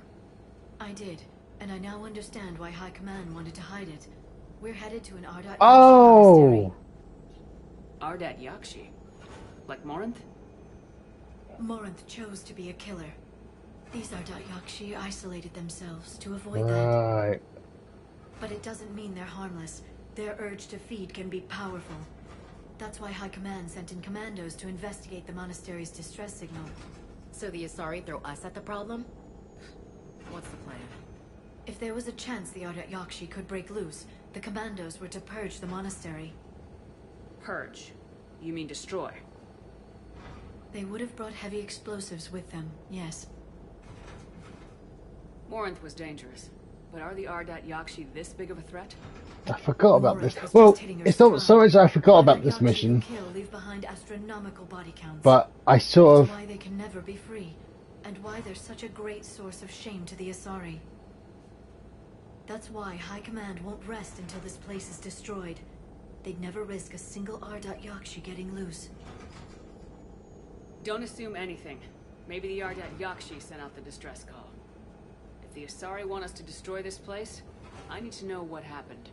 I did, and I now understand why High Command wanted to hide it. We're headed to an Ardat Oh! Ardat Yakshi? Like Morinth? Morinth chose to be a killer. These Ardat Yakshi isolated themselves to avoid that. Right. But it doesn't mean they're harmless. Their urge to feed can be powerful. That's why High Command sent in commandos to investigate the monastery's distress signal. So the Asari throw us at the problem? What's the plan? If there was a chance the Ardat Yakshi could break loose, the commandos were to purge the monastery. Purge? You mean destroy? They would have brought heavy explosives with them, yes. Morinth was dangerous, but are the Ardat Yakshi this big of a threat? I forgot about this. Well, it's not so much I forgot about this mission, Leave behind astronomical body counts. but I sort of. That's why they can never be free, and why they're such a great source of shame to the Asari. That's why High Command won't rest until this place is destroyed. They'd never risk a single Ardat Yakshi getting loose. Don't assume anything. Maybe the Ardat Yakshi sent out the distress call. If the Asari want us to destroy this place, I need to know what happened.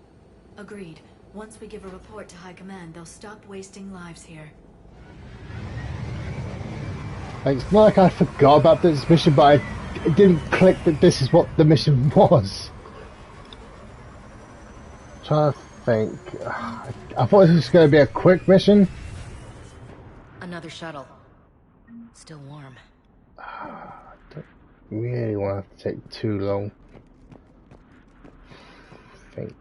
Agreed. Once we give a report to High Command, they'll stop wasting lives here. It's not like I forgot about this mission, but I didn't click that this is what the mission was. Trying to think. I thought this was going to be a quick mission. Another shuttle. Still warm. I don't really want to take too long. I think.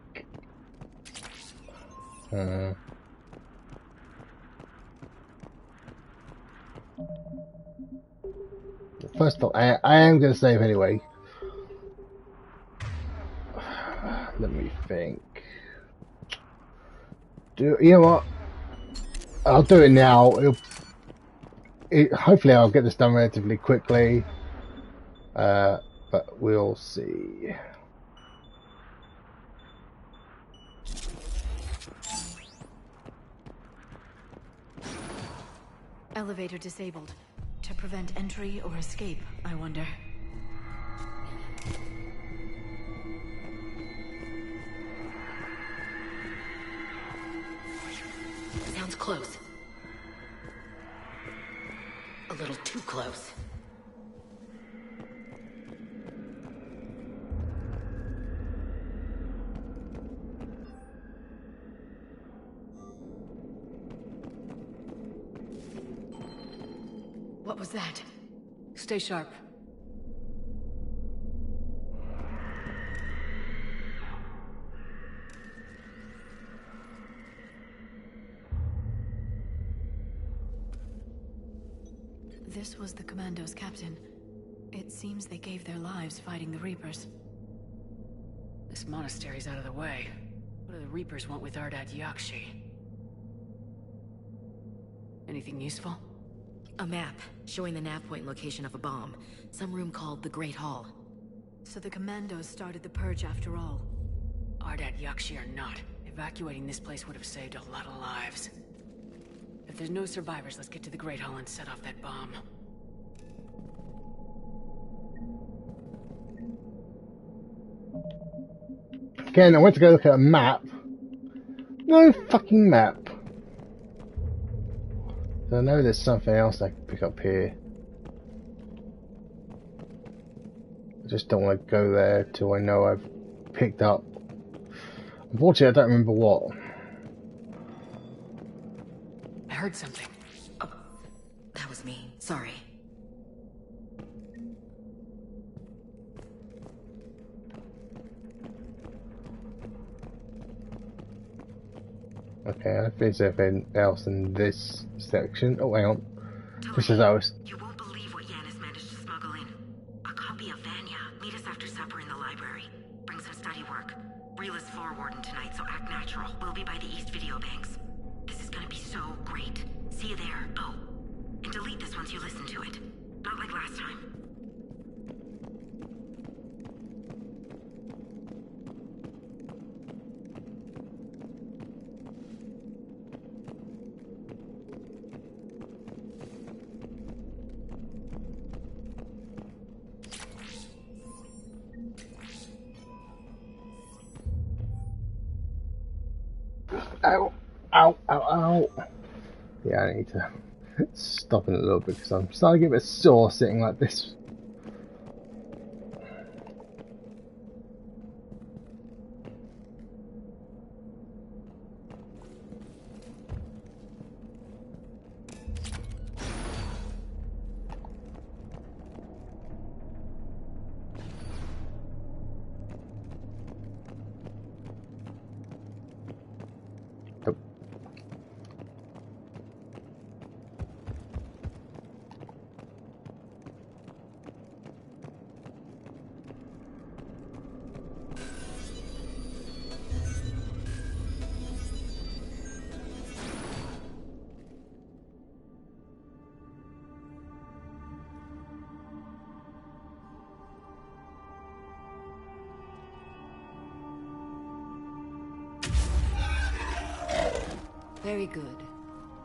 First of all, I am going to save anyway. Let me think. You know what? I'll do it now. Hopefully I'll get this done relatively quickly. But we'll see. Elevator disabled. To prevent entry or escape, I wonder. Sounds close. A little too close. What was that? Stay sharp. This was the Commando's captain. It seems they gave their lives fighting the Reapers. This monastery's out of the way. What do the Reapers want with Ardat Yakshi? Anything useful? A map showing the nav point location of a bomb. Some room called the Great Hall. So the Commandos started the purge after all. Ardat Yakshi or not, evacuating this place would have saved a lot of lives. If there's no survivors, let's get to the Great Hall and set off that bomb. Again, I went to go look at a map. No fucking map. So I know there's something else I can pick up here. I just don't want to go there till I know I've picked up. Unfortunately, I don't remember what. I heard something. Oh, that was me. Sorry. Okay, I think there's anything else in this section. Oh, hang on. This is ours. You won't believe what Yanis managed to smuggle in. A copy of Vanya. Meet us after supper in the library. Bring some study work. Reel is floor warden tonight, so act natural. We'll be by the East Video Banks. This is gonna be so great. See you there. Oh, and delete this once you listen to it. Not like last time. Ow, ow, ow, ow. Yeah, I need to stop in a little bit because I'm starting to get a bit sore sitting like this. Very good.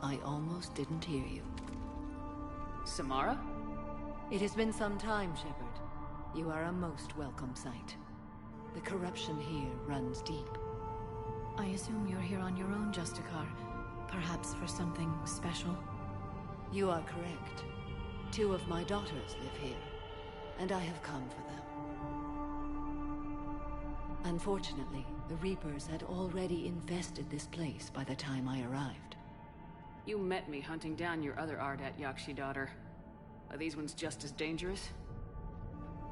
I almost didn't hear you. Samara? It has been some time, Shepard. You are a most welcome sight. The corruption here runs deep. I assume you're here on your own, Justicar. Perhaps for something special? You are correct. 2 of my daughters live here, and I have come for them. Unfortunately, the Reapers had already infested this place by the time I arrived. You met me hunting down your other Ardat Yakshi daughter. Are these ones just as dangerous?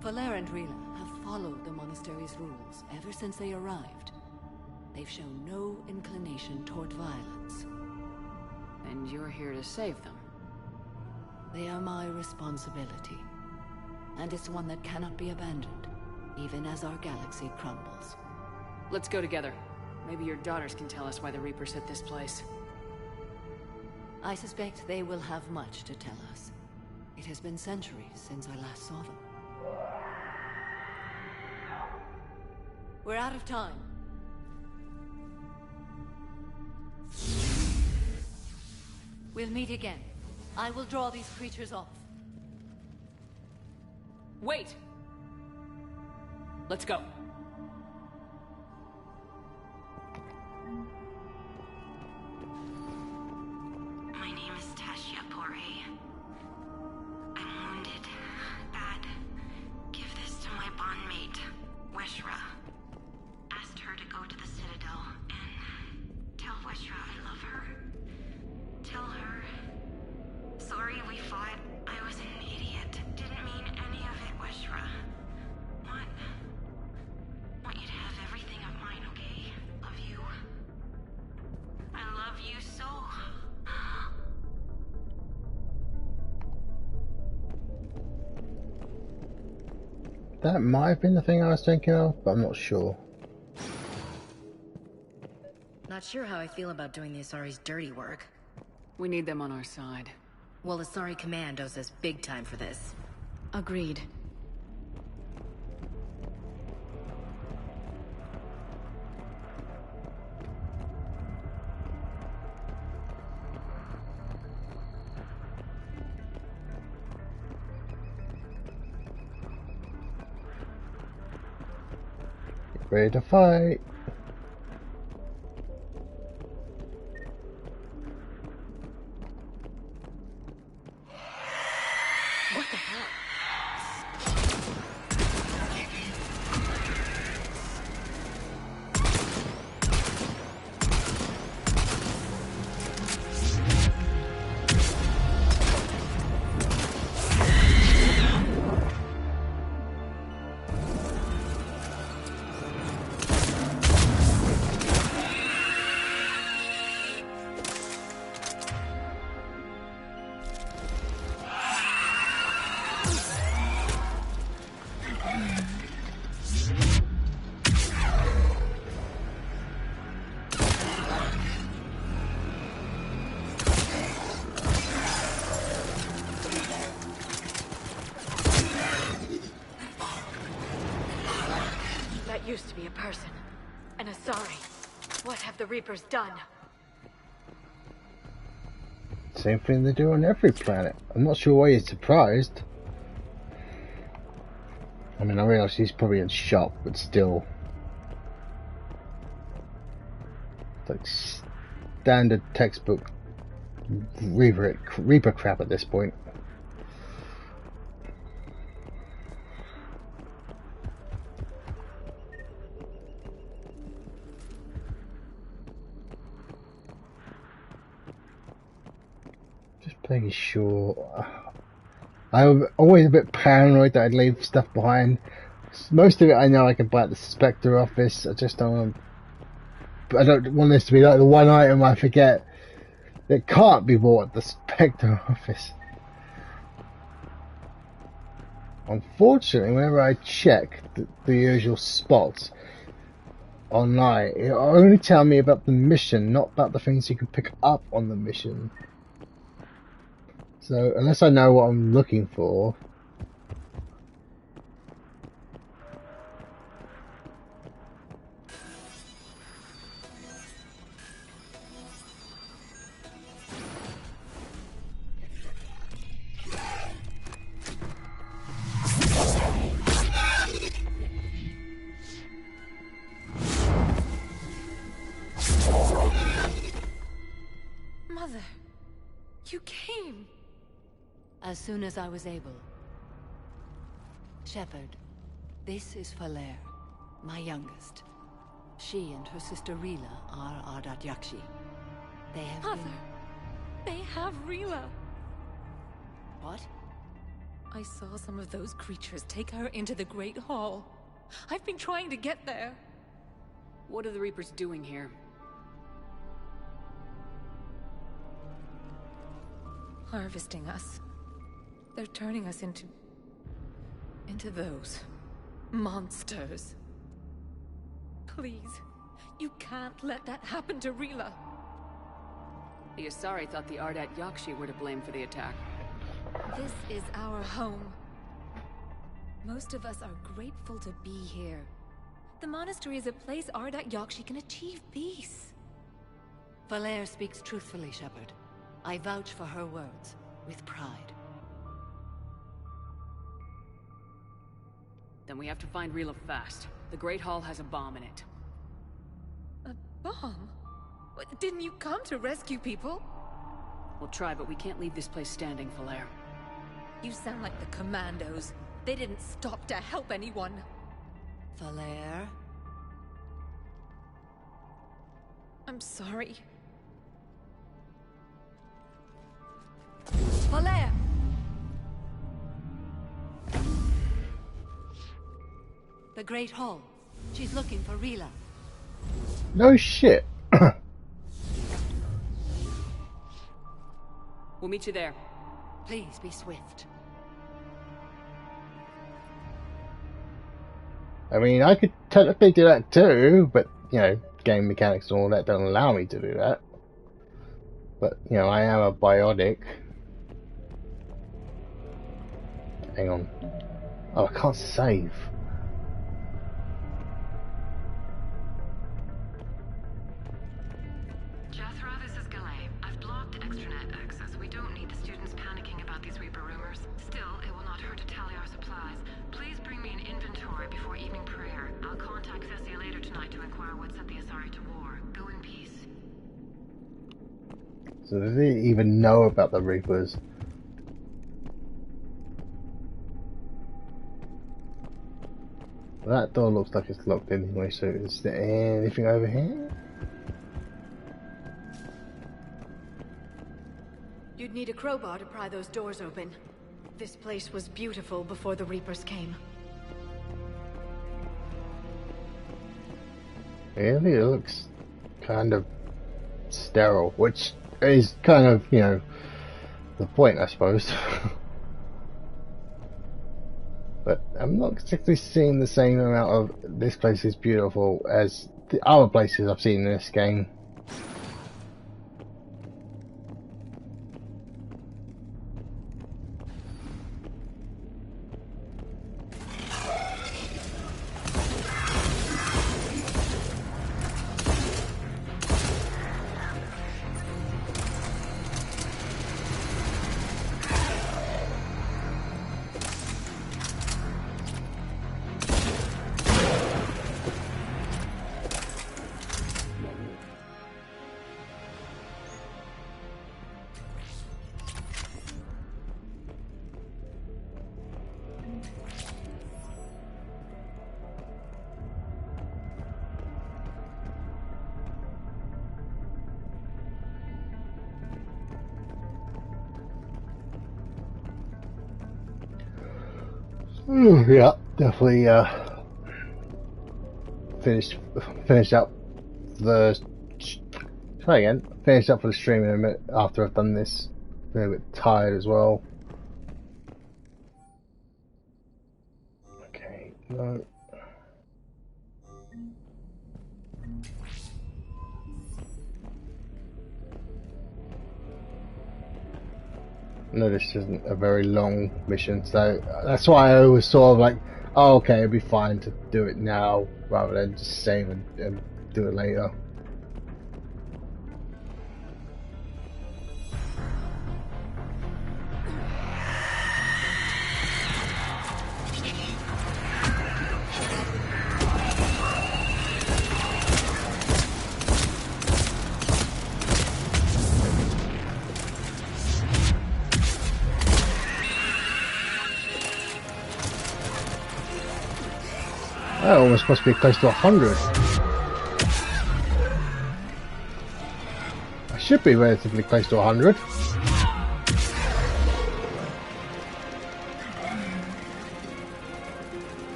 Valer and Rila have followed the monastery's rules ever since they arrived. They've shown no inclination toward violence. And you're here to save them? They are my responsibility. And it's one that cannot be abandoned, even as our galaxy crumbles. Let's go together. Maybe your daughters can tell us why the Reapers hit this place. I suspect they will have much to tell us. It has been centuries since I last saw them. We're out of time. We'll meet again. I will draw these creatures off. Wait! Let's go. My name is Tashia Pore. I'm wounded. Bad. Give this to my bondmate, Weshra. Asked her to go to the Citadel and tell Weshra I love her. Tell her. Sorry we fought. I That might have been the thing I was thinking of, but I'm not sure. Not sure how I feel about doing the Asari's dirty work. We need them on our side. Well, Asari Command owes us big time for this. Agreed. Ready to fight. What the hell? Used to be a person. An Asari. What have the Reapers done? Same thing they do on every planet. I'm not sure why you're surprised. I mean, I realise he's probably in shock, but still. It's like standard textbook Reaper crap at this point. Pretty sure. I'm always a bit paranoid that I'd leave stuff behind. Most of it I know I can buy at the Spectre office. I just don't want this to be like the one item I forget that can't be bought at the Spectre office. Unfortunately, whenever I check the usual spots online, it only tell me about the mission, not about the things you can pick up on the mission. So, unless I know what I'm looking for... Mother, you came. As soon as I was able. Shepard, this is Falere, my youngest. She and her sister Rila are Ardat Yakshi. They have Mother, they have Rila. What? I saw some of those creatures take her into the Great Hall. I've been trying to get there. What are the Reapers doing here? Harvesting us. They're turning us into those monsters. Please, you can't let that happen to Rila. The Asari thought the Ardat Yakshi were to blame for the attack. This is our home. Most of us are grateful to be here. The monastery is a place Ardat Yakshi can achieve peace. Falere speaks truthfully, Shepard. I vouch for her words, with pride. Then we have to find Rila fast. The Great Hall has a bomb in it. A bomb? Didn't you come to rescue people? We'll try, but we can't leave this place standing, Falere. You sound like the Commandos. They didn't stop to help anyone. Falere? I'm sorry. Falere! The Great Hall. She's looking for Rila. No shit. We'll meet you there. Please be swift. I mean, I could technically do that too, but, you know, game mechanics and all that don't allow me to do that. But, you know, I am a biotic. Hang on. Oh, I can't save. Jethro, this is Galay. I've blocked extranet access. We don't need the students panicking about these Reaper rumors. Still, it will not hurt to tally our supplies. Please bring me an inventory before evening prayer. I'll contact Cessia later tonight to inquire what set the Asari to war. Go in peace. So does he even know about the Reapers? That door looks like it's locked anyway, so is there anything over here? You'd need a crowbar to pry those doors open. This place was beautiful before the Reapers came. Really? It looks kind of sterile, which is kind of, you know, the point, I suppose. But I'm not particularly seeing the same amount of this place is beautiful as the other places I've seen in this game. Yeah, definitely finish up the finish up for the stream in a minute after I've done this. I'm a bit tired as well. Okay, no. No, this isn't a very long mission, so that's why I was sort of like, oh, okay, it'd be fine to do it now rather than just save and do it later. That almost must be close to 100. I should be relatively close to 100.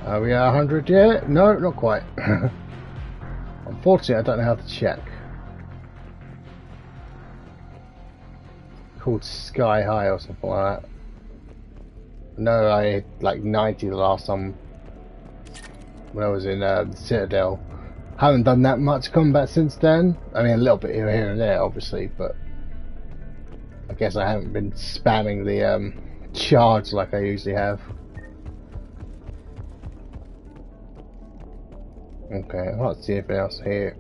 Are we at 100 yet? No, not quite. Unfortunately, I don't know how to check. Called Sky High or something like that. No, I hit like 90 the last time when I was in the Citadel. Haven't done that much combat since then. I mean, a little bit here and there, obviously, but I guess I haven't been spamming the charge like I usually have. Okay, I can't see anything else here.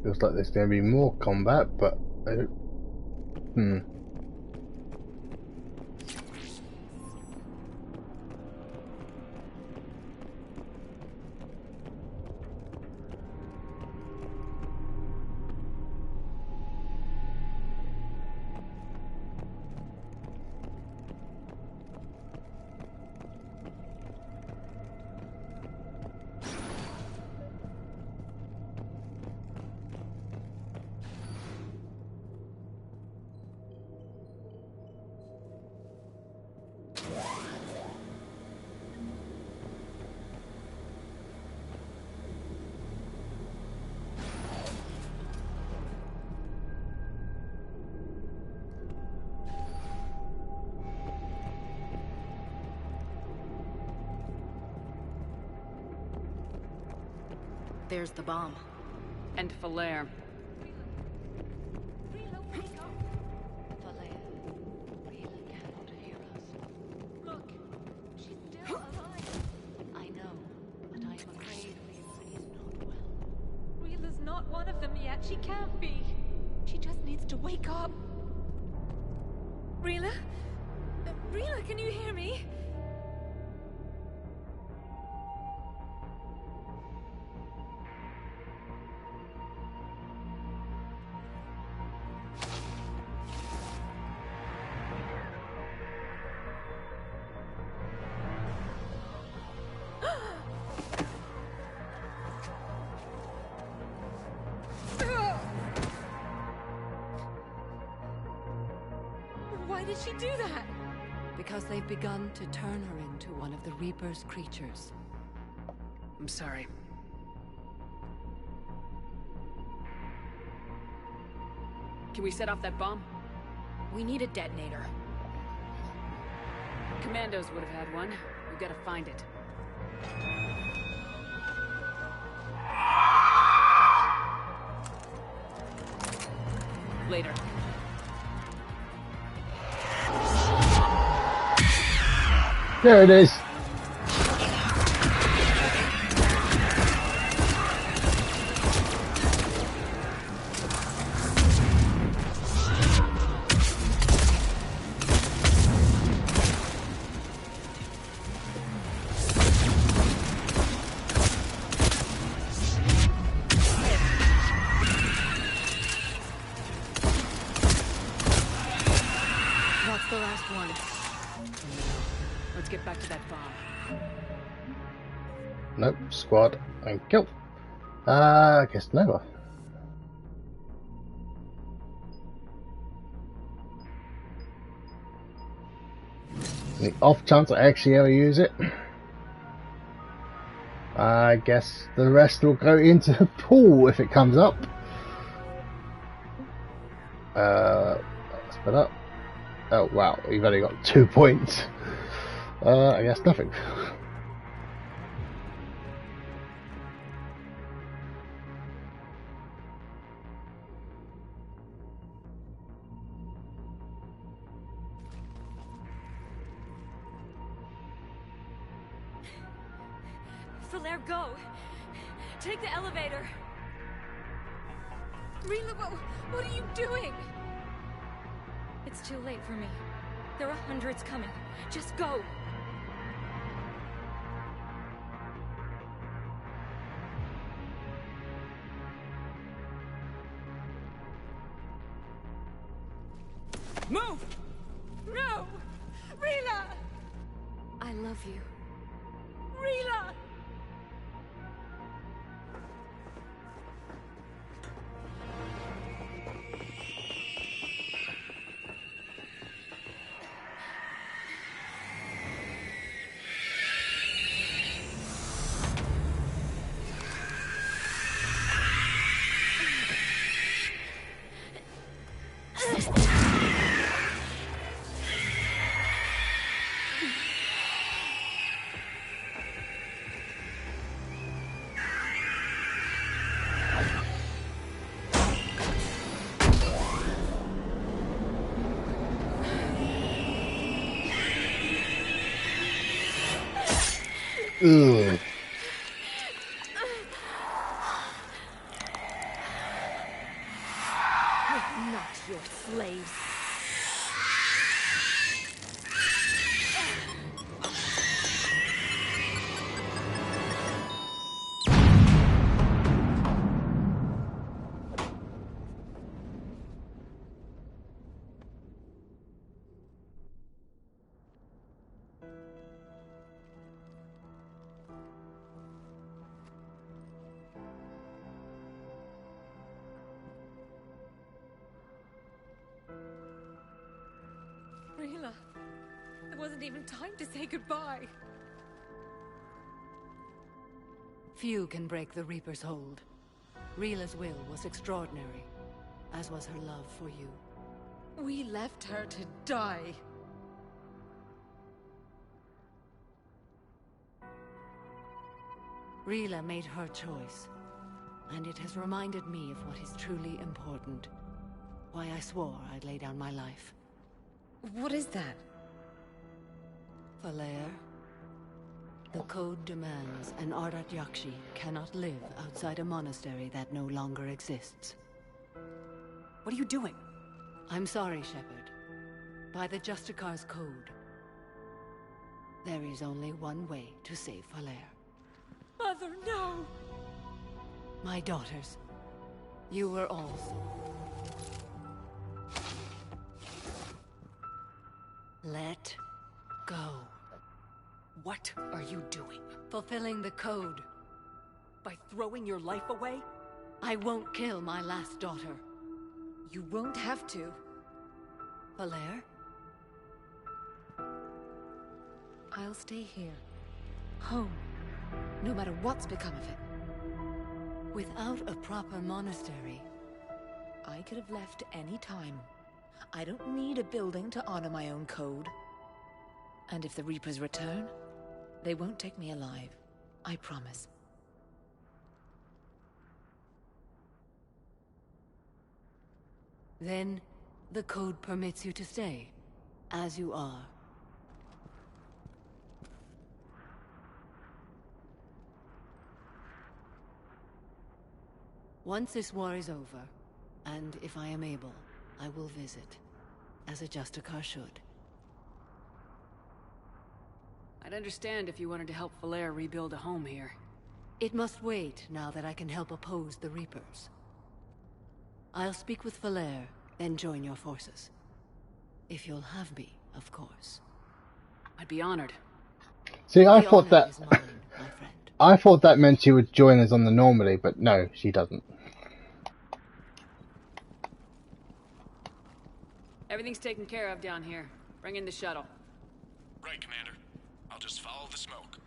Feels like there's going to be more combat, but There's the bomb. And Falaire. Look, she's still alive. I know, but I am afraid Rila is not well. Rila's not one of them yet. She can't be. She just needs to wake up. Rila? Rila, can you hear me? Why did she do that? Because they've begun to turn her into one of the Reaper's creatures. I'm sorry. Can we set off that bomb? We need a detonator. Commandos would have had one. We gotta find it. Later. There it is. That's the last one. Let's get back to that bomb. Nope, squad and kill. I guess never. The off chance I actually ever use it, I guess the rest will go into the pool if it comes up. Let's put up. Oh wow, you've only got 2 points. I guess nothing. Falaire, go! Take the elevator! Rila, what are you doing? It's too late for me. There are hundreds coming. Just go! Move! No! Rila! I love you. Rila! Ugh. We're not your slaves. Rila, there wasn't even time to say goodbye. Few can break the Reaper's hold. Rila's will was extraordinary, as was her love for you. We left her to die. Rila made her choice. And it has reminded me of what is truly important. Why I swore I'd lay down my life. What is that? Falair, the code demands an Ardat Yakshi cannot live outside a monastery that no longer exists. What are you doing? I'm sorry, Shepard. By the Justicar's code, there is only one way to save Falair. Mother, no! My daughters, you were also. Let go. What are you doing? Fulfilling the code. By throwing your life away? I won't kill my last daughter. You won't have to. Falair? I'll stay here. Home. No matter what's become of it. Without a proper monastery, I could have left any time. I don't need a building to honor my own code. And if the Reapers return, they won't take me alive. I promise. then the code permits you to stay, as you are. Once this war is over, and if I am able, I will visit, as a Justicar should. I'd understand if you wanted to help Falair rebuild a home here. It must wait now that I can help oppose the Reapers. I'll speak with Falair, then join your forces. If you'll have me, of course. I'd be honored. See, I thought that meant she would join us on the normally, but no, she doesn't. Everything's taken care of down here. Bring in the shuttle. Right, Commander. I'll just follow the smoke.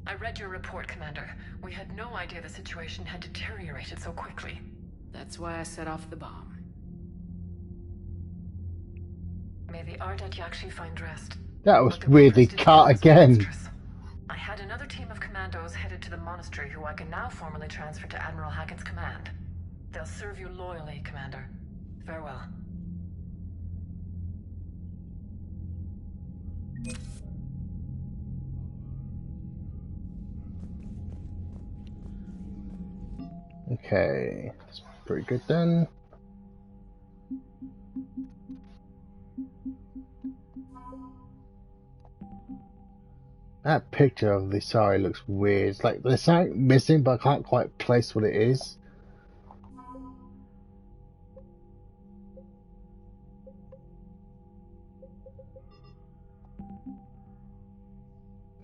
I read your report, Commander. We had no idea the situation had deteriorated so quickly. That's why I set off the bomb. May the Ardat Yakshi find rest. That was weirdly cut again. I had another team of commandos headed to the monastery who I can now formally transfer to Admiral Hackett's command. They'll serve you loyally, Commander. Farewell. Okay, that's pretty good then. That picture of the Sari looks weird. It's like there's something missing, but I can't quite place what it is.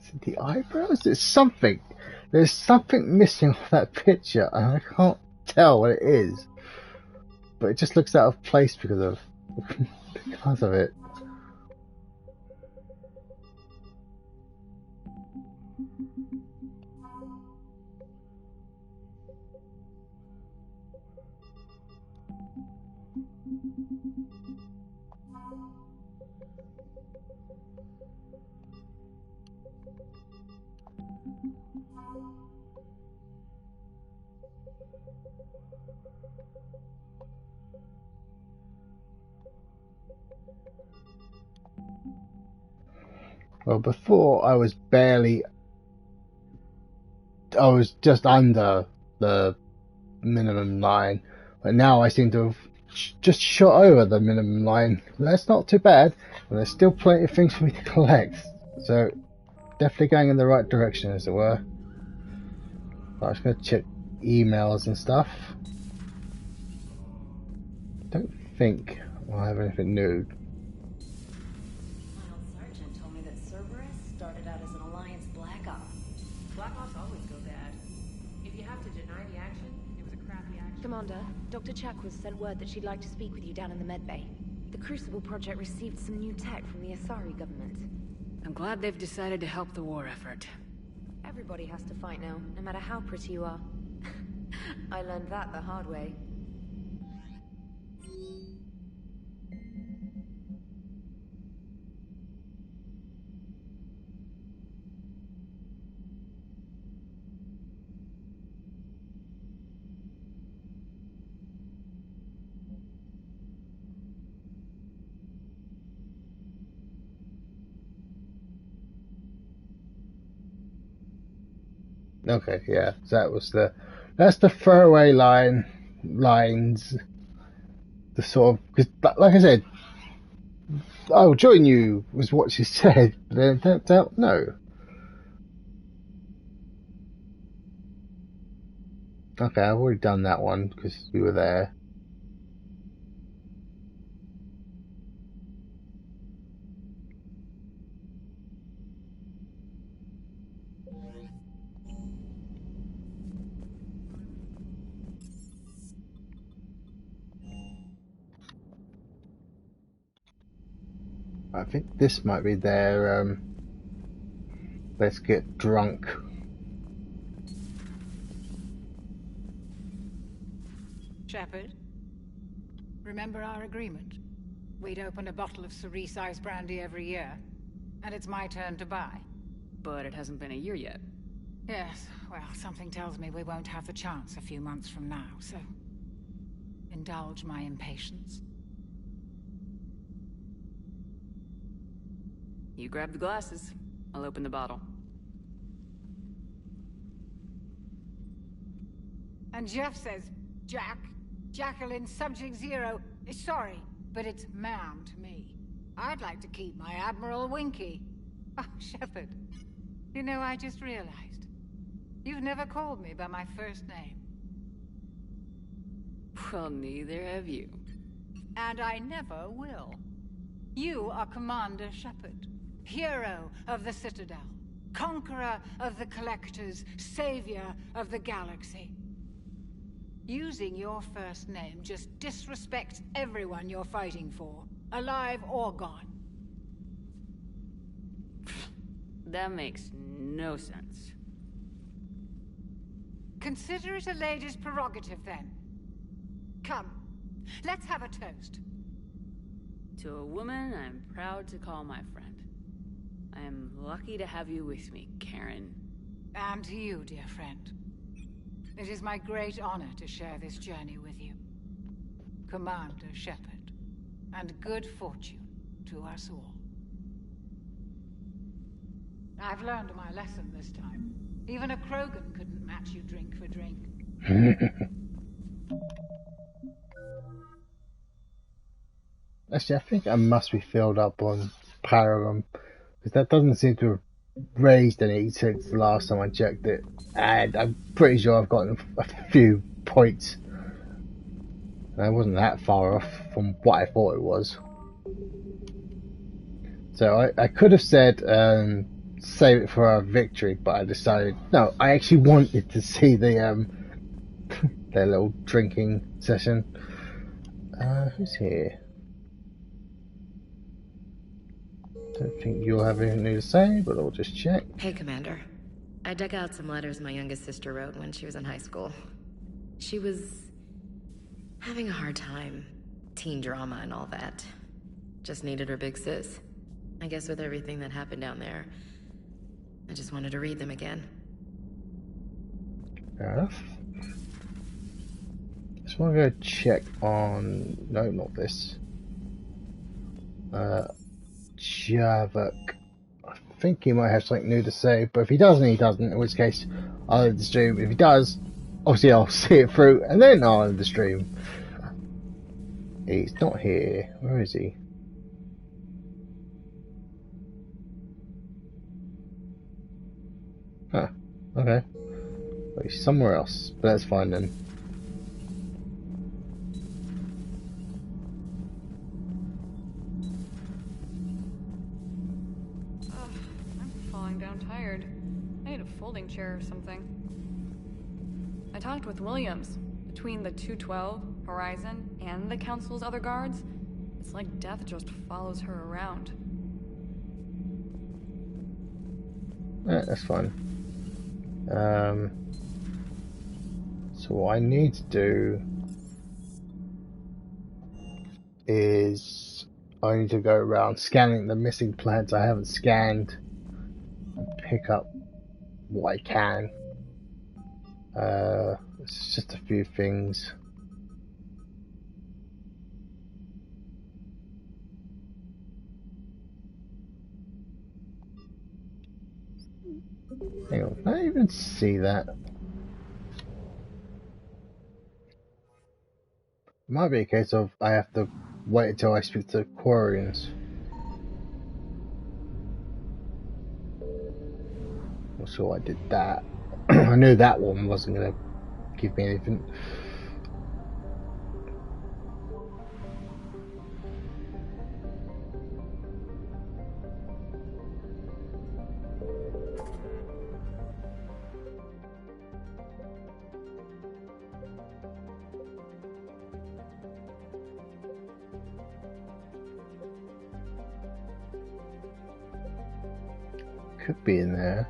Is it the eyebrows? There's something. There's something missing off that picture, and I can't tell what it is. But it just looks out of place because of it. Well, before I was just under the minimum line, but now I seem to have just shot over the minimum line. That's not too bad, but there's still plenty of things for me to collect, so definitely going in the right direction, as it were. But I'm just going to check emails and stuff. Don't think I'll have anything new. My old sergeant told me that Cerberus started out as an Alliance Black Op. Black Ops always go bad. If you have to deny the action, it was a crappy action. Commander, Dr. Chakwas sent word that she'd like to speak with you down in the medbay. The Crucible Project received some new tech from the Asari government. I'm glad they've decided to help the war effort. Everybody has to fight now, no matter how pretty you are. I learned that the hard way. Okay, yeah. So that's the throwaway lines. The sort of, because like I said, I'll join you was what she said. But then no. Okay, I've already done that one because we were there. I think this might be their let's get drunk. Shepard, remember our agreement? We'd open a bottle of Cerise Ice Brandy every year, and it's my turn to buy. But it hasn't been a year yet. Yes, well, something tells me we won't have the chance a few months from now, so indulge my impatience. You grab the glasses. I'll open the bottle. And Jeff says, Jacqueline, Subject Zero, sorry, but it's ma'am to me. I'd like to keep my Admiral Winky. Oh, Shepard, you know, I just realized. You've never called me by my first name. Well, neither have you. And I never will. You are Commander Shepard, hero of the Citadel, conqueror of the Collectors, savior of the galaxy. Using your first name just disrespects everyone you're fighting for, alive or gone. That makes no sense. Consider it a lady's prerogative, then. Come, let's have a toast. To a woman I'm proud to call my friend. I am lucky to have you with me, Karen. And to you, dear friend. It is my great honor to share this journey with you. Commander Shepard. And good fortune to us all. I've learned my lesson this time. Even a Krogan couldn't match you drink for drink. Actually, I think I must be filled up on Paragon, because that doesn't seem to have raised any since the last time I checked it. And I'm pretty sure I've gotten a few points. And I wasn't that far off from what I thought it was. So I could have said save it for a victory, but I decided no, I actually wanted to see the their little drinking session. Who's here? Don't think you'll have anything new to say, but I'll just check. Hey, Commander. I dug out some letters my youngest sister wrote when she was in high school. She was having a hard time. Teen drama and all that. Just needed her big sis. I guess with everything that happened down there, I just wanted to read them again. Fair enough. Just want to go check on... No, not this. Javok. I think he might have something new to say, but if he doesn't, he doesn't. In which case, I'll end the stream. If he does, obviously I'll see it through, and then I'll end the stream. He's not here. Where is he? Huh. Okay. Well, he's somewhere else, but that's fine then. I'm falling down tired. I need a folding chair or something. I talked with Williams. Between the 212, Horizon, and the Council's other guards, it's like death just follows her around. That's fine. So what I need to do is I need to go around scanning the missing plants I haven't scanned and pick up what I can. It's just a few things. Hang on, I didn't even see that. It might be a case of I have to wait until I speak to the Quarians. Not sure I did that. I knew that one wasn't going to give me anything. Could be in there.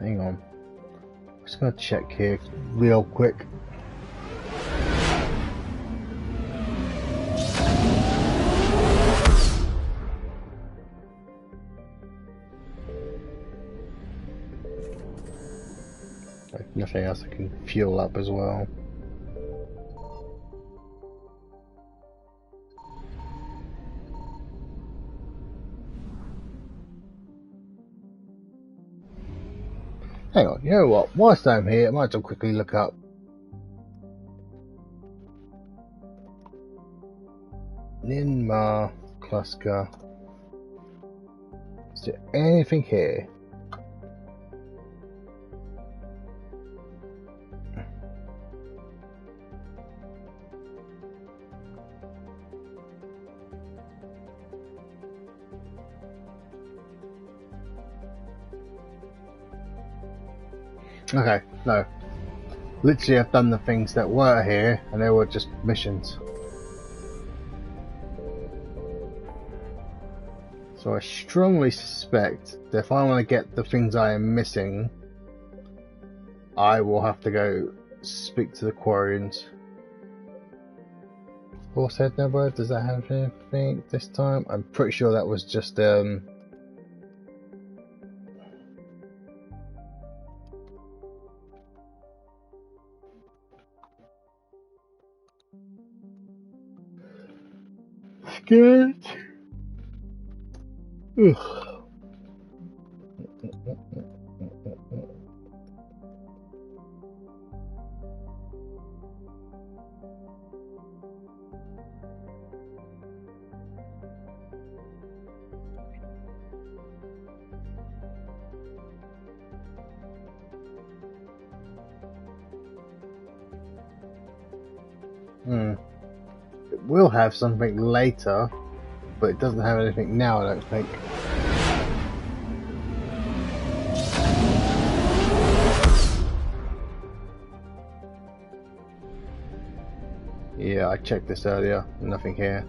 Hang on. I'm just gonna check here real quick. Like nothing else I can fuel up as well. Hang on, you know what? Whilst I'm here, I might as well quickly look up. Ninmar Cluster. Is there anything here? Okay, no. Literally, I've done the things that were here, and they were just missions. So I strongly suspect that if I want to get the things I am missing, I will have to go speak to the Quarians. Horsehead Nebula, does that have anything this time? I'm pretty sure that was just Good. Ugh. It will have something later, but it doesn't have anything now, I don't think. Yeah, I checked this earlier. Nothing here.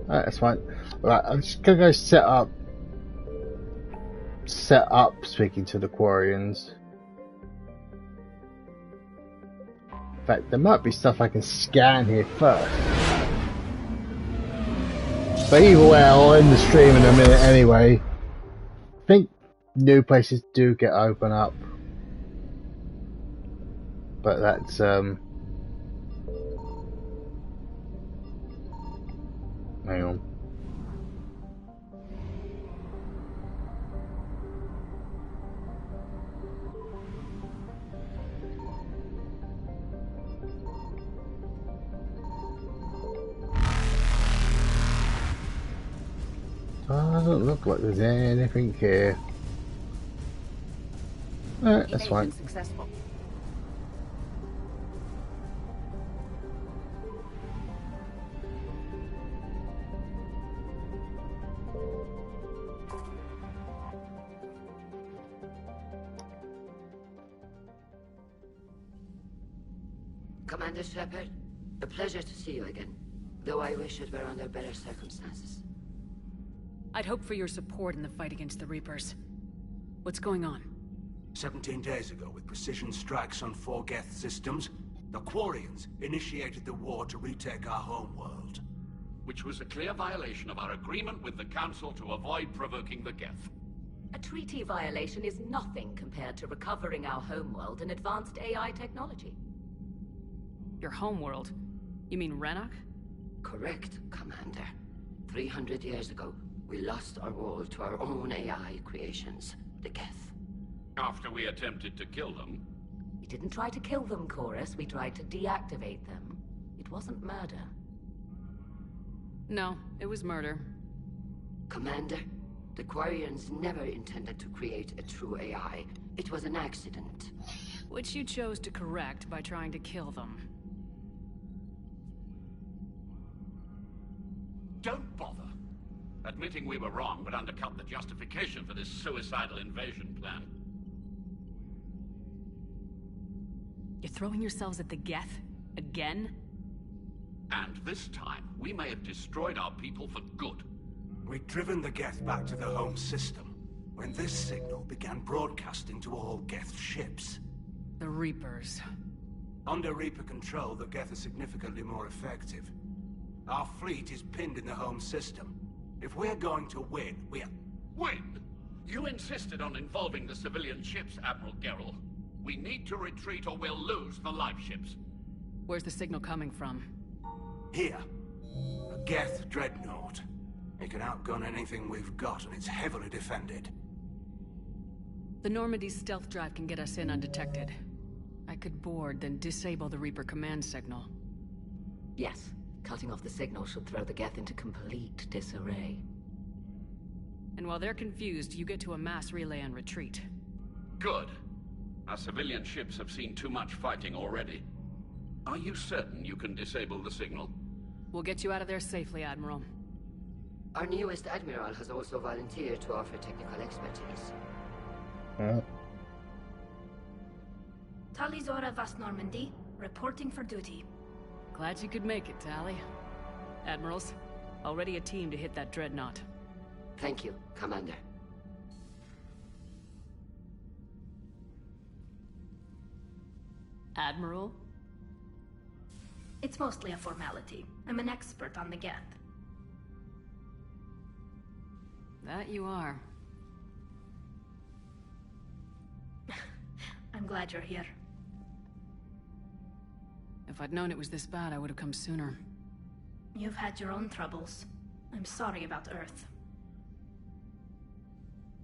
Alright, that's fine. Right, I'm just gonna go set up speaking to the Quarians. In fact, there might be stuff I can scan here first. But either way, I'll end the stream in a minute anyway. I think new places do get open up. But that's hang on. Doesn't look like there's anything here. Alright, that's fine. Successful. Commander Shepard, a pleasure to see you again, though I wish it were under better circumstances. I'd hoped for your support in the fight against the Reapers. What's going on? 17 days ago, with precision strikes on 4 Geth systems, the Quarians initiated the war to retake our homeworld. Which was a clear violation of our agreement with the Council to avoid provoking the Geth. A treaty violation is nothing compared to recovering our homeworld and advanced AI technology. Your homeworld? You mean Renok? Correct, Commander. 300 years ago, we lost our world to our own AI creations, the Geth. After we attempted to kill them? We didn't try to kill them, Chorus. We tried to deactivate them. It wasn't murder. No, it was murder. Commander, the Quarians never intended to create a true AI. It was an accident. Which you chose to correct by trying to kill them. Don't bother. Admitting we were wrong would undercut the justification for this suicidal invasion plan. You're throwing yourselves at the Geth? Again? And this time, we may have destroyed our people for good. We'd driven the Geth back to the home system, when this signal began broadcasting to all Geth ships. The Reapers. Under Reaper control, the Geth are significantly more effective. Our fleet is pinned in the home system. If we're going to win, Win? You insisted on involving the civilian ships, Admiral Gerrel. We need to retreat or we'll lose the live ships. Where's the signal coming from? Here. A Geth dreadnought. It can outgun anything we've got, and it's heavily defended. The Normandy's stealth drive can get us in undetected. I could board, then disable the Reaper command signal. Yes. Cutting off the signal should throw the Geth into complete disarray. And while they're confused, you get to a mass relay and retreat. Good. Our civilian ships have seen too much fighting already. Are you certain you can disable the signal? We'll get you out of there safely, Admiral. Our newest Admiral has also volunteered to offer technical expertise. Talizora Vas Normandy, reporting for duty. Glad you could make it, Tally. Admirals, already a team to hit that dreadnought. Thank you, Commander. Admiral? It's mostly a formality. I'm an expert on the Geth. That you are. I'm glad you're here. If I'd known it was this bad, I would have come sooner. You've had your own troubles. I'm sorry about Earth.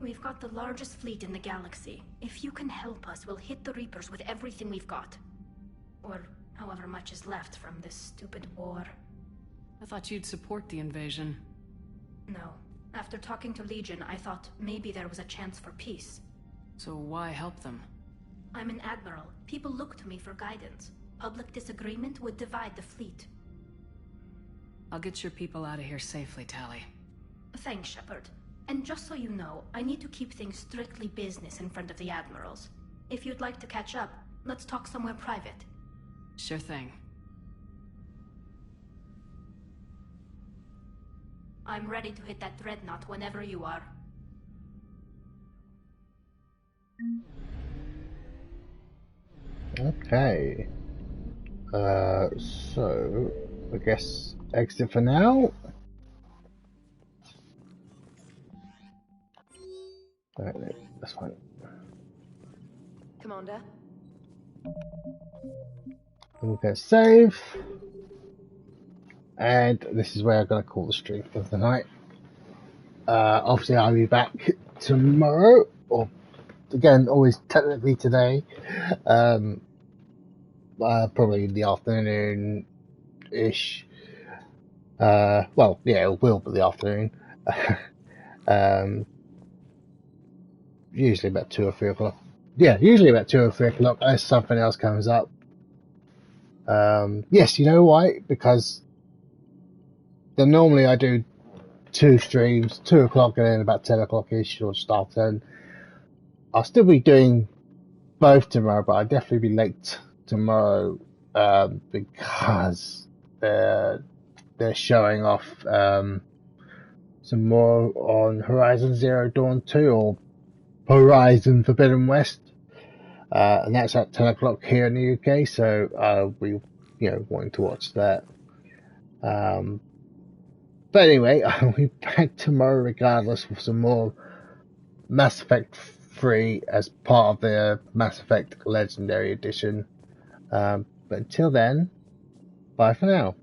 We've got the largest fleet in the galaxy. If you can help us, we'll hit the Reapers with everything we've got. Or however much is left from this stupid war. I thought you'd support the invasion. No. After talking to Legion, I thought maybe there was a chance for peace. So why help them? I'm an admiral. People look to me for guidance. Public disagreement would divide the fleet. I'll get your people out of here safely, Tally. Thanks, Shepard. And just so you know, I need to keep things strictly business in front of the admirals. If you'd like to catch up, let's talk somewhere private. Sure thing. I'm ready to hit that dreadnought whenever you are. Okay. So I guess exit for now. Right, that's fine. Commander? We'll get save. And this is where I'm going to call the stream for the night. Obviously I'll be back tomorrow, or again, always technically today. Probably in the afternoon-ish. Well, yeah, it will be the afternoon. Usually about 2 or 3 o'clock. Yeah, usually about 2 or 3 o'clock, unless something else comes up. Yes, you know why? Because then normally I do 2 streams, 2 o'clock and then about 10 o'clock-ish, or just after 10. I'll still be doing both tomorrow, but I'll definitely be late tomorrow, because they're showing off some more on Horizon Zero Dawn 2, or Horizon Forbidden West, and that's at 10 o'clock here in the UK, so I'll be, wanting to watch that. But anyway, I'll be back tomorrow regardless with some more Mass Effect 3 as part of the Mass Effect Legendary Edition. But until then, Bye for now.